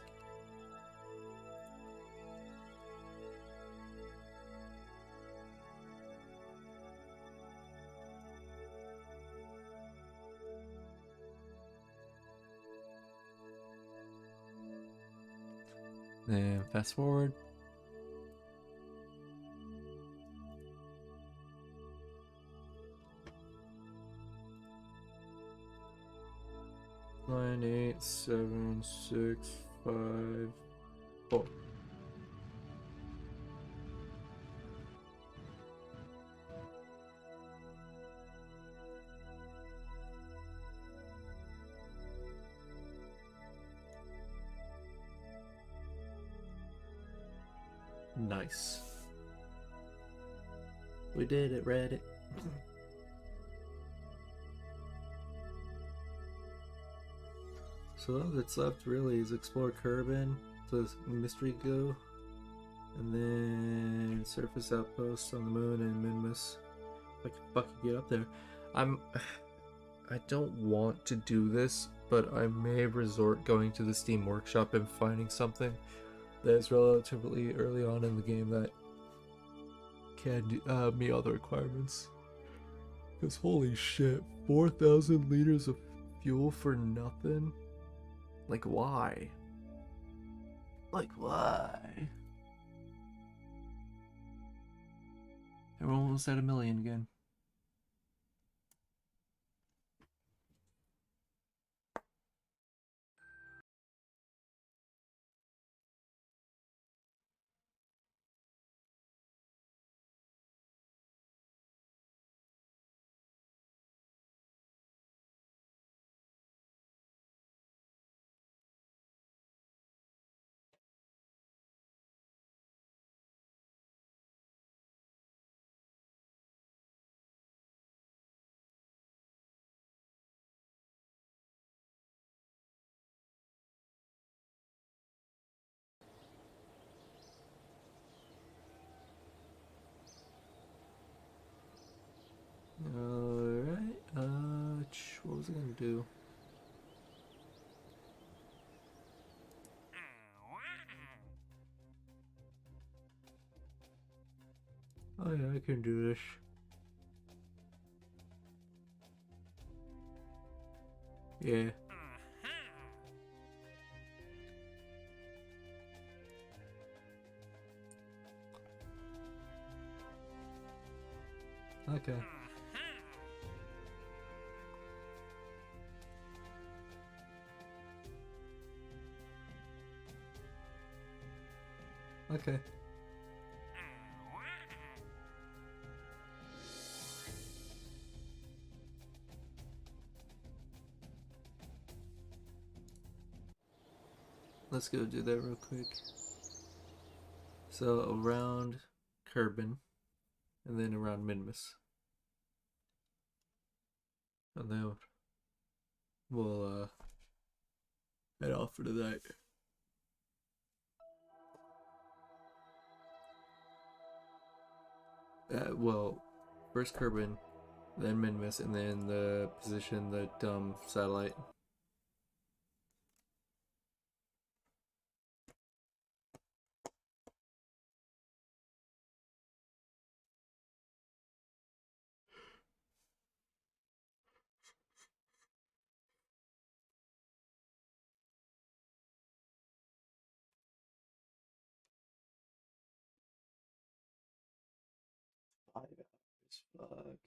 Then fast forward. Nine, 8, 7, 6, 5, 4. Nice. We did it, Reddit. So all that's left really is explore Kerbin, to Mystery Go, and then surface outposts on the moon and Minmus. If I can fucking get up there. I don't want to do this, but I may resort going to the Steam Workshop and finding something that is relatively early on in the game that can meet all the requirements. Because holy shit, 4,000 liters of fuel for nothing? Like, why? Like, why? And we're almost at 1 million again. Alright, what was I gonna do? Oh yeah, I can do this. Yeah. Okay. Okay. Let's go do that real quick. So around Kerbin, and then around Minmus. And then we'll head off for the night. Well, first Kerbin, then Minmus, and then the position the dumb satellite. Fuck.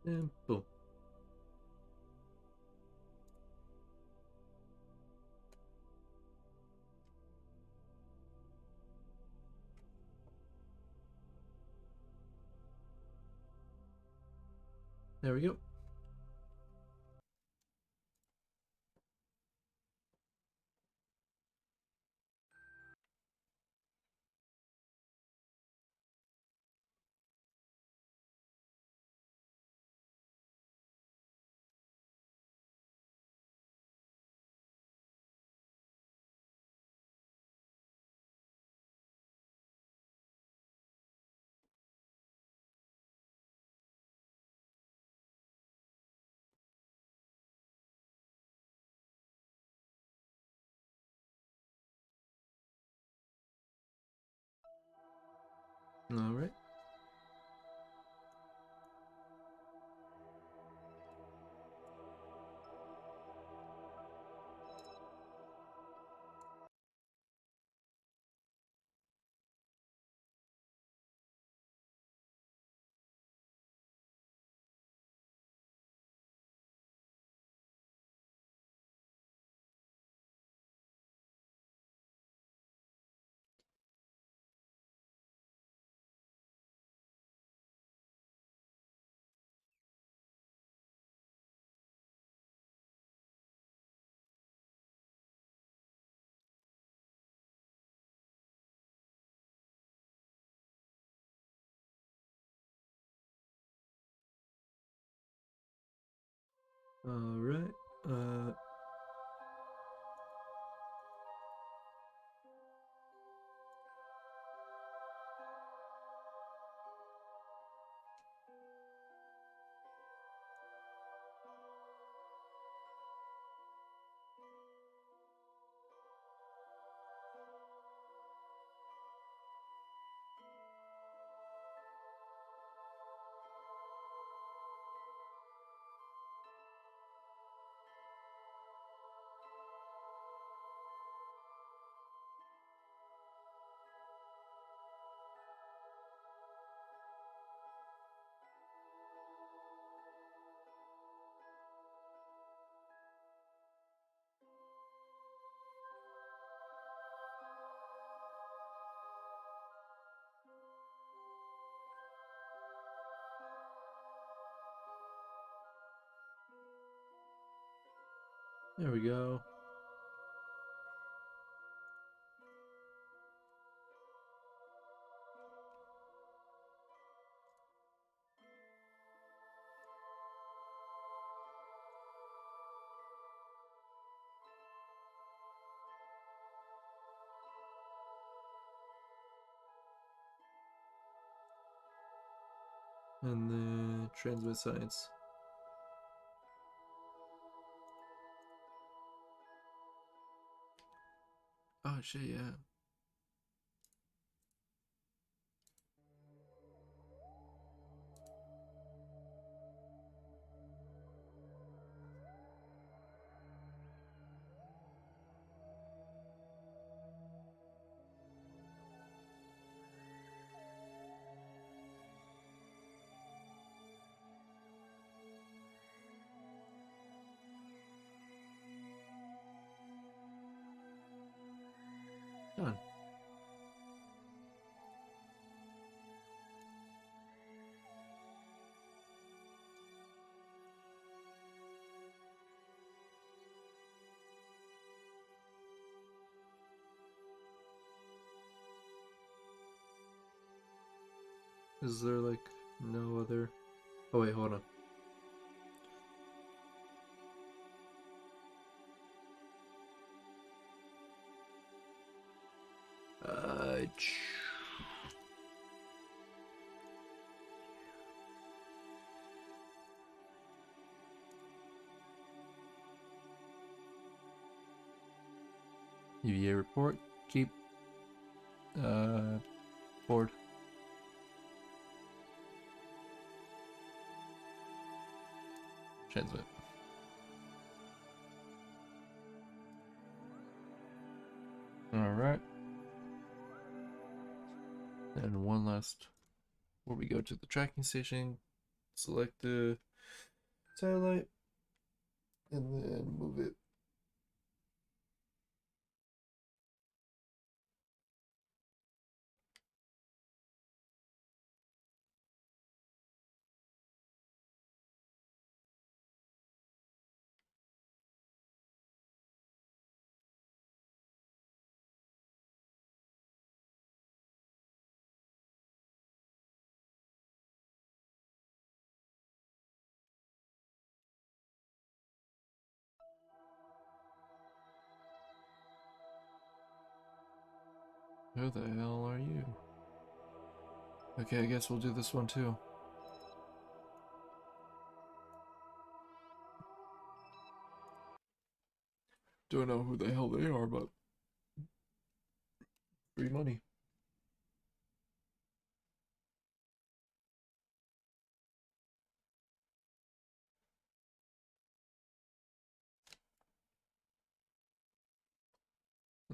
And boom. There we go. All right. All right. There we go. And then transmit science. Oh shit, yeah. Is there like no other? Oh wait, hold on. Uh, UVA report. Keep board. Transmit. Alright. And one last before we go to the tracking station, select the satellite and then move it. Who the hell are you? Okay, I guess we'll do this one too. Don't know who the hell they are, but free money.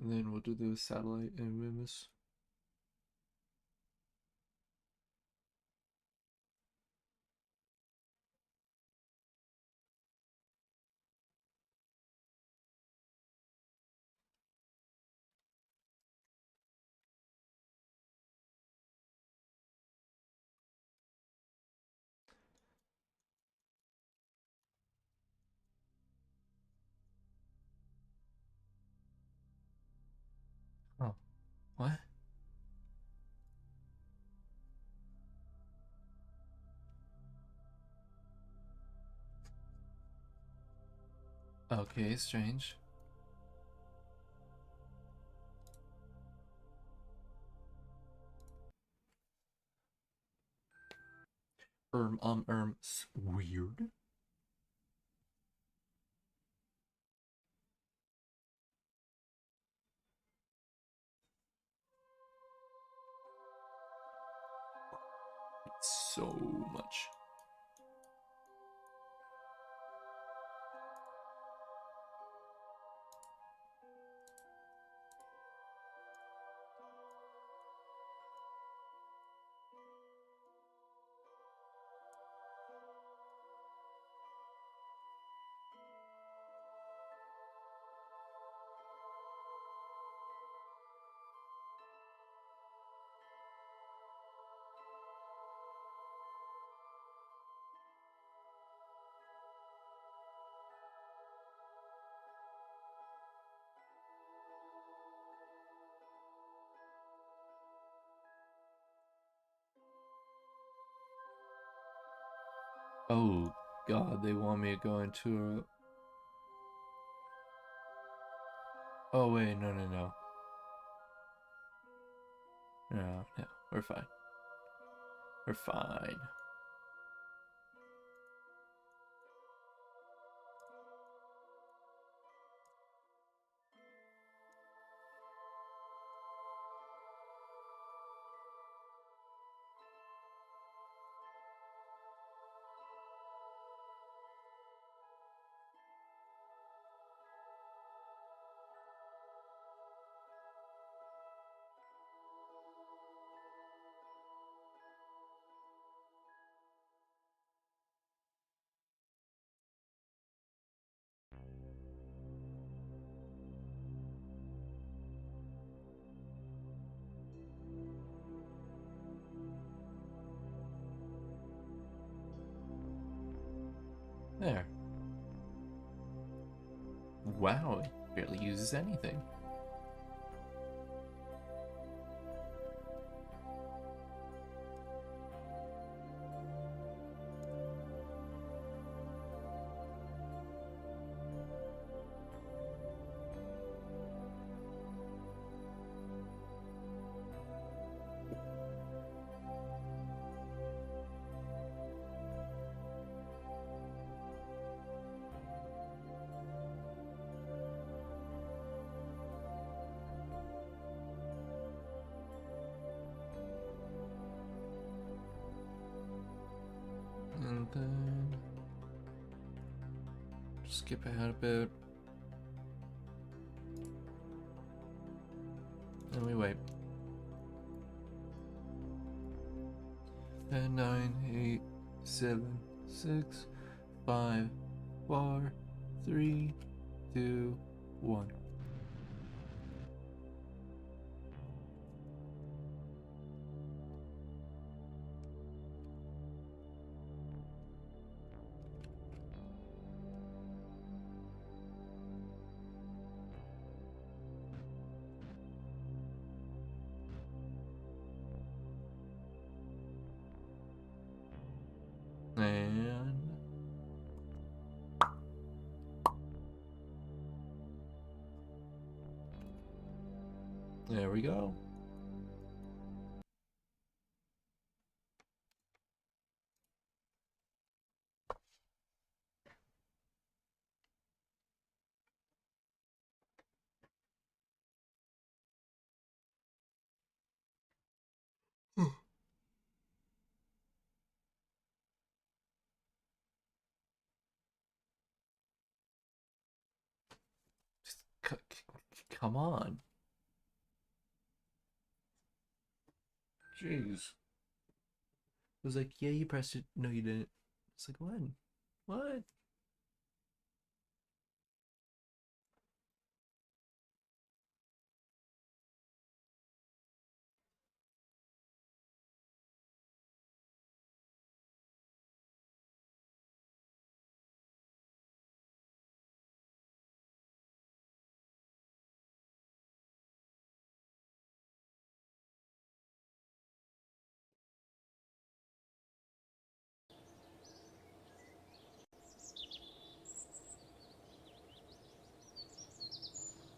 And then we'll do the satellite and Mimus. Oh, what? Okay, strange. Weird. So much. Oh god, they want me to go into a... Oh wait, no, no, no. No, no, we're fine. We're fine. There. Wow, it barely uses anything. skip ahead a bit. And we wait. 10, 9, 8, 7, 6, 5, 4, 3, 2, 1. And there we go. Just come on. Jeez. It was like, yeah, you pressed it. No, you didn't. It's like, when? What?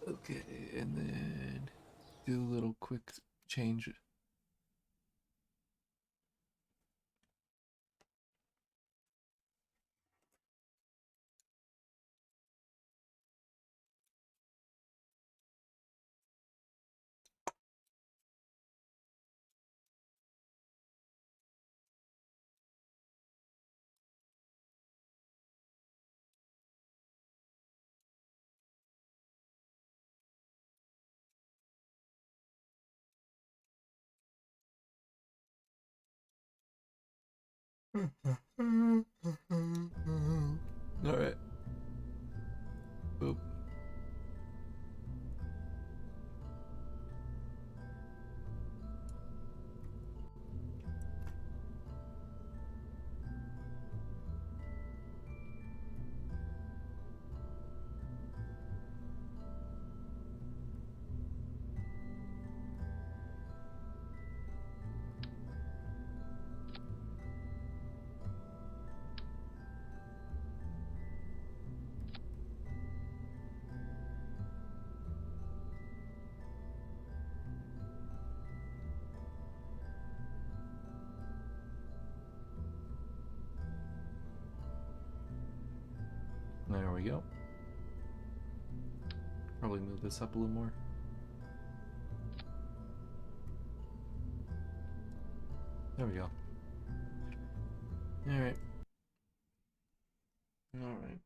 Okay, and then do a little quick change. All right. Boop. There we go. Probably move this up a little more. There we go. All right. All right.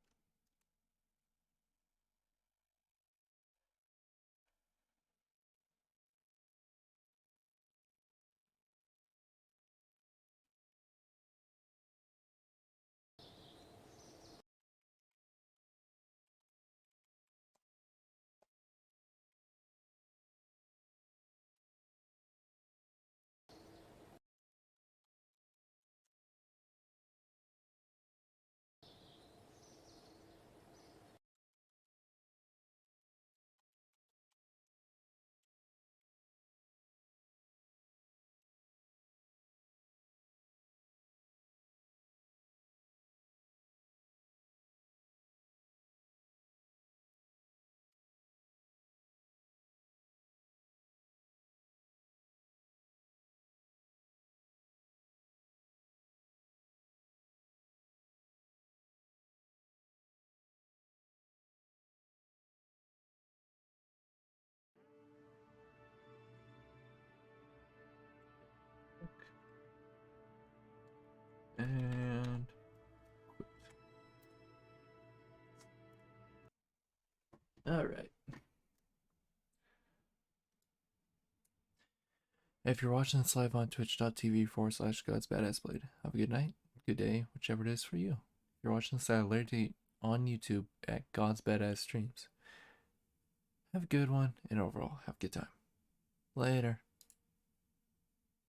If you're watching this live on twitch.tv/godsbadassblade, have a good night, good day, whichever it is for you. If you're watching this at a later date on YouTube at God's Badass Streams, have a good one, and overall, have a good time. Later.